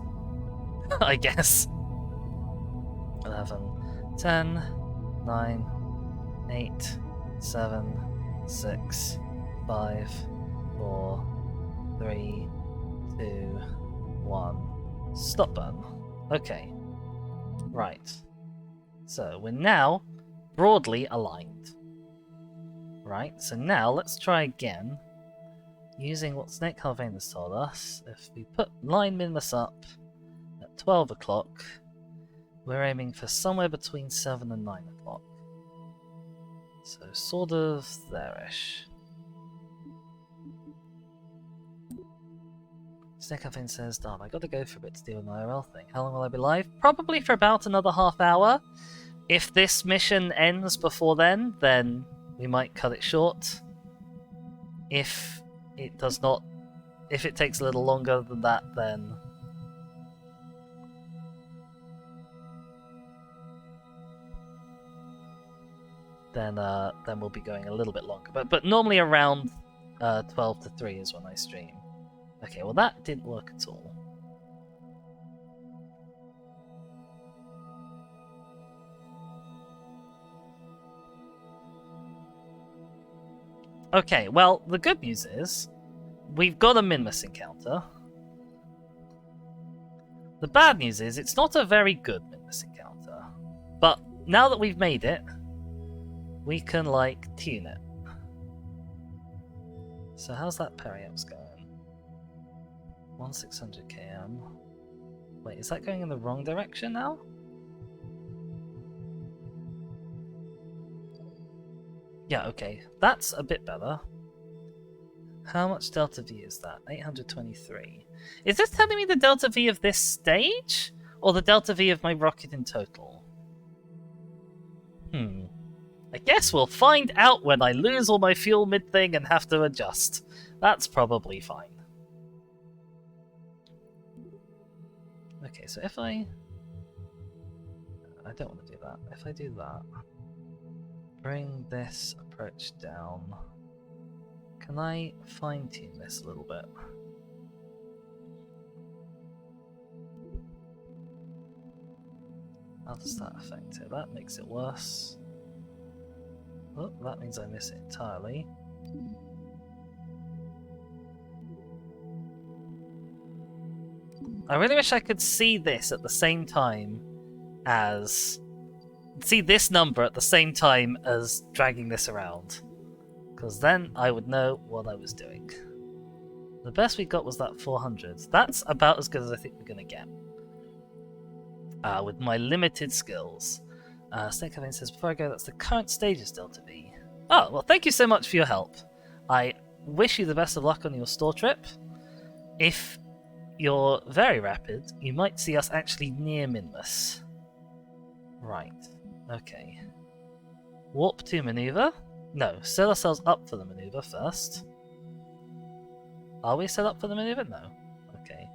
I guess. 11, 10, 9, 8, 7, 6, 5, 4, 3, 2, 1. Stop burn. Okay. Right. So we're now broadly aligned. Right, so now let's try again. Using what Snake Calvane has told us, if we put line minmus up at 12 o'clock, we're aiming for somewhere between 7 and 9 o'clock. So, sort of there-ish. Snake says, "Darn, I gotta go for a bit to do an IRL thing. How long will I be live? Probably for about another half hour. If this mission ends before then we might cut it short. If it does not, if it takes a little longer than that, then we'll be going a little bit longer. But normally around 12 to 3 is when I stream. Okay, well that didn't work at all. Okay, well, the good news is we've got a minmus encounter. The bad news is it's not a very good minmus encounter. But now that we've made it, we can, like, tune it. So how's that periapse going? 1600 km. Wait, is that going in the wrong direction now? Yeah, okay. That's a bit better. How much delta V is that? 823. Is this telling me the delta V of this stage? Or the delta V of my rocket in total? I guess we'll find out when I lose all my fuel mid-thing and have to adjust. That's probably fine. Okay, so if I don't want to do that. If I do that, bring this approach down. Can I fine-tune this a little bit? How does that affect it? That makes it worse. Oh, that means I miss it entirely. I really wish I could see this at the same time as... see this number at the same time as dragging this around. Because then I would know what I was doing. The best we got was that 400. That's about as good as I think we're going to get. With my limited skills. Snake Havane says, before I go, that's the current stages Delta V. Oh, well, thank you so much for your help. I wish you the best of luck on your store trip. If you're very rapid, you might see us actually near Minmus. Right, okay. Warp to maneuver? No, set ourselves up for the maneuver first. Are we set up for the maneuver? No. Okay.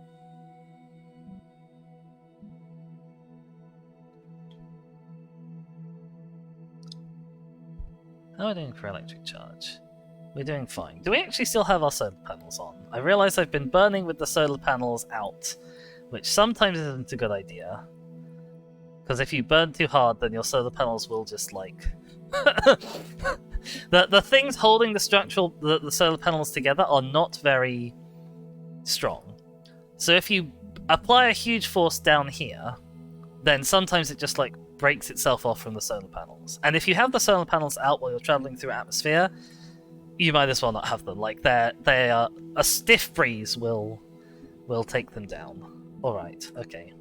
How are we doing for electric charge? We're doing fine. Do we actually still have our solar panels on? I realise I've been burning with the solar panels out, which sometimes isn't a good idea. Because if you burn too hard, then your solar panels will just, like... the things holding the solar panels together are not very strong. So if you apply a huge force down here, then sometimes it just, like, breaks itself off from the solar panels. And if you have the solar panels out while you're traveling through atmosphere, you might as well not have them. Like, they are a stiff breeze will take them down. All right, okay.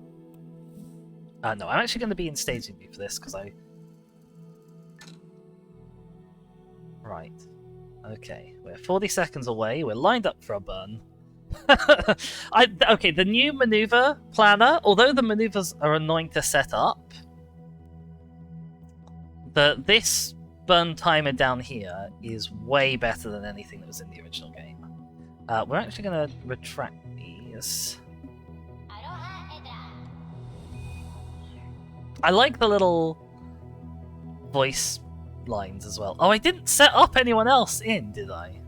No, I'm actually going to be in staging view for this because I. Right. Okay, we're 40 seconds away. We're lined up for a burn. Okay, the new maneuver planner. Although the maneuvers are annoying to set up, this burn timer down here is way better than anything that was in the original game. We're actually going to retract these. I like the little voice lines as well. Oh, I didn't set up anyone else in, did I?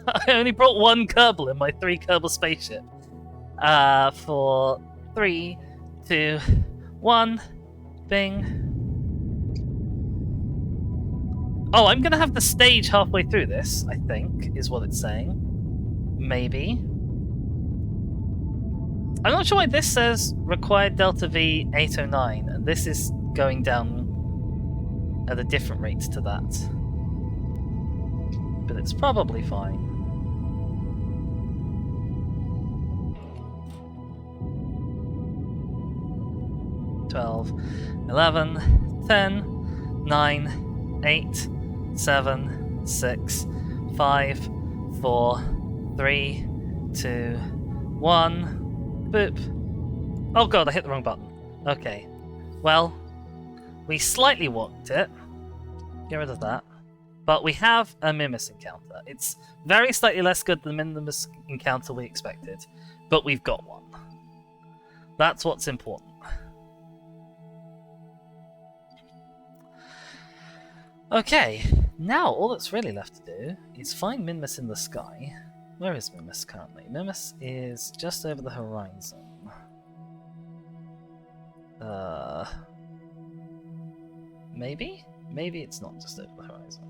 I only brought one Kerbal in my 3 Kerbal spaceship. For 3, 2, 1, bing. Oh, I'm gonna have the stage halfway through this, I think, is what it's saying. Maybe. I'm not sure why this says required Delta V 809, and this is going down at a different rate to that. But it's probably fine. $12, 11, 10, 9, 8, 7, 6, 5, 4, 3, 2, 1. Boop. Oh god, I hit the wrong button. Okay. Well, we slightly walked it. Get rid of that. But we have a minmus encounter. It's very slightly less good than the minmus encounter we expected, but we've got one. That's what's important. Okay, now all that's really left to do is find minmus in the sky. Where is minmus currently? Minmus is just over the horizon. Maybe? Maybe it's not just over the horizon.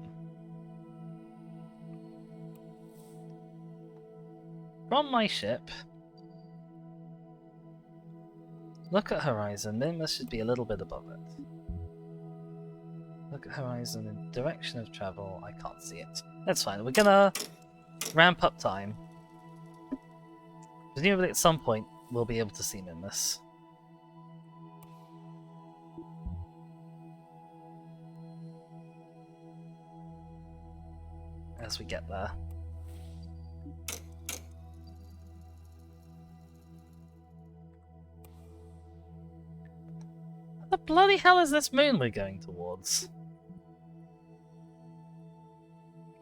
From my ship, look at horizon. Minmus should be a little bit above it. Look at horizon in direction of travel. I can't see it. That's fine. We're gonna ramp up time. Presumably at some point we'll be able to see minmus. As we get there. What the bloody hell is this moon we're going towards?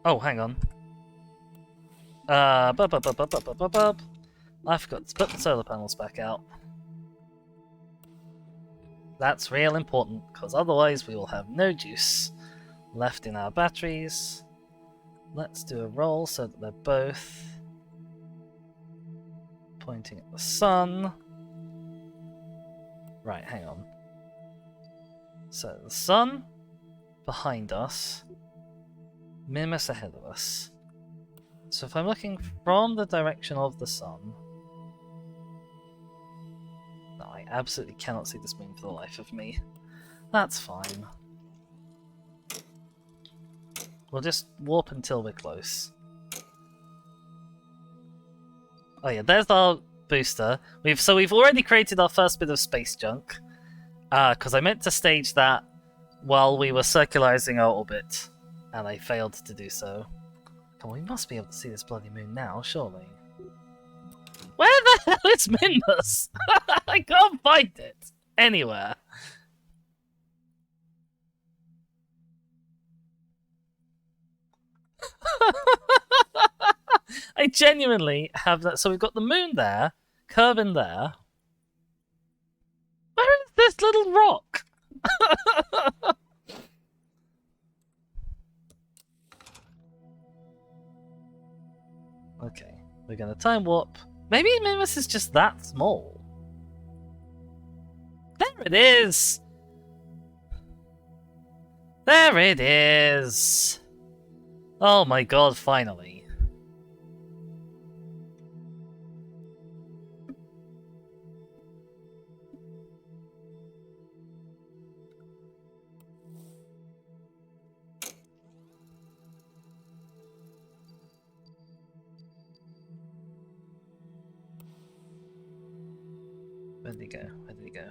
Oh, hang on. I forgot to put the solar panels back out. That's real important, because otherwise we will have no juice left in our batteries. Let's do a roll so that they're both pointing at the sun. Right, hang on. So the sun behind us, minmus ahead of us. So if I'm looking from the direction of the sun... No, I absolutely cannot see this moon for the life of me. That's fine. We'll just warp until we're close. Oh yeah, there's our booster. We've already created our first bit of space junk. Because I meant to stage that while we were circularizing our orbit, and I failed to do so. Come on, we must be able to see this bloody moon now, surely. Where the hell is Minmus? I can't find it anywhere. I genuinely have that. So we've got the moon there, Kerbin there. Where is this little rock? Okay, we're gonna time warp. Maybe Minmus is just that small. There it is! There it is! Oh my god, finally. Where did he go? Where did he go?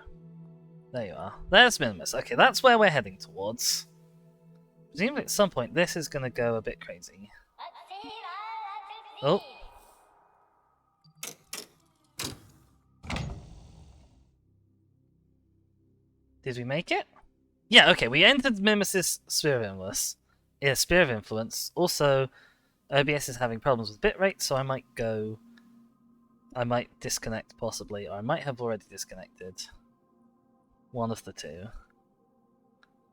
There you are. There's Minmus. Okay, that's where we're heading towards. Presumably at some point this is going to go a bit crazy. Oh. Did we make it? Yeah, okay, we entered Minmus's sphere of sphere of influence. Also, OBS is having problems with bitrate, so I might disconnect possibly, or I might have already disconnected. One of the two.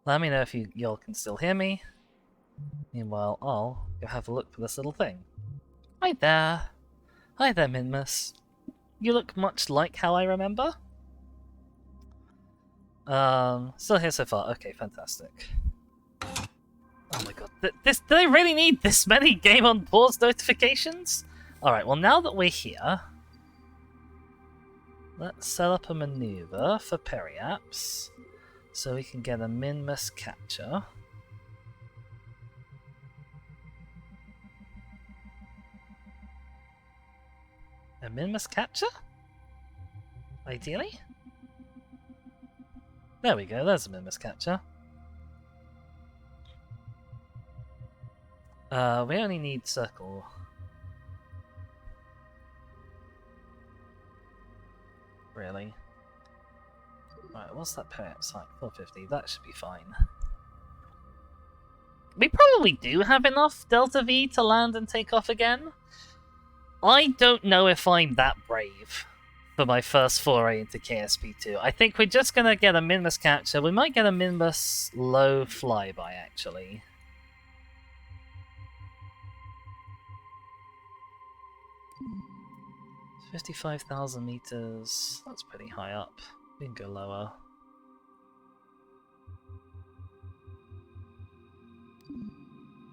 Let me know if y'all can still hear me. Meanwhile, I'll go have a look for this little thing. Hi there. Hi there, Minmus. You look much like how I remember. Still here so far. Okay, fantastic. Oh my god. Do they really need this many game on pause notifications? Alright, well now that we're here, let's set up a maneuver for periaps so we can get a minmus capture. A minmus capture? Ideally? There we go, there's a minmus capture. We only need circle. Really? Right, what's that perilous? Like 450. That should be fine. We probably do have enough Delta V to land and take off again. I don't know if I'm that brave for my first foray into KSP2. I think we're just gonna get a minmus capture. We might get a minmus low flyby, actually. $55,000 meters. That's pretty high up. We can go lower.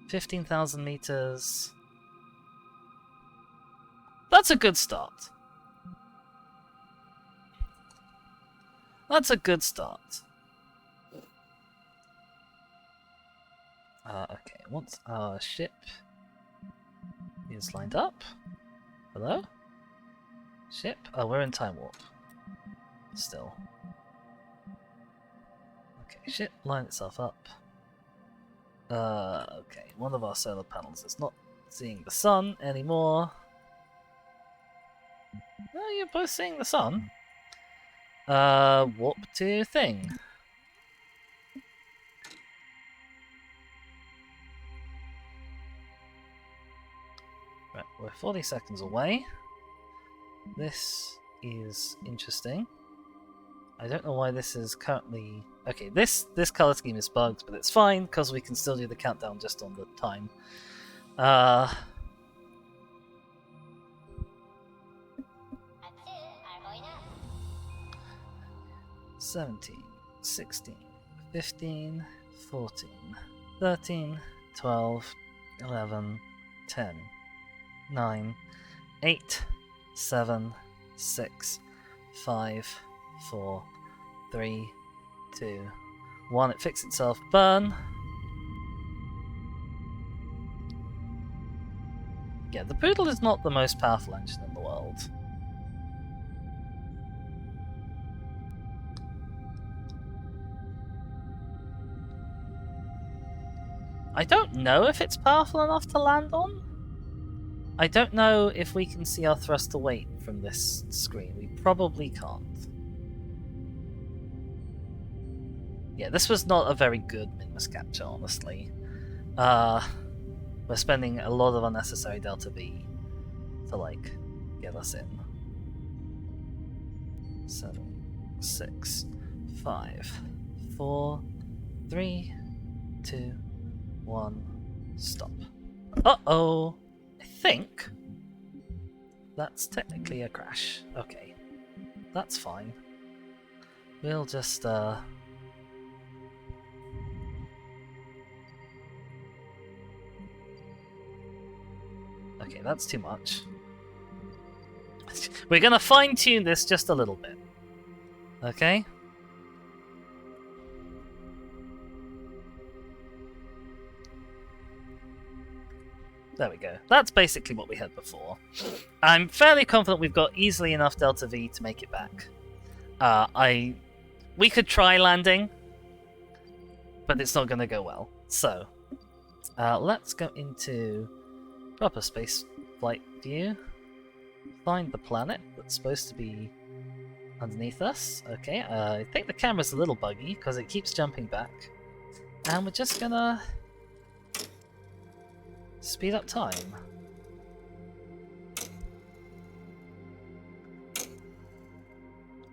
$15,000 meters. That's a good start. That's a good start. Okay, once our ship is lined up. Hello? Ship? Oh, we're in time warp. Still. Okay, ship, line itself up. Okay, one of our solar panels is not seeing the sun anymore. Oh, you're both seeing the sun. Warp to thing. Right, we're 40 seconds away. This is interesting. I don't know why this is currently... Okay, this color scheme is bugged, but it's fine, because we can still do the countdown just on the time. 17, 16, 15, 14, 13, 12, 11, 10, 9, 8, 7, 6, 5, 4, 3, 2, 1. It fixed itself. Burn. Yeah, the Poodle is not the most powerful engine in the world. I don't know if it's powerful enough to land on. I don't know if we can see our thrust to weight from this screen. We probably can't. Yeah, this was not a very good minmus capture, honestly. We're spending a lot of unnecessary Delta V to, like, get us in. 7, 6, 5, 4, 3, 2, 1, stop. Uh-oh! I think that's technically a crash. Okay. That's fine. We'll just, Okay, that's too much. We're gonna fine-tune this just a little bit. Okay? There we go. That's basically what we had before. I'm fairly confident we've got easily enough Delta V to make it back. We could try landing, but it's not going to go well. So, let's go into proper space flight view. Find the planet that's supposed to be underneath us. Okay, I think the camera's a little buggy because it keeps jumping back. And we're just gonna speed up time.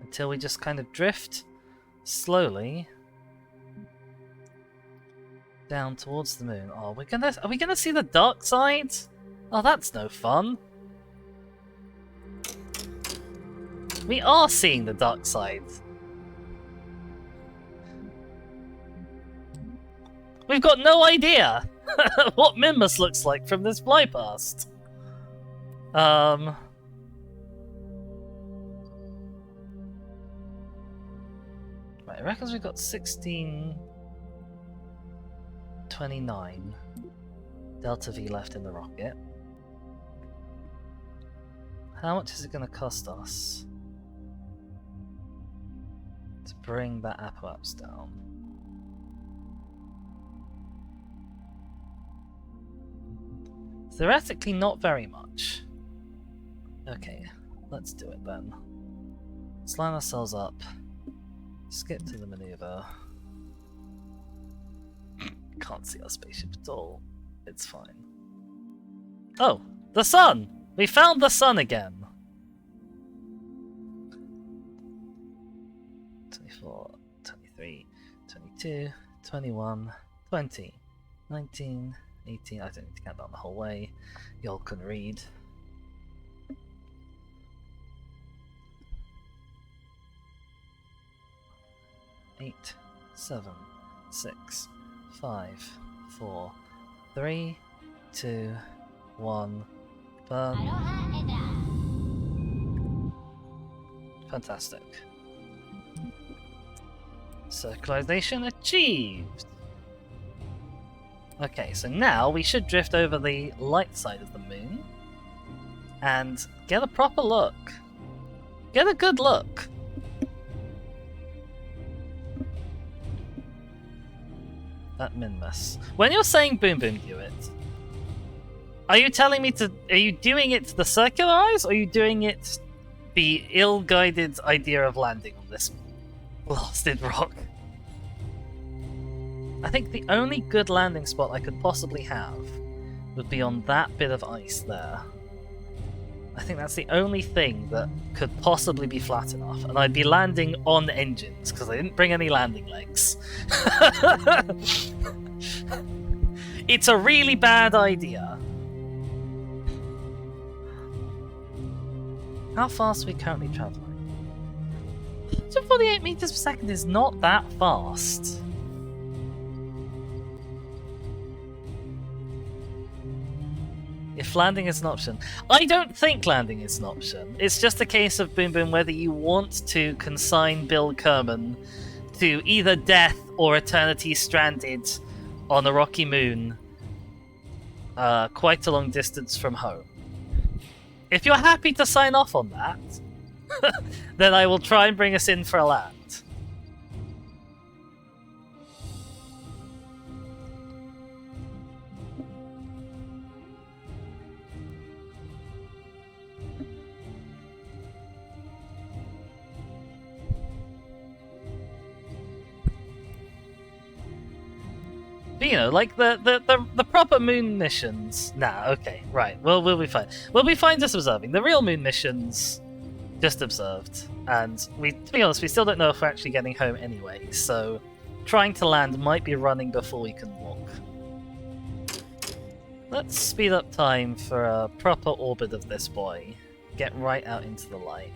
Until we just kind of drift slowly down towards the moon. Oh, are we gonna see the dark side? Oh, that's no fun. We are seeing the dark side. We've got no idea what minmus looks like from this flypast. Right, I reckon we've got 1629 Delta V left in the rocket. How much is it going to cost us to bring that apoapse down? Theoretically, not very much. Okay, let's do it then. Let's line ourselves up. Skip to the maneuver. Can't see our spaceship at all. It's fine. Oh, the sun! We found the sun again! 24, 23, 22, 21, 20, 19, 18. I don't need to count down the whole way. Y'all can read. Eight, 7, 6, 5, 4, 3, 2, 1. Burn. Fantastic. Circularization achieved! Okay, so now we should drift over the light side of the moon and get a proper look. Get a good look. At minmus. When you're saying boom boom do it, are you telling me to... Are you doing it to the circular eyes, or are you doing it the ill-guided idea of landing on this blasted rock? I think the only good landing spot I could possibly have would be on that bit of ice there. I think that's the only thing that could possibly be flat enough, and I'd be landing on engines, because I didn't bring any landing legs. It's a really bad idea. How fast are we currently travelling? 148 meters per second is not that fast. If landing is an option. I don't think landing is an option. It's just a case of Boom Boom whether you want to consign Bill Kerman to either death or eternity stranded on a rocky moon quite a long distance from home. If you're happy to sign off on that, then I will try and bring us in for a land. But, you know, like the proper moon missions. Nah, okay, right. We'll be fine. We'll be fine just observing. The real moon missions, just observed. And to be honest, we still don't know if we're actually getting home anyway. So, trying to land might be running before we can walk. Let's speed up time for a proper orbit of this boy. Get right out into the light.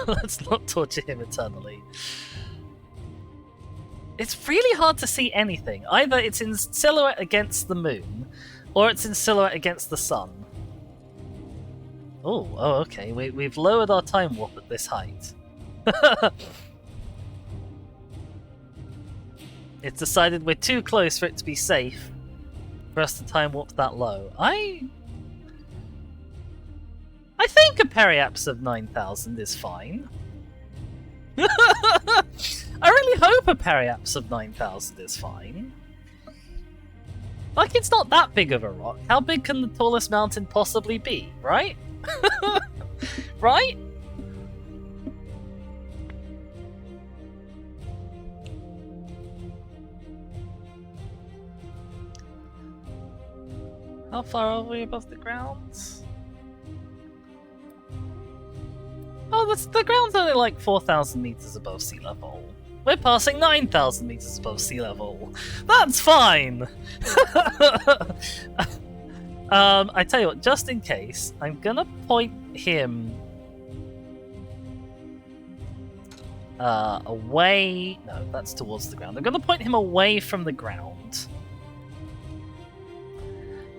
Let's not torture him eternally. It's really hard to see anything. Either it's in silhouette against the moon, or it's in silhouette against the sun. Oh, okay. We've lowered our time warp at this height. It's decided we're too close for it to be safe for us to time warp that low. I think a periapse of 9,000 is fine. I really hope a periapse of 9,000 is fine. Like, it's not that big of a rock. How big can the tallest mountain possibly be, right? Right? How far are we above the ground? Oh, the ground's only like 4,000 meters above sea level. We're passing 9,000 meters above sea level. That's fine! I tell you what, just in case, I'm gonna point him away... No, that's towards the ground. I'm gonna point him away from the ground.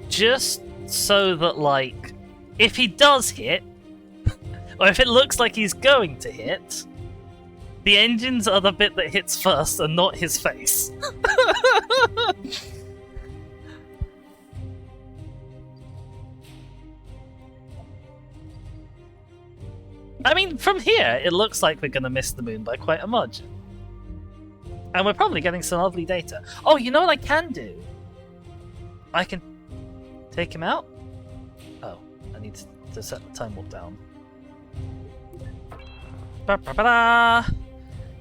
Just so that, like, if he does hit, or if it looks like he's going to hit, the engines are the bit that hits first and not his face. I mean, from here, it looks like we're going to miss the moon by quite a margin. And we're probably getting some lovely data. Oh, you know what I can do? I can take him out? Oh, I need to set the time warp down. Ba-ba-ba-da!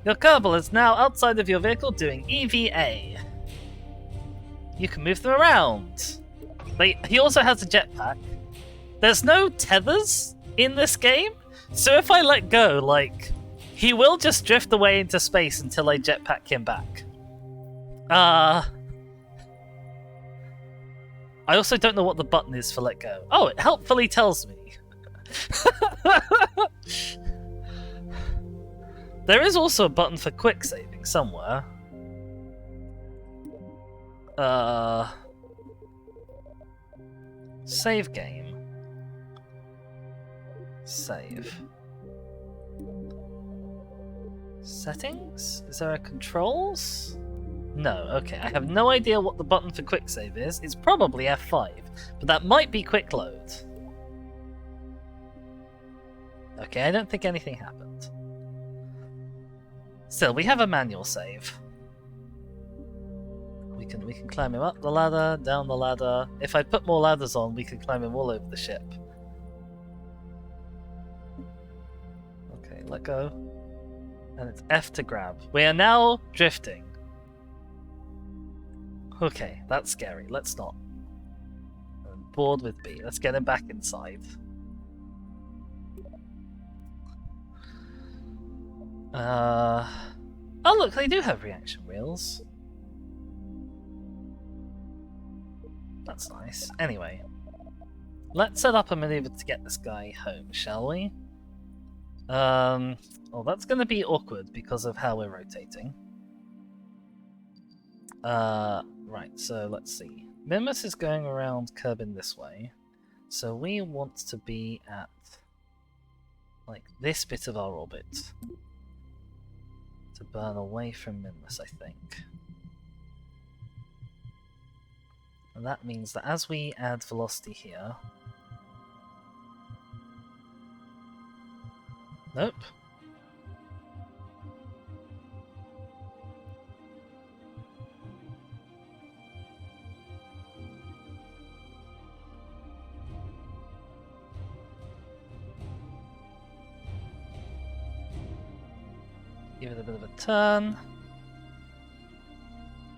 Your Kerbal is now outside of your vehicle doing EVA. You can move them around. He also has a jetpack. There's no tethers in this game, so if I let go, like, he will just drift away into space until I jetpack him back. I also don't know what the button is for let go. Oh, it helpfully tells me. There is also a button for quick saving somewhere. Save game. Save. Settings? Is there a controls? No, okay, I have no idea what the button for quick save is. It's probably F5, but that might be quick load. Okay, I don't think anything happened. Still, we have a manual save. We can climb him up the ladder, down the ladder. If I put more ladders on, we can climb him all over the ship. Okay, let go. And it's F to grab. We are now drifting. Okay, that's scary. Let's not. I'm bored with B. Let's get him back inside. Oh look, they do have reaction wheels. That's nice. Anyway, let's set up a maneuver to get this guy home, shall we? Well, that's going to be awkward because of how we're rotating. Right, so let's see. Minmus is going around Kerbin this way, so we want to be at, like, this bit of our orbit to burn away from Minmus, I think. And that means that as we add velocity here... Nope. Give it a bit of a turn.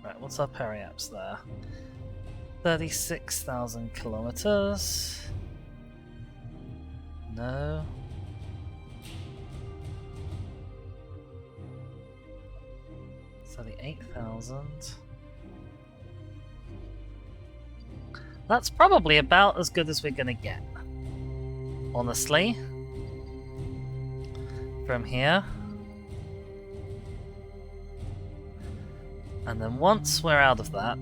Right, what's our periaps there? 36,000 kilometers. No. So the 8,000. That's probably about as good as we're gonna get. Honestly. From here. And then once we're out of that,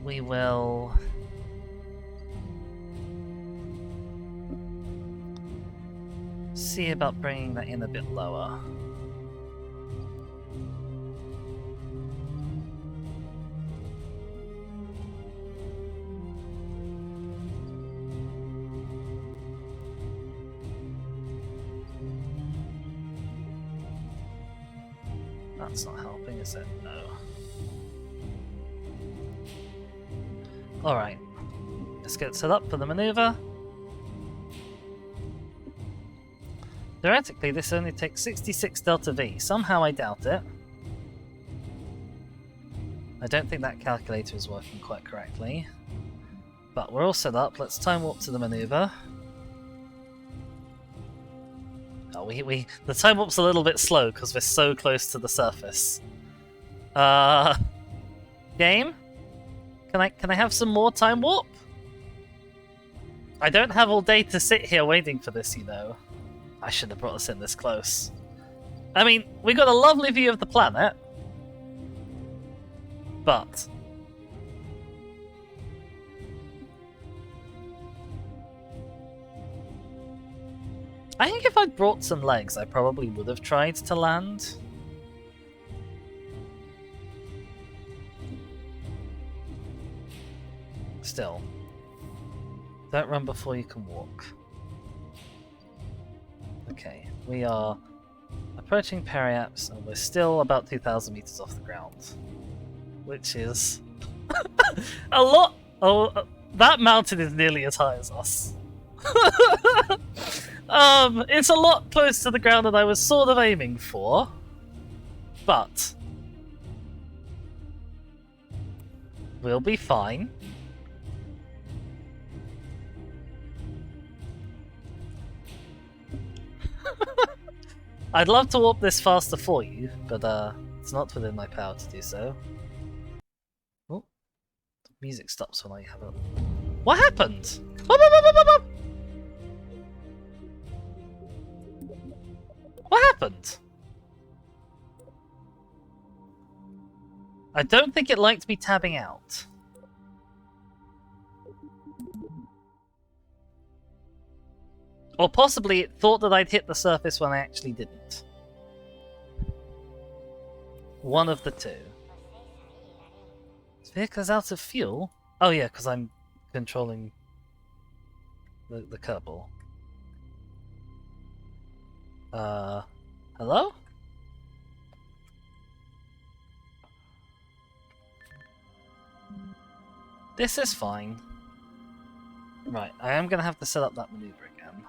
we will see about bringing that in a bit lower. That's not helping, is it? No. Alright. Let's get set up for the maneuver. Theoretically, this only takes 66 delta V. Somehow I doubt it. I don't think that calculator is working quite correctly. But we're all set up. Let's time warp to the maneuver. Oh, the time warp's a little bit slow because we're so close to the surface. Game? Can I have some more time warp? I don't have all day to sit here waiting for this, you know. I should have brought us in this close. I mean, we got a lovely view of the planet. But I think if I'd brought some legs, I probably would have tried to land. Still, don't run before you can walk. Okay, we are approaching periaps, and we're still about 2,000 meters off the ground, which is A lot. Oh, that mountain is nearly as high as us. It's a lot closer to the ground than I was sort of aiming for, but we'll be fine. I'd love to warp this faster for you, but it's not within my power to do so. Oh, the music stops when I have a... What happened? What happened? I don't think it liked me tabbing out. Or possibly it thought that I'd hit the surface when I actually didn't. One of the two. This vehicle's out of fuel? Oh yeah, because I'm controlling the kerbal. Hello? This is fine. Right, I am gonna have to set up that maneuver again.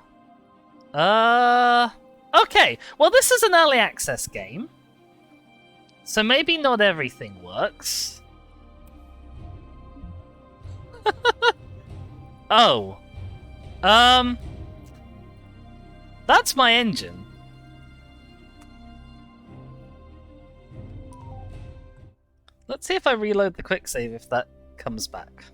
Okay, well this is an early access game. So maybe not everything works. Oh. That's my engine. Let's see if I reload the quick save if that comes back.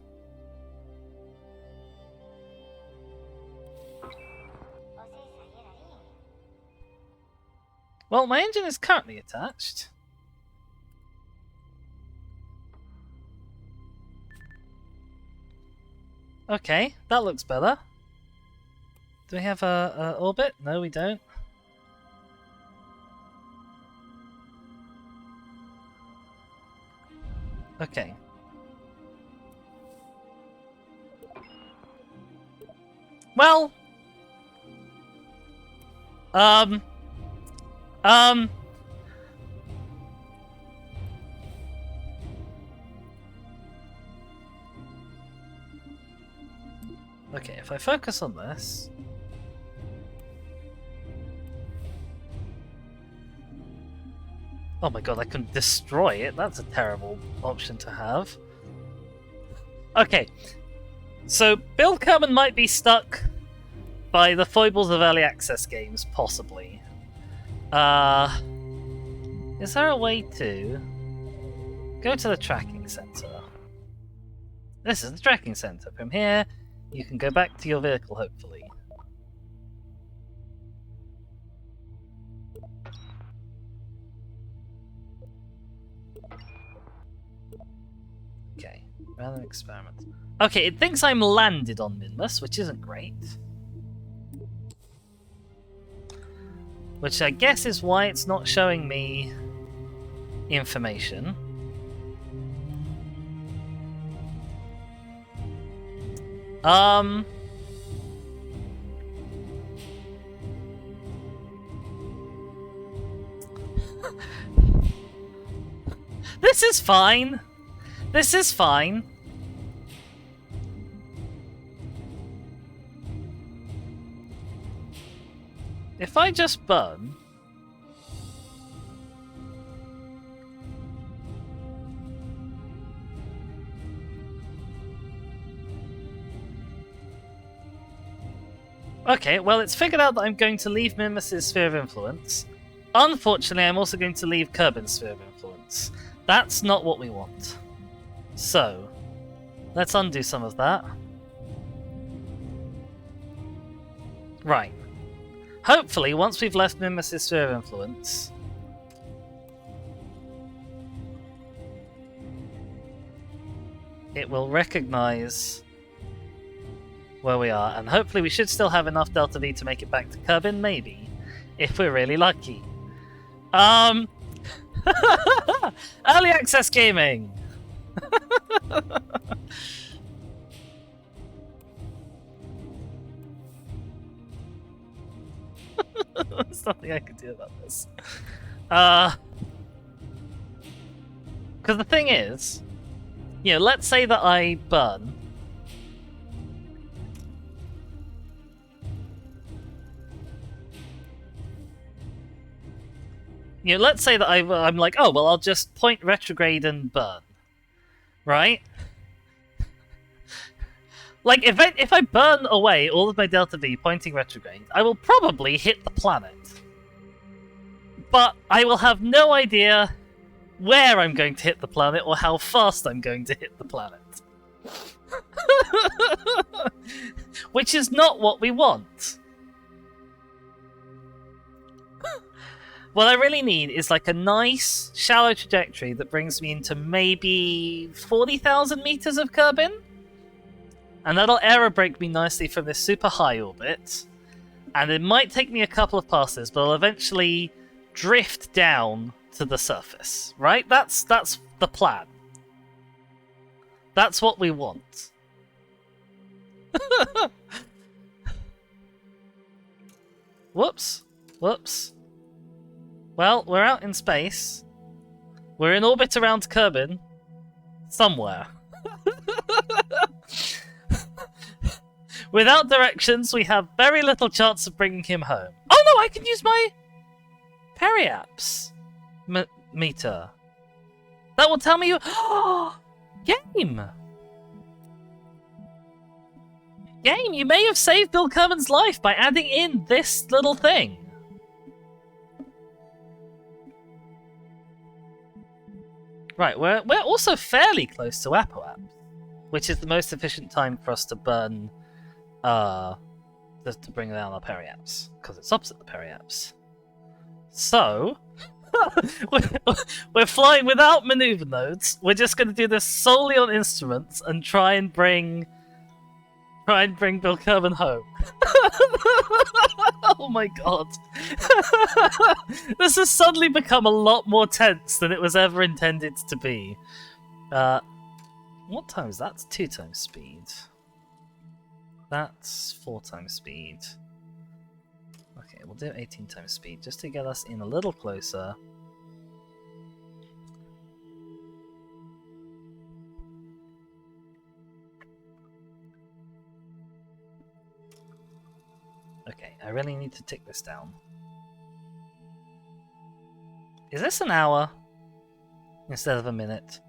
Well, my engine is currently attached. Okay, that looks better. Do we have a orbit? No, we don't. Okay. Well. Okay, if I focus on this... Oh my god, I can destroy it. That's a terrible option to have. Okay, so Bill Kerman might be stuck by the foibles of early access games, possibly. Is there a way to go to the tracking center? This is the tracking center. From here, you can go back to your vehicle, hopefully. Okay, random experiment. Okay, it thinks I'm landed on Minmus, which isn't great. Which I guess is why it's not showing me information. This is fine. This is fine. If I just burn... Okay, well it's figured out that I'm going to leave Minmus' sphere of influence. Unfortunately, I'm also going to leave Kerbin's sphere of influence. That's not what we want. So, let's undo some of that. Right. Hopefully, once we've left Minmus' sphere of influence, it will recognize where we are, and hopefully we should still have enough Delta V to make it back to Kerbin, maybe, if we're really lucky. Early access gaming! There's nothing I can do about this. Because the thing is, You know, let's say that I burn. You know, let's say that I'm like, oh, well, I'll just point retrograde and burn. Right? Like, if I burn away all of my delta V pointing retrograde, I will probably hit the planet. But I will have no idea where I'm going to hit the planet or how fast I'm going to hit the planet. Which is not what we want. What I really need is like a nice, shallow trajectory that brings me into maybe 40,000 meters of Kerbin. And that'll aerobrake me nicely from this super high orbit. And it might take me a couple of passes, but I'll eventually drift down to the surface. Right? That's the plan. That's what we want. Whoops. Whoops. Well, we're out in space. We're in orbit around Kerbin. Somewhere. Without directions, we have very little chance of bringing him home. Oh no, I can use my periaps meter. That will tell me you... Game! Game, you may have saved Bill Kerman's life by adding in this little thing. Right, we're also fairly close to Apoap, which is the most efficient time for us to burn, to bring down our periaps, because it's opposite the periaps. So, we're flying without maneuver nodes. We're just going to do this solely on instruments and try and bring Bill Kerman home. Oh my god. This has suddenly become a lot more tense than it was ever intended to be. What time is that? That's 2 times speed. That's 4 times speed. Okay, we'll do 18 times speed just to get us in a little closer. Okay, I really need to tick this down. Is this an hour instead of a minute?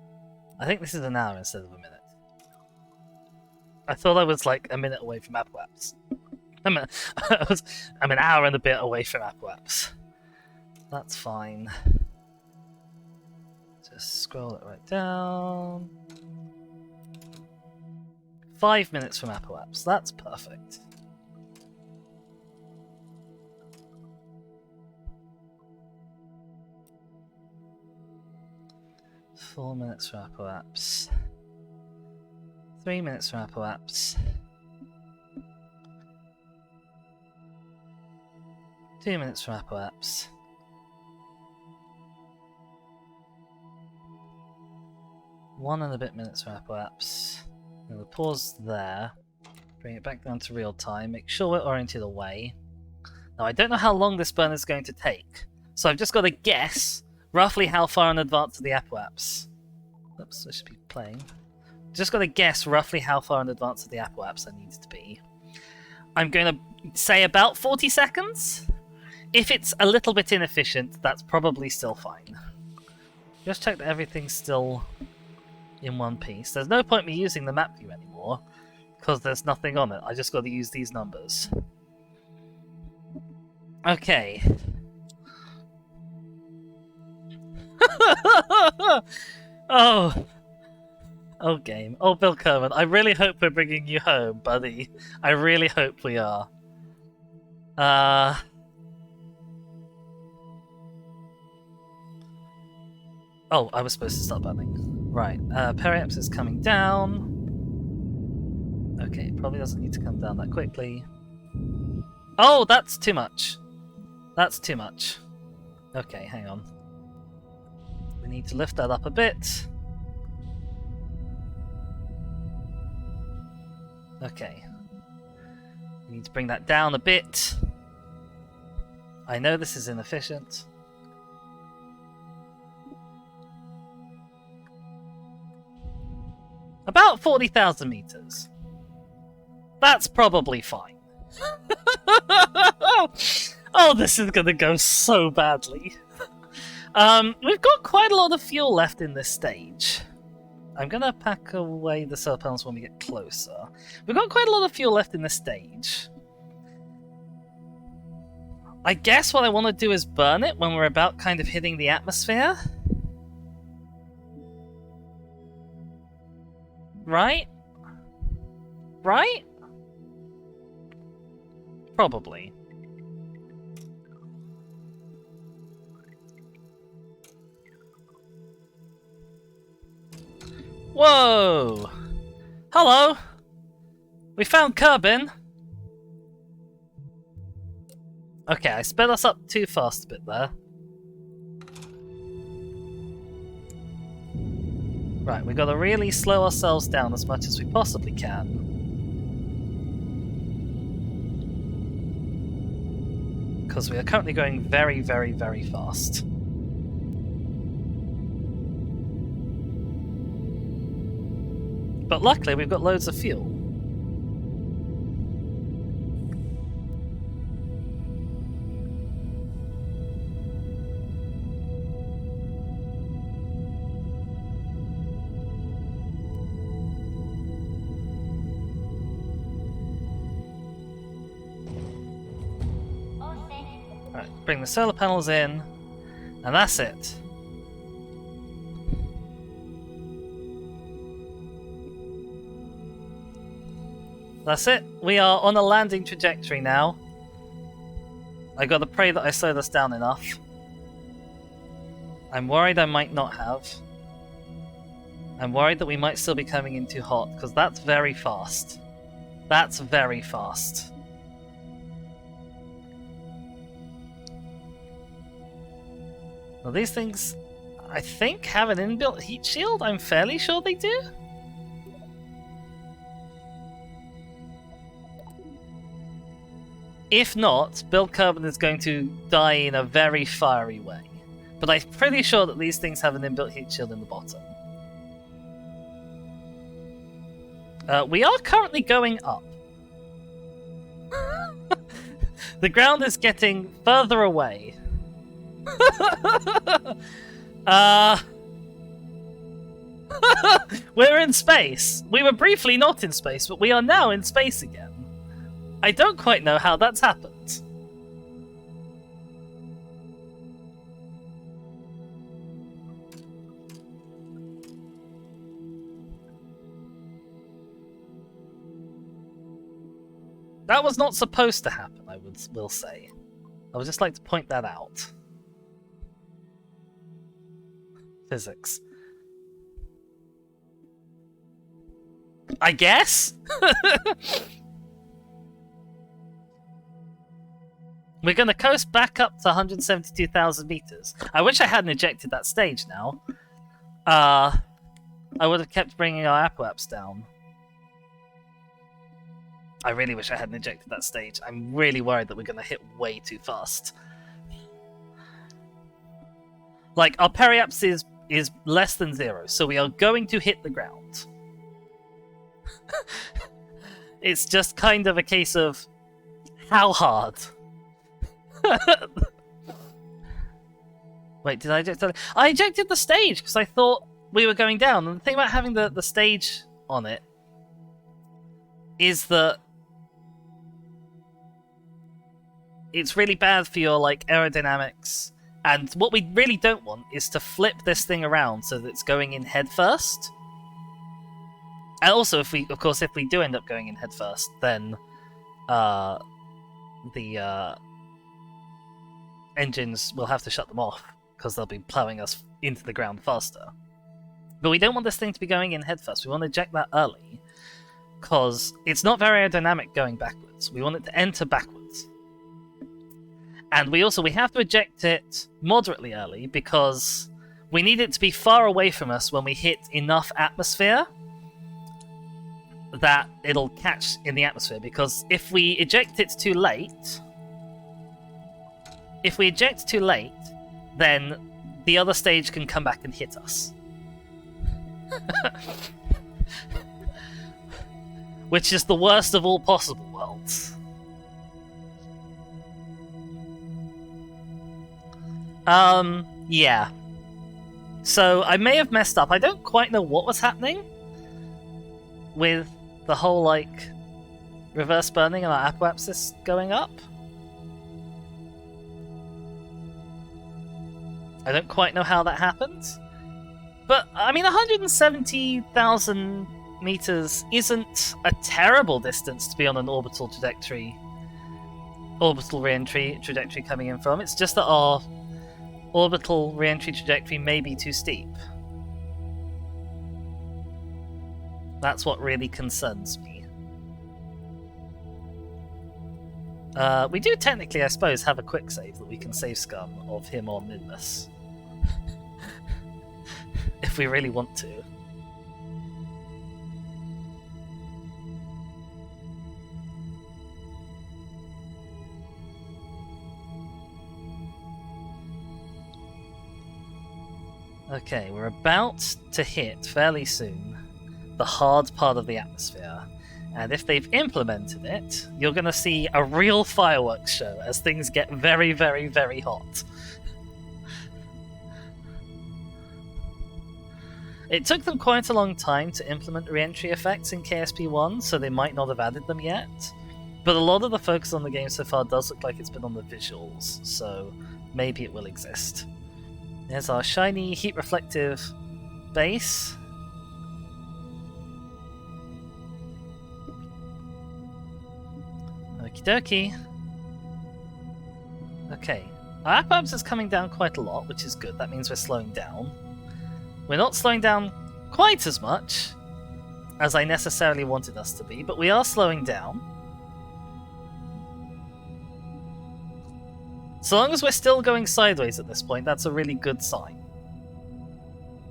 I think this is an hour instead of a minute. I thought I was like a minute away from Apoaps. I'm an hour and a bit away from Apoaps. That's fine. Just scroll it right down. 5 minutes from Apoaps. That's perfect. Four minutes for Apoaps. 3 minutes for Apoaps. 2 minutes for Apoaps. 1 and a bit minutes for Apoaps. And we'll pause there. Bring it back down to real time. Make sure we're oriented away. Now I don't know how long this burn is going to take, so I've just got to guess roughly how far in advance of the Apoaps. Oops, I should be playing. Just got to guess roughly how far in advance of the Apoaps I need to be. I'm going to say about 40 seconds. If it's a little bit inefficient, that's probably still fine. Just check that everything's still in one piece. There's no point me using the map view anymore, because there's nothing on it. I just got to use these numbers. Okay. Oh, game. Oh, Bill Kerman, I really hope we're bringing you home, buddy. I really hope we are. Oh, I was supposed to start burning. Right, Periaps is coming down. Okay, probably doesn't need to come down that quickly. Oh, that's too much. That's too much. Okay, hang on. We need to lift that up a bit. Okay. We need to bring that down a bit. I know this is inefficient. . About 40,000 meters. That's probably fine. Oh, this is gonna go so badly. We've got quite a lot of fuel left in this stage. I'm gonna pack away the solar panels when we get closer. We've got quite a lot of fuel left in this stage. I guess what I want to do is burn it when we're about kind of hitting the atmosphere. Right? Right? Probably. Whoa! Hello! We found Kerbin! Okay, I sped us up too fast a bit there. Right, we've got to really slow ourselves down as much as we possibly can. Because we are currently going very, very, very fast. But luckily we've got loads of fuel. Right, bring the solar panels in, and that's it. That's it. We are on a landing trajectory now. I gotta pray that I slowed us down enough. I'm worried I might not have. I'm worried that we might still be coming in too hot, because that's very fast. That's very fast. Well, these things, I think, have an inbuilt heat shield. I'm fairly sure they do. If not, Build Kerbal is going to die in a very fiery way. But I'm pretty sure that these things have an inbuilt heat shield in the bottom. We are currently going up. The ground is getting further away. We're in space. We were briefly not in space, but we are now in space again. I don't quite know how that's happened. That was not supposed to happen, I will say. I would just like to point that out. Physics. I guess? We're going to coast back up to 172,000 meters. I wish I hadn't ejected that stage now. I would have kept bringing our apoaps down. I really wish I hadn't ejected that stage. I'm really worried that we're going to hit way too fast. Like, our periaps is less than 0, so we are going to hit the ground. It's just kind of a case of how hard. Wait, did I eject that? I ejected the stage because I thought we were going down. And the thing about having the stage on it is that it's really bad for your like aerodynamics. And what we really don't want is to flip this thing around so that it's going in head first. And also, if we do end up going in head first, then the engines will have to shut them off because they'll be plowing us into the ground faster. But we don't want this thing to be going in head first. We want to eject that early because it's not very aerodynamic going backwards. We want it to enter backwards. And we have to eject it moderately early because we need it to be far away from us when we hit enough atmosphere that it'll catch in the atmosphere. Because if we eject it too late, then the other stage can come back and hit us. Which is the worst of all possible worlds. Yeah. So I may have messed up. I don't quite know what was happening with the whole, like, reverse burning and our apoapsis going up. I don't quite know how that happened. But, I mean, 170,000 meters isn't a terrible distance to be on an orbital re-entry trajectory coming in from. It's just that our orbital re-entry trajectory may be too steep. That's what really concerns me. We do technically, I suppose, have a quick save that we can save scum of him on minmus. If we really want to. Okay, we're about to hit fairly soon the hard part of the atmosphere, and if they've implemented it, you're going to see a real fireworks show as things get very, very, very hot. It took them quite a long time to implement re-entry effects in KSP1, so they might not have added them yet, but a lot of the focus on the game so far does look like it's been on the visuals, so maybe it will exist. There's our shiny, heat-reflective base. Okie dokie. Okay, our apoapsis is coming down quite a lot, which is good. That means we're slowing down. We're not slowing down quite as much as I necessarily wanted us to be, but we are slowing down. So long as we're still going sideways at this point, that's a really good sign.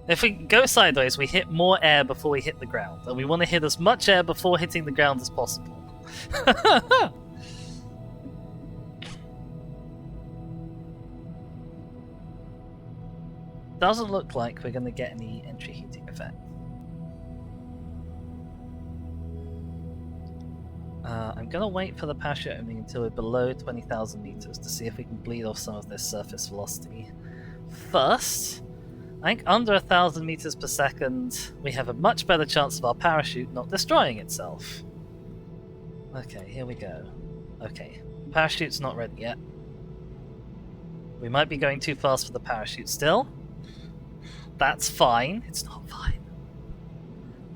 If we go sideways, we hit more air before we hit the ground, and we want to hit as much air before hitting the ground as possible. Doesn't look like we're going to get any entry heating effect. I'm going to wait for the parachute opening until we're below 20,000 meters to see if we can bleed off some of this surface velocity. First, I think under 1,000 meters per second, we have a much better chance of our parachute not destroying itself. Okay, here we go. Okay, parachute's not ready yet. We might be going too fast for the parachute still. That's fine. It's not fine.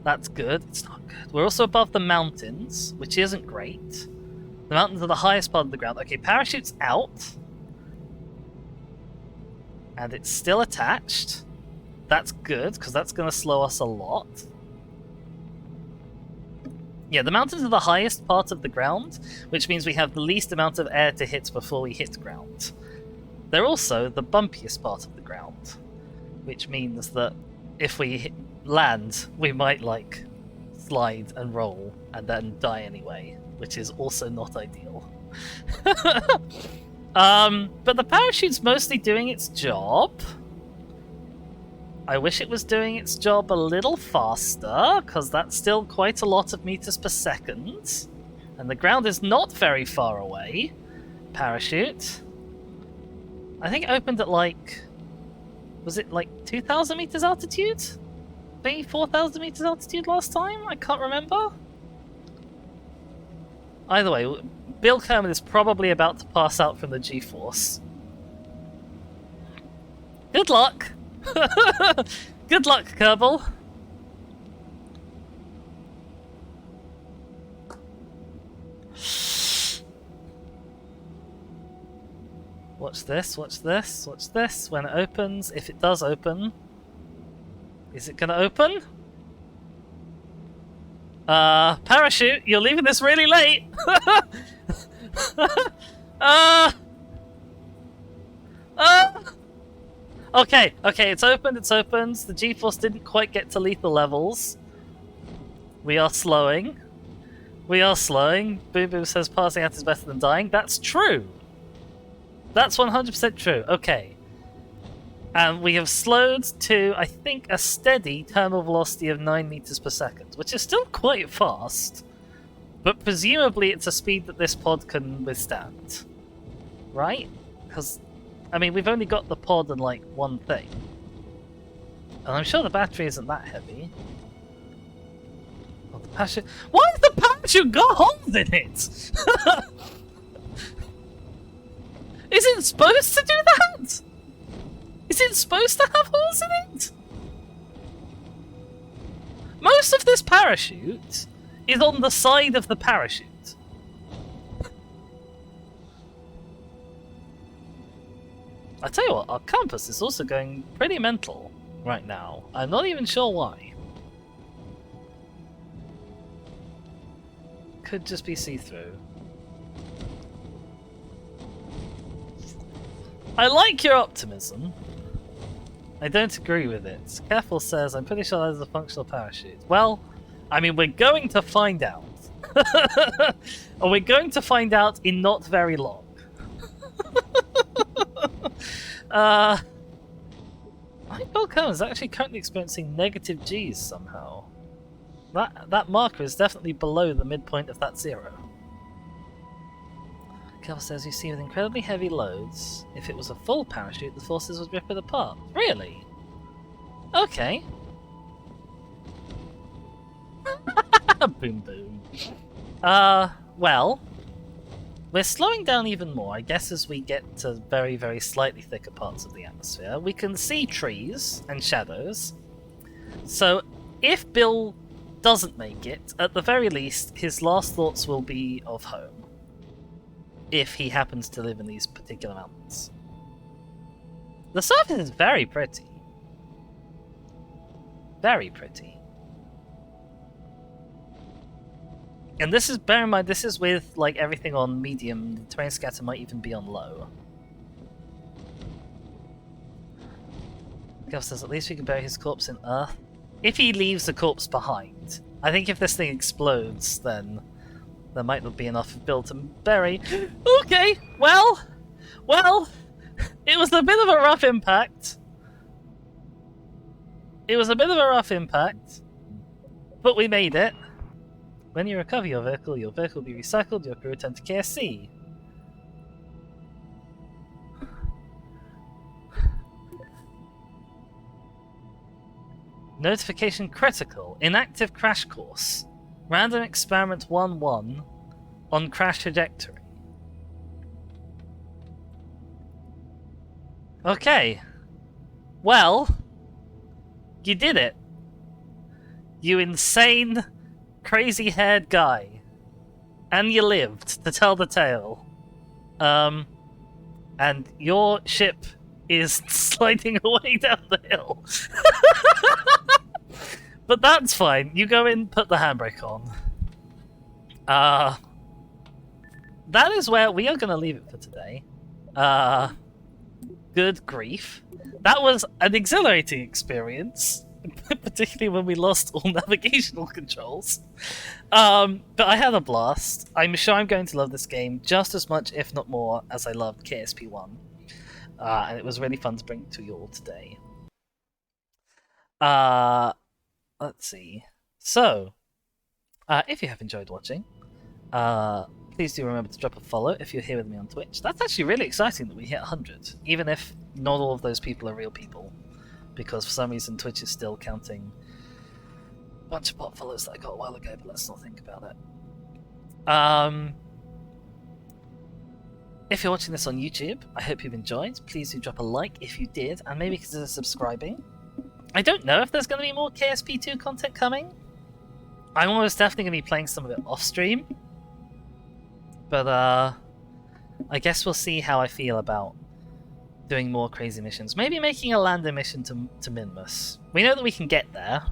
That's good. It's not good. We're also above the mountains, which isn't great. The mountains are the highest part of the ground. Okay, parachute's out. And it's still attached. That's good, because that's going to slow us a lot. Yeah, the mountains are the highest part of the ground, which means we have the least amount of air to hit before we hit ground. They're also the bumpiest part of the ground, which means that if we land, we might, like, slide and roll and then die anyway, which is also not ideal. But the parachute's mostly doing its job. I wish it was doing its job a little faster, because that's still quite a lot of meters per second. And the ground is not very far away. Parachute. I think it opened at, like... Was it like 2,000 meters altitude? Maybe 4,000 meters altitude last time? I can't remember. Either way, Bill Kerman is probably about to pass out from the G-force. Good luck! Good luck, Kerbal! Watch this, watch this, watch this. When it opens, if it does open... Is it gonna open? Parachute, you're leaving this really late! Okay, it's opened, it's opened. The G-force didn't quite get to lethal levels. We are slowing. We are slowing. Boo Boo says passing out is better than dying. That's true! That's 100% true. Okay. And we have slowed to, I think, a steady terminal velocity of 9 meters per second, which is still quite fast. But presumably it's a speed that this pod can withstand. Right? Because, I mean, we've only got the pod and, like, one thing. And I'm sure the battery isn't that heavy. Oh, the parachute... Why has the parachute got holes in it? Is it supposed to do that? Is it supposed to have holes in it? Most of this parachute is on the side of the parachute. I tell you what, our compass is also going pretty mental right now. I'm not even sure why. Could just be see-through. I like your optimism. I don't agree with it. Careful says, I'm pretty sure that is a functional parachute. Well, I mean, we're going to find out. Or we're going to find out in not very long. My Volcano is actually currently experiencing negative G's somehow. That marker is definitely below the midpoint of that zero. Kerbal says, you see, with incredibly heavy loads, if it was a full parachute, the forces would rip it apart. Really? Okay. Boom boom. Well, we're slowing down even more, I guess, as we get to very, very slightly thicker parts of the atmosphere. We can see trees and shadows. So, if Bill doesn't make it, at the very least, his last thoughts will be of home. If he happens to live in these particular mountains. The surface is very pretty. Very pretty. And this is, bear in mind, this is with like everything on medium. The terrain scatter might even be on low. Gov says, at least we can bury his corpse in earth. If he leaves the corpse behind. I think if this thing explodes, then there might not be enough Bill to bury. Okay, well, it was a bit of a rough impact. But we made it. When you recover your vehicle will be recycled, your crew return to KSC. Notification critical. Inactive crash course. Random experiment 1-1 on crash trajectory. Okay. Well, you did it. You insane, crazy-haired guy. And you lived to tell the tale. And your ship is sliding away down the hill. But that's fine. You go in, put the handbrake on. That is where we are going to leave it for today. Good grief. That was an exhilarating experience. Particularly when we lost all navigational controls. But I had a blast. I'm sure I'm going to love this game just as much, if not more, as I loved KSP1. And it was really fun to bring it to you all today. Let's see. So, if you have enjoyed watching, please do remember to drop a follow if you're here with me on Twitch. That's actually really exciting that we hit 100, even if not all of those people are real people, because for some reason Twitch is still counting a bunch of bot follows that I got a while ago, but let's not think about it. If you're watching this on YouTube, I hope you've enjoyed. Please do drop a like if you did, and maybe consider subscribing. I don't know if there's going to be more KSP2 content coming. I'm almost definitely going to be playing some of it off-stream. But, I guess we'll see how I feel about doing more crazy missions. Maybe making a lander mission to Minmus. We know that we can get there.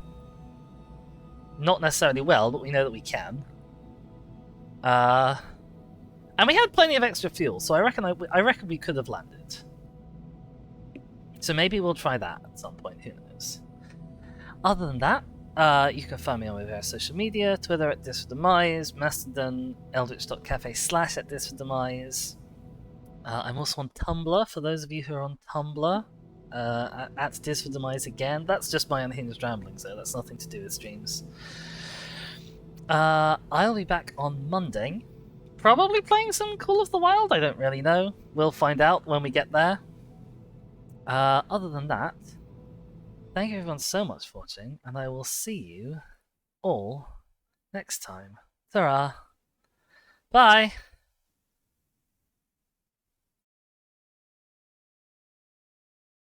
Not necessarily well, but we know that we can. And we had plenty of extra fuel, so I reckon we could have landed. So maybe we'll try that at some point, who knows. Other than that, you can find me on my various social media, Twitter at @disfordemise, Mastodon, eldritch.cafe/@disfordemise. I'm also on Tumblr, for those of you who are on Tumblr. at Tears for Demise again. That's just my unhinged ramblings, though. That's nothing to do with streams. I'll be back on Monday. Probably playing some Call of the Wild, I don't really know. We'll find out when we get there. Other than that, thank you everyone so much for watching, and I will see you all next time. Ta-ra! Bye!